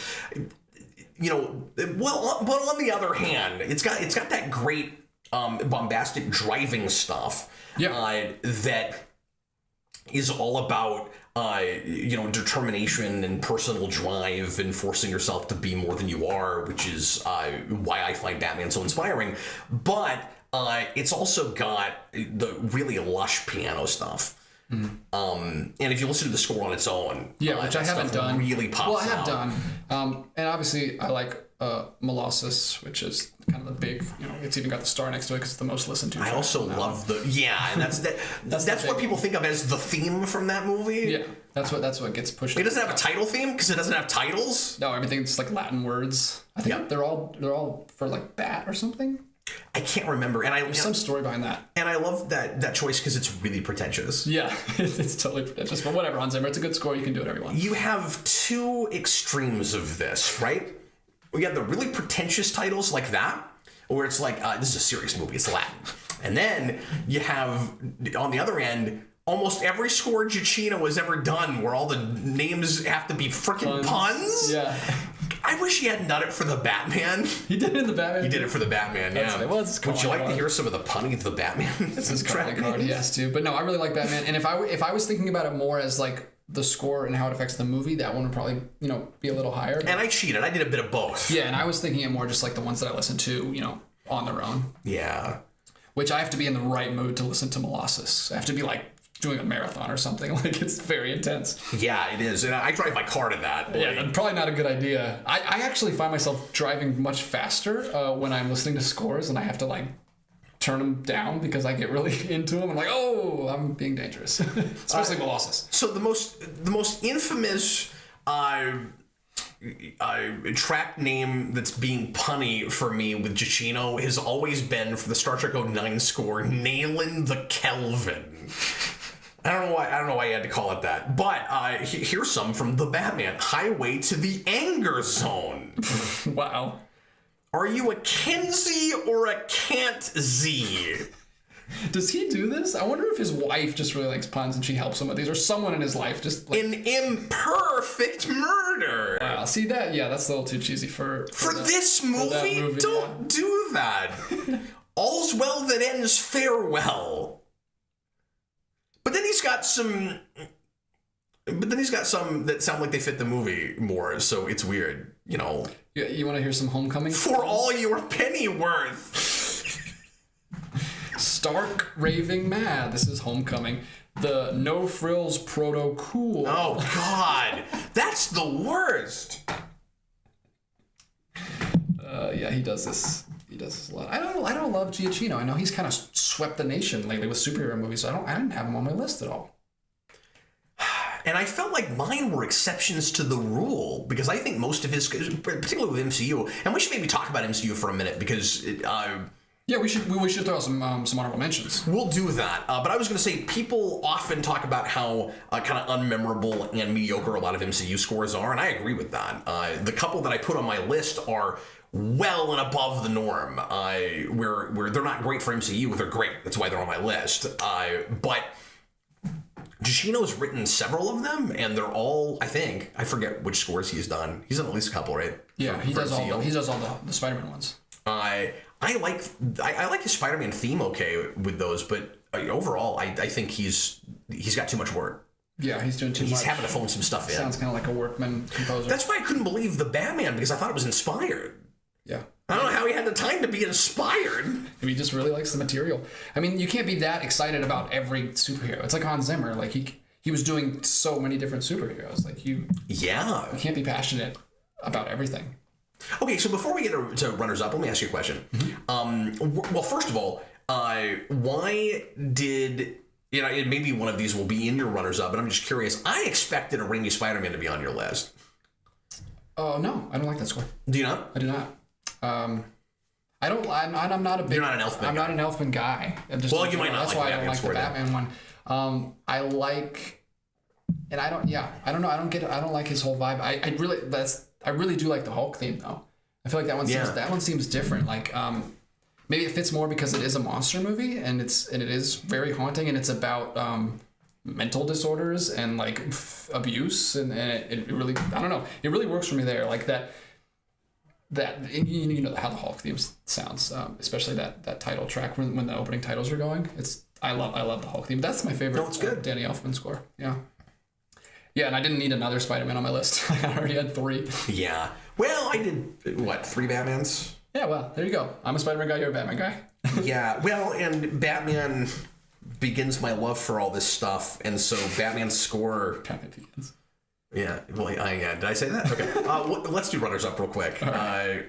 but on the other hand, it's got that great bombastic driving stuff. Yeah. That is all about determination and personal drive and forcing yourself to be more than you are, which is why I find Batman so inspiring. But it's also got the really lush piano stuff. And if you listen to the score on its own, which I haven't done. Really pops out. Well, I have done. And obviously, I like Molasses, which is kind of the big, it's even got the star next to it because it's the most listened to. I also love and that's what people think of as the theme from that movie. Yeah, that's what gets pushed. It doesn't have a title theme because it doesn't have titles. No, everything's like Latin words. I think they're all for like bat or something. I can't remember, and there's some story behind that. And I love that choice because it's really pretentious. Yeah, it's totally pretentious, but whatever, Hans Zimmer, it's a good score. You can do whatever you want. You have two extremes of this, right? We have the really pretentious titles like that, where it's like, this is a serious movie, it's Latin. And then you have, on the other end, almost every score Giacchino has ever done where all the names have to be freaking puns. Yeah. I wish he hadn't done it for the Batman. He did it in the Batman? He did it for the Batman, yeah. Would you like to hear some of the punning of the Batman? This is calling card, he has to. But no, I really like Batman. And if I was thinking about it more as like the score and how it affects the movie, that one would probably, be a little higher. And I cheated. I did a bit of both. Yeah, and I was thinking it more just like the ones that I listen to, on their own. Yeah. Which I have to be in the right mood to listen to Molasses. I have to be like doing a marathon or something. Like, it's very intense. Yeah, it is. And I drive my car to that. Yeah, probably not a good idea. I actually find myself driving much faster when I'm listening to scores, and I have to like turn them down because I get really into them. I'm like, oh, I'm being dangerous. Especially Molasses. So the most infamous track name that's being punny for me with Giacchino has always been, for the Star Trek 09 score, Nailin' the Kelvin. I don't know why you had to call it that. But here's some from the Batman. Highway to the Anger Zone. Wow. Are you a Kenzie or a Can't-Z? Does he do this? I wonder if his wife just really likes puns and she helps him with these, or someone in his life just like... An imperfect murder. Wow, see that? Yeah, that's a little too cheesy for this movie. Don't do that. All's well that ends farewell. But then he's got some that sound like they fit the movie more, so it's weird, Yeah, you want to hear some Homecoming? For all your pennyworth. Stark raving mad. This is Homecoming. The no frills proto cool. Oh God, that's the worst. Yeah, he does this. He does this a lot. I don't love Giacchino. I know he's kind of swept the nation lately with superhero movies, so I didn't have him on my list at all. And I felt like mine were exceptions to the rule, because I think most of his, particularly with MCU, and we should maybe talk about MCU for a minute, because yeah, we should throw some honorable mentions. We'll do that. But I was going to say, people often talk about how kind of unmemorable and mediocre a lot of MCU scores are, and I agree with that. The couple that I put on my list are well and above the norm. Where they're not great for MCU, they're great. That's why they're on my list. But Giacchino's written several of them, and they're all, I forget which scores he's done. He's done at least a couple, right? Yeah, he does all the Spider-Man ones. I like his Spider-Man theme okay with those, but overall, I think he's got too much work. Yeah, he's doing too much. He's having to phone some stuff in. Sounds kind of like a workman composer. That's why I couldn't believe the Batman, because I thought it was inspired. Yeah. I don't know how he had the time to be inspired. He just really likes the material. I mean, you can't be that excited about every superhero. It's like Hans Zimmer. Like he was doing so many different superheroes. Like you can't be passionate about everything. Okay, so before we get to runners up, let me ask you a question. Mm-hmm. Well, first of all, why did maybe one of these will be in your runners up, but I'm just curious. I expected a Raimi Spider-Man to be on your list. Oh no, I don't like that score. Do you not? I do not. I'm not a big. You're not an Elfman. I'm not an Elfman guy. Well, you might not. That's why I don't like the Batman one. I like, and I don't. Yeah, I don't know. I don't get it. I don't like his whole vibe. I really do like the Hulk theme though. I feel like that one seems different. Like maybe it fits more because it is a monster movie and it is very haunting, and it's about mental disorders and like abuse, and it really, I don't know, it really works for me there. Like that you know how the Hulk theme sounds, especially that title track when the opening titles are going. I love the Hulk theme. That's my favorite. No, it's good. Danny Elfman score. Yeah, and I I didn't need another Spider-Man on my list. I already had 3. Yeah. Well, I did 3 Batmans? Yeah, well, there you go. I'm a Spider-Man guy, you're a Batman guy. Yeah, well, and Batman begins my love for all this stuff, and so Batman's score. Batman Begins. Yeah. Well, did I say that? Okay. Let's do runners up real quick. Right.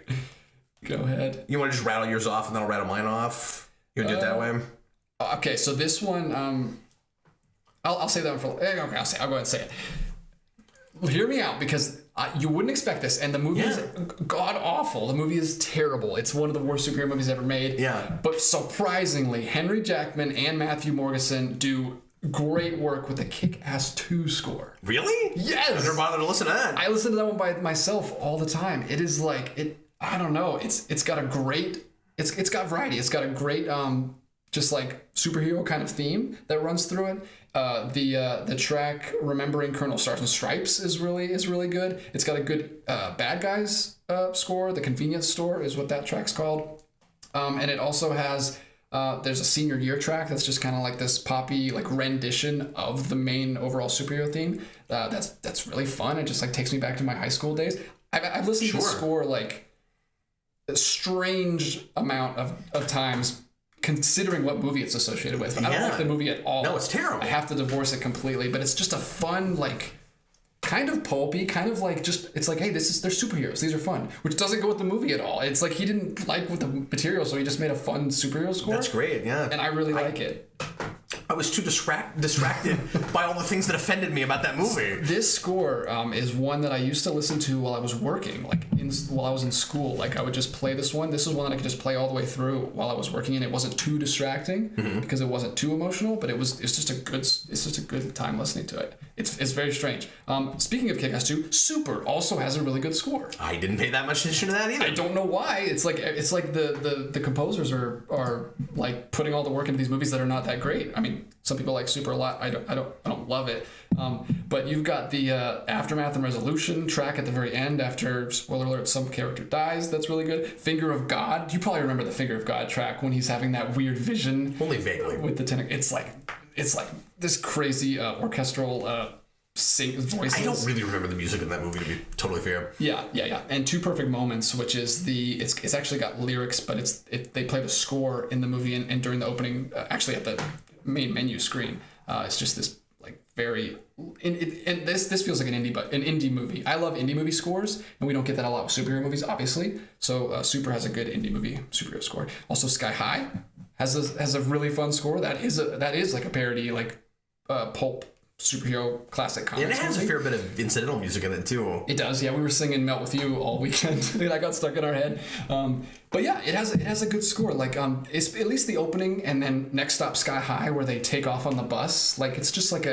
Go ahead. You want to just rattle yours off, and then I'll rattle mine off? You want to do it that way? Okay. So this one, I'll say that one for. Okay. I'll go ahead and say it. Hear me out, because you wouldn't expect this, and the movie is god awful. The movie is terrible. It's one of the worst superhero movies ever made. Yeah. But surprisingly, Henry Jackman and Matthew Morrison do great work with the Kick-Ass 2 score. Really? Yes. I never bothered to listen to that. I listen to that one by myself all the time. It is like I don't know. It's got a great. It's got variety. It's got a great just like superhero kind of theme that runs through it. The track "Remembering Colonel Stars and Stripes" is really good. It's got a good bad guys score. The Convenience Store is what that track's called, and it also has there's a senior year track that's just kind of like this poppy like rendition of the main overall superhero theme. That's really fun. It just like takes me back to my high school days. I've listened to the score like a strange amount of times, considering what movie it's associated with. But I don't like the movie at all. No, it's terrible. I have to divorce it completely. But it's just a fun, like, kind of pulpy, kind of like just, it's like, hey, they're superheroes. These are fun. Which doesn't go with the movie at all. It's like he didn't like with the material, so he just made a fun superhero score. That's great, yeah. And I really like it. I was too distracted by all the things that offended me about that movie. This score is one that I used to listen to while I was working, while I was in school. Like I would just play this one. This is one that I could just play all the way through while I was working, and it wasn't too distracting because it wasn't too emotional. But it's just a good time listening to it. It's very strange. Speaking of Kick-Ass 2, Super also has a really good score. I didn't pay that much attention to that either. I don't know why. It's like the composers are like putting all the work into these movies that are not that great. I mean, some people like Super a lot. I don't love it. But you've got the Aftermath and Resolution track at the very end after, spoiler alert, some character dies. That's really good. Finger of God. You probably remember the Finger of God track when he's having that weird vision. Only vaguely. With the tentacle. It's like this crazy orchestral voices. I don't really remember the music in that movie, to be totally fair. Yeah. And Two Perfect Moments, which is it's actually got lyrics, but they play the score in the movie and during the opening, actually at the main menu screen. It's just this like very, and this feels like an indie movie. I love indie movie scores, and we don't get that a lot with superhero movies, obviously. So Super has a good indie movie superhero score. Also, Sky High has a really fun score. That is like a parody, like pulp superhero classic comics. And it has a fair bit of incidental music in it too. It does, yeah. We were singing "Melt with You" all weekend. That got stuck in our head. But yeah, it has a good score. Like it's at least the opening, and then Next Stop Sky High, where they take off on the bus. Like it's just like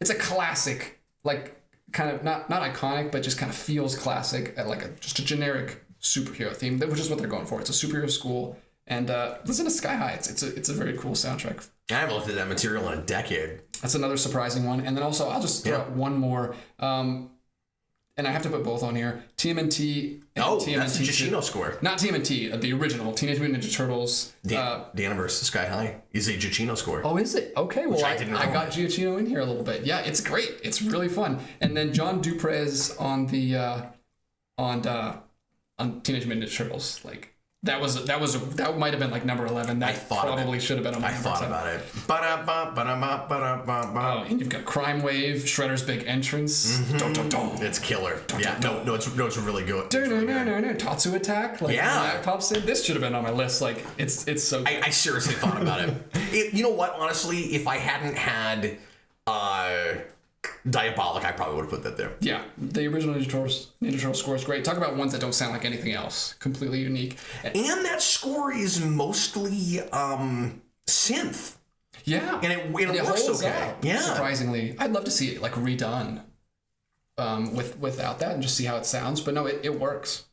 it's a classic, like kind of not iconic, but just kind of feels classic at like just a generic superhero theme, which is what they're going for. It's a superhero school. And listen to Sky High. It's a very cool soundtrack. I haven't looked at that material in a decade. That's another surprising one. And then also, I'll just throw out one more. And I have to put both on here. TMNT. That's the Giacchino score. Not TMNT, the original. Teenage Mutant Ninja Turtles. The Animverse Sky High is a Giacchino score. Oh, is it? Okay, well, I got Giacchino in here a little bit. Yeah, it's great. It's really fun. And then John Duprez on the on Teenage Mutant Ninja Turtles. Like, that might have been like number 11. That probably should have been on my number 10. I thought about it. Oh, and you've got Crime Wave, Shredder's big entrance. Mm-hmm. It's killer. No, it's really good. Tatsu Attack. Like, that pops in. This should have been on my list. Like, it's so good. I seriously thought about it. You know what? Honestly, if I hadn't had Diabolik, I probably would have put that there. Yeah, the original Ninja Turtle score is great. Talk about ones that don't sound like anything else. Completely unique. And that score is mostly synth. Yeah. And it works okay. Yeah. Surprisingly. I'd love to see it like redone without that and just see how it sounds. But no, it works.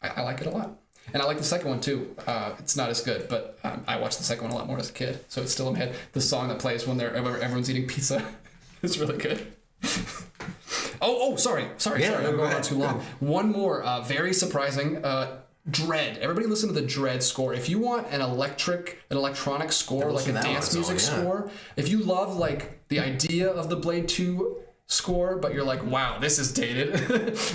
I like it a lot. And I like the second one too. It's not as good, but I watched the second one a lot more as a kid. So it's still in my head. The song that plays when everyone's eating pizza. It's really good. Sorry. I'm going on too long. One more, very surprising. Dread. Everybody listen to the Dread score. If you want an electronic score, like a dance music score, if you love like the idea of the Blade 2 score, but you're like, wow, this is dated,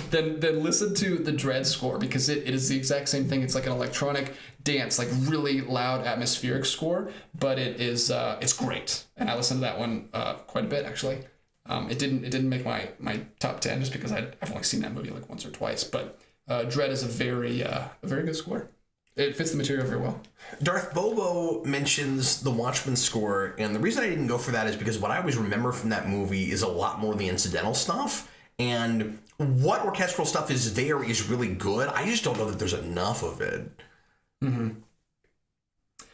then listen to the Dread score, because it is the exact same thing. It's like an electronic dance, like really loud atmospheric score, but it's great. And I listened to that one quite a bit, actually. It didn't make my top 10 just because I've only seen that movie like once or twice, but Dread is a very good score. It fits the material very well. Darth Bobo mentions the Watchmen score, and the reason I didn't go for that is because what I always remember from that movie is a lot more of the incidental stuff, and what orchestral stuff is there is really good. I just don't know that there's enough of it. Mm-hmm.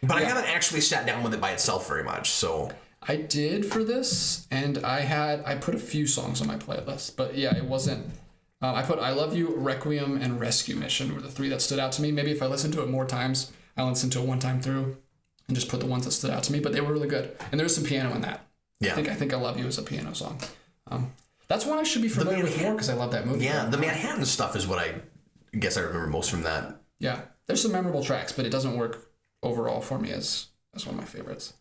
But I haven't actually sat down with it by itself very much, so... I did for this, and I put a few songs on my playlist, but yeah, it wasn't... I put I Love You, Requiem, and Rescue Mission were the three that stood out to me. Maybe if I listened to it more times, I listened to it one time through and just put the ones that stood out to me, but they were really good. And there was some piano in that. Yeah. I think I Love You is a piano song. That's one I should be familiar with more because I love that movie. Yeah, the Manhattan stuff is what I guess I remember most from that. Yeah, there's some memorable tracks, but it doesn't work overall for me as one of my favorites.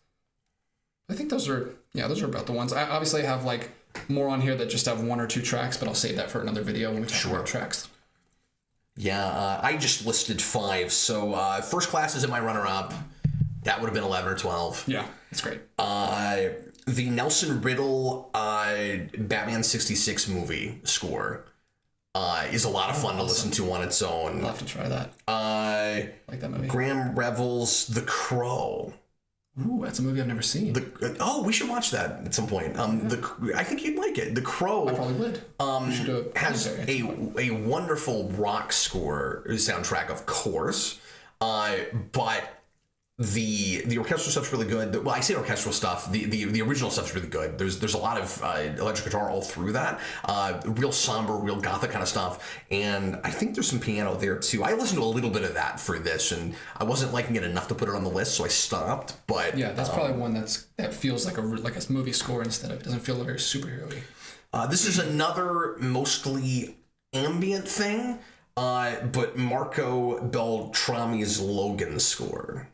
I think those are about the ones. I obviously have like more on here that just have one or two tracks, but I'll save that for another video when we talk about tracks. Yeah, I just listed 5. So First Class is in my runner-up. That would have been 11 or 12. Yeah, that's great. The Nelson Riddle Batman 66 movie score is a lot of fun to listen to on its own. I'll have to try that. I like that movie. Graham Revels' The Crow. Ooh, that's a movie I've never seen. We should watch that at some point. I think you'd like it. The Crow. I probably would. Has a wonderful rock score soundtrack, of course, but the orchestral stuff's really good. Well, I say orchestral stuff. The original stuff's really good. There's a lot of electric guitar all through that. Real somber, real gothic kind of stuff. And I think there's some piano there too. I listened to a little bit of that for this, and I wasn't liking it enough to put it on the list, so I stopped. But yeah, that's probably one that feels like a movie score instead of it doesn't feel very superhero-y. This is another mostly ambient thing, but Marco Beltrami's Logan score.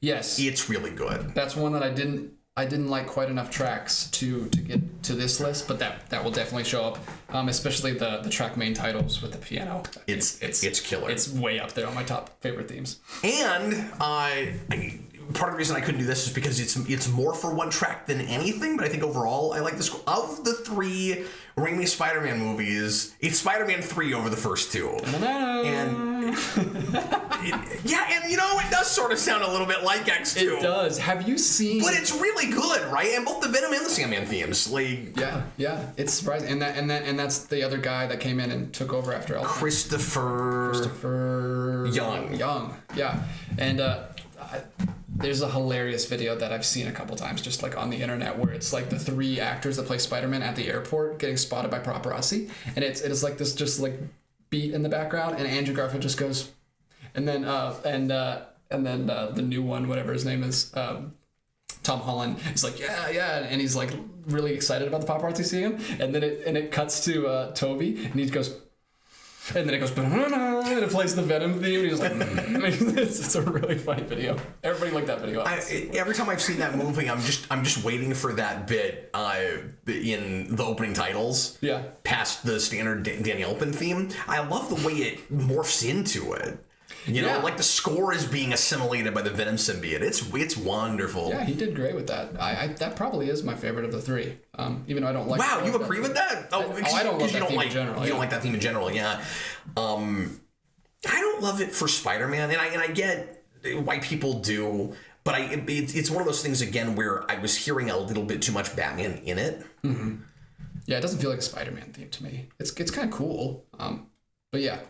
Yes, it's really good. That's one that I didn't like quite enough tracks to get to this list, but that will definitely show up. Especially the track main titles with the piano. It's killer. It's way up there on my top favorite themes. And part of the reason I couldn't do this is because it's more for one track than anything. But I think overall I like this. Of the 3 Raimi Spider-Man movies, it's Spider-Man 3 over the first 2. And it does sort of sound a little bit like X2. It does. Have you seen? But it's really good, right? And both the Venom and the Sandman themes, like yeah, it's surprising. And that's the other guy that came in and took over after Elton. Christopher Young, yeah, and there's a hilarious video that I've seen a couple times just like on the internet where it's like the 3 actors that play Spider-Man at the airport getting spotted by paparazzi, and it is like this just like beat in the background, and Andrew Garfield just goes, and then the new one, whatever his name is, Tom Holland, is like yeah, and he's like really excited about the paparazzi seeing him, and then it cuts to Toby, and he goes. And then it goes, and it plays the Venom theme, and he's like, it's a really funny video. Everybody liked that video. Every time I've seen that movie, I'm just waiting for that bit in the opening titles. Yeah. Past the standard Danny Elfman theme. I love the way it morphs into it. You know, like the score is being assimilated by the Venom symbiote. It's wonderful. Yeah, he did great with that. That probably is my favorite of the 3. Even though I don't like. Wow, you agree with that? I don't love that theme in general. You don't like that theme in general, yeah. I don't love it for Spider-Man, and I get why people do, but it's one of those things again where I was hearing a little bit too much Batman in it. Mm-hmm. Yeah, it doesn't feel like a Spider-Man theme to me. It's kind of cool, but yeah.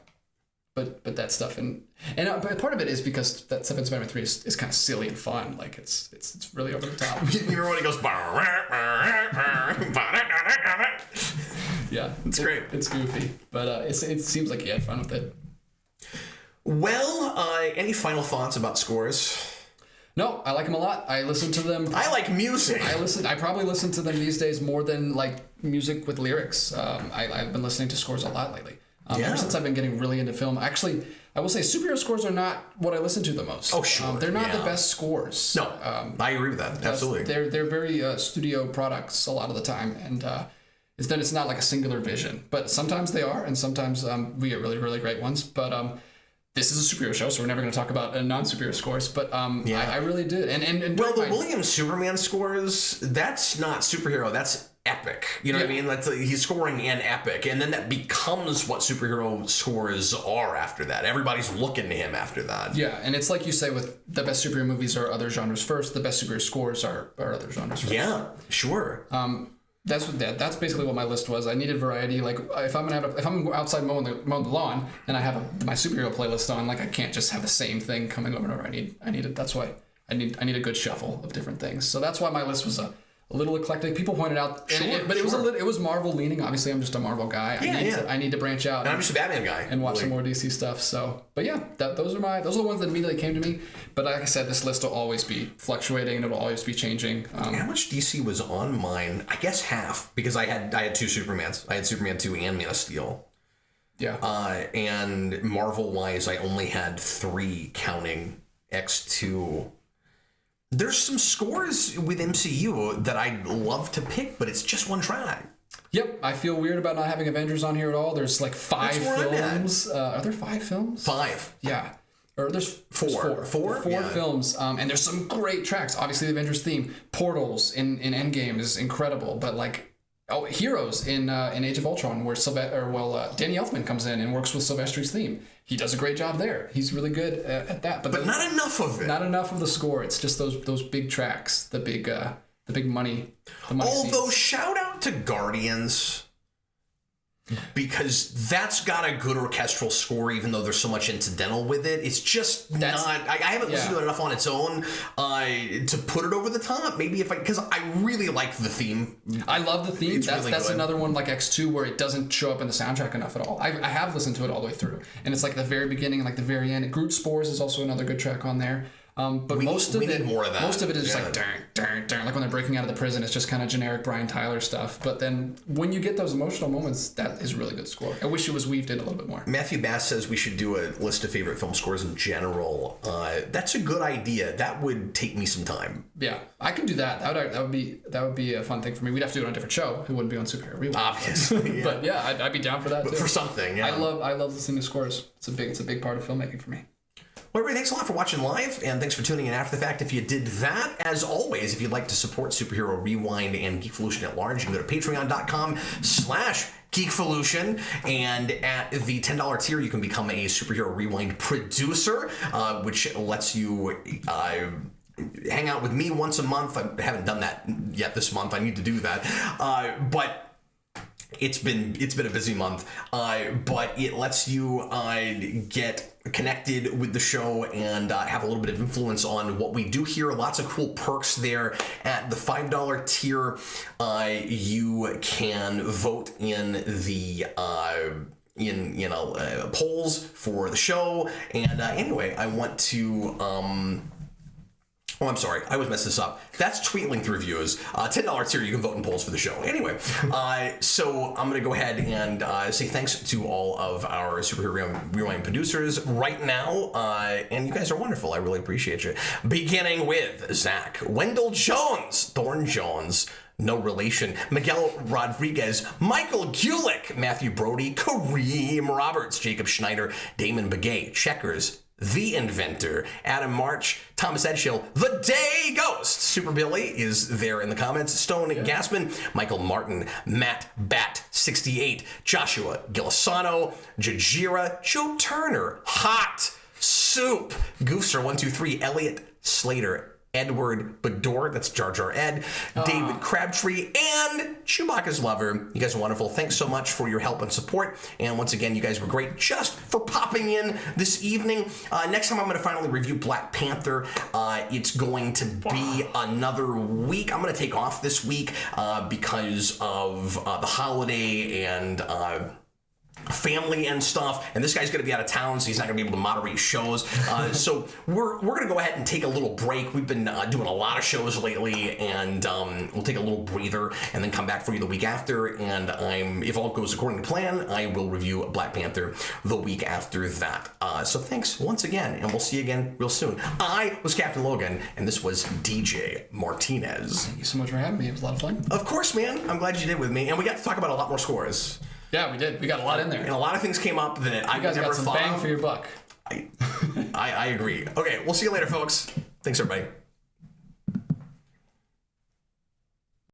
But that stuff and part of it is because that stuff in Spider-Man 3 is kind of silly and fun. Like it's really over the top. You remember when he goes? Yeah, it's great. It's goofy, but it seems like he had fun with it. Well, any final thoughts about scores? No, I like them a lot. I listen to them. I like music. I probably listen to them these days more than like music with lyrics. I've been listening to scores a lot lately. Ever since I've been getting really into film. Actually, I will say superhero scores are not what I listen to the most. Oh, sure. They're not the best scores. No, I agree with that. Absolutely. They're very studio products a lot of the time. And is that it's not like a singular vision. But sometimes they are, and sometimes we get really, really great ones. But this is a superhero show, so we're never going to talk about non-superhero scores. But I really did. And well, the Williams Superman scores, that's not superhero. That's epic. You know what I mean? He's scoring an epic, and then that becomes what superhero scores are after that. Everybody's looking to him after that. Yeah, and it's like you say with the best superhero movies are other genres first. The best superhero scores are other genres first. Yeah, sure. That's basically what my list was. I needed variety. Like if I'm outside mowing the lawn and I have my superhero playlist on, like I can't just have the same thing coming over and over. That's why I need a good shuffle of different things. So that's why my list was a little eclectic. People pointed out, it was Marvel leaning. Obviously, I'm just a Marvel guy. I need to branch out. And I'm just a Batman guy and watch some more DC stuff. So, but yeah, those are the ones that immediately came to me. But like I said, this list will always be fluctuating and it'll always be changing. How much DC was on mine? I guess half, because I had two Supermans. I had Superman 2 and Man of Steel. Yeah. And Marvel wise, I only had 3, counting X2. There's some scores with MCU that I'd love to pick, but it's just one track. Yep, I feel weird about not having Avengers on here at all. There's like 5 films. Are there 5 films? 5. Yeah. Or there's 4. Four films. And there's some great tracks. Obviously, the Avengers theme, Portals in Endgame is incredible. But like, Heroes in Age of Ultron, where Danny Elfman comes in and works with Sylvester's theme. He does a great job there. He's really good at that. But not enough of it. Not enough of the score. It's just those big tracks, the big money. Although scenes. Shout out to Guardians, because that's got a good orchestral score, even though there's so much incidental with it. It's just not. I haven't listened to it enough on its own to put it over the top. Maybe because I really like the theme. I love the theme. That's good. Another one like X2 where it doesn't show up in the soundtrack enough at all. I have listened to it all the way through, and it's like the very beginning and like the very end. Groot Spores is also another good track on there. But most of it is just like dun, like when they're breaking out of the prison, it's just kind of generic Brian Tyler stuff. But then when you get those emotional moments, that is a really good score. I wish it was weaved in a little bit more. Matthew Bass says we should do a list of favorite film scores in general. That's a good idea. That would take me some time. Yeah, I can do that. That would be a fun thing for me. We'd have to do it on a different show. It wouldn't be on Superhero Rewind. Obviously, yeah. But yeah, I'd be down for that too. For something, yeah. I love listening to scores. It's a big part of filmmaking for me. Well, everybody, thanks a lot for watching live, and thanks for tuning in after the fact. If you did that, as always, if you'd like to support Superhero Rewind and Geekvolution at large, you can go to patreon.com/Geekvolution, and at the $10 tier, you can become a Superhero Rewind producer, which lets you hang out with me once a month. I haven't done that yet this month. I need to do that. But it's been a busy month, but it lets you get connected with the show and have a little bit of influence on what we do here. Lots of cool perks there. At the $5 tier, you can vote in the polls for the show. And anyway, I want to I'm sorry, I always mess this up. That's Tweet-linked reviews. $10 tier, you can vote in polls for the show. Anyway, so I'm going to go ahead and say thanks to all of our Superhero Rewind producers right now. And you guys are wonderful. I really appreciate you. Beginning with Zach, Wendell Jones, Thorne Jones, no relation, Miguel Rodriguez, Michael Gulick, Matthew Brody, Kareem Roberts, Jacob Schneider, Damon Begay, Checkers, The Inventor, Adam March, Thomas Edgeshill, The Day Ghost, Super Billy is there in the comments, Stone Gassman, Michael Martin, Matt Bat 68, Joshua Gilisano, Jajira, Joe Turner, Hot Soup, Goofster123, Elliot Slater, Edward Bedore, that's Jar Jar Ed, David Crabtree, and Chewbacca's lover. You guys are wonderful. Thanks so much for your help and support. And once again, you guys were great just for popping in this evening. Next time I'm going to finally review Black Panther. It's going to be another week. I'm going to take off this week because of the holiday and family and stuff, and this guy's going to be out of town, so he's not going to be able to moderate shows. So we're going to go ahead and take a little break. We've been doing a lot of shows lately, and we'll take a little breather and then come back for you the week after. And if all goes according to plan, I will review Black Panther the week after that. So thanks once again, and we'll see you again real soon. I was Captain Logan, and this was DJ Martinez. Thank you so much for having me. It was a lot of fun. Of course, man. I'm glad you did with me, and we got to talk about a lot more scores. Yeah, we did. We got a lot in there. And a lot of things came up that I never thought of. You guys got some bang for your buck. I agree. Okay, we'll see you later, folks. Thanks, everybody.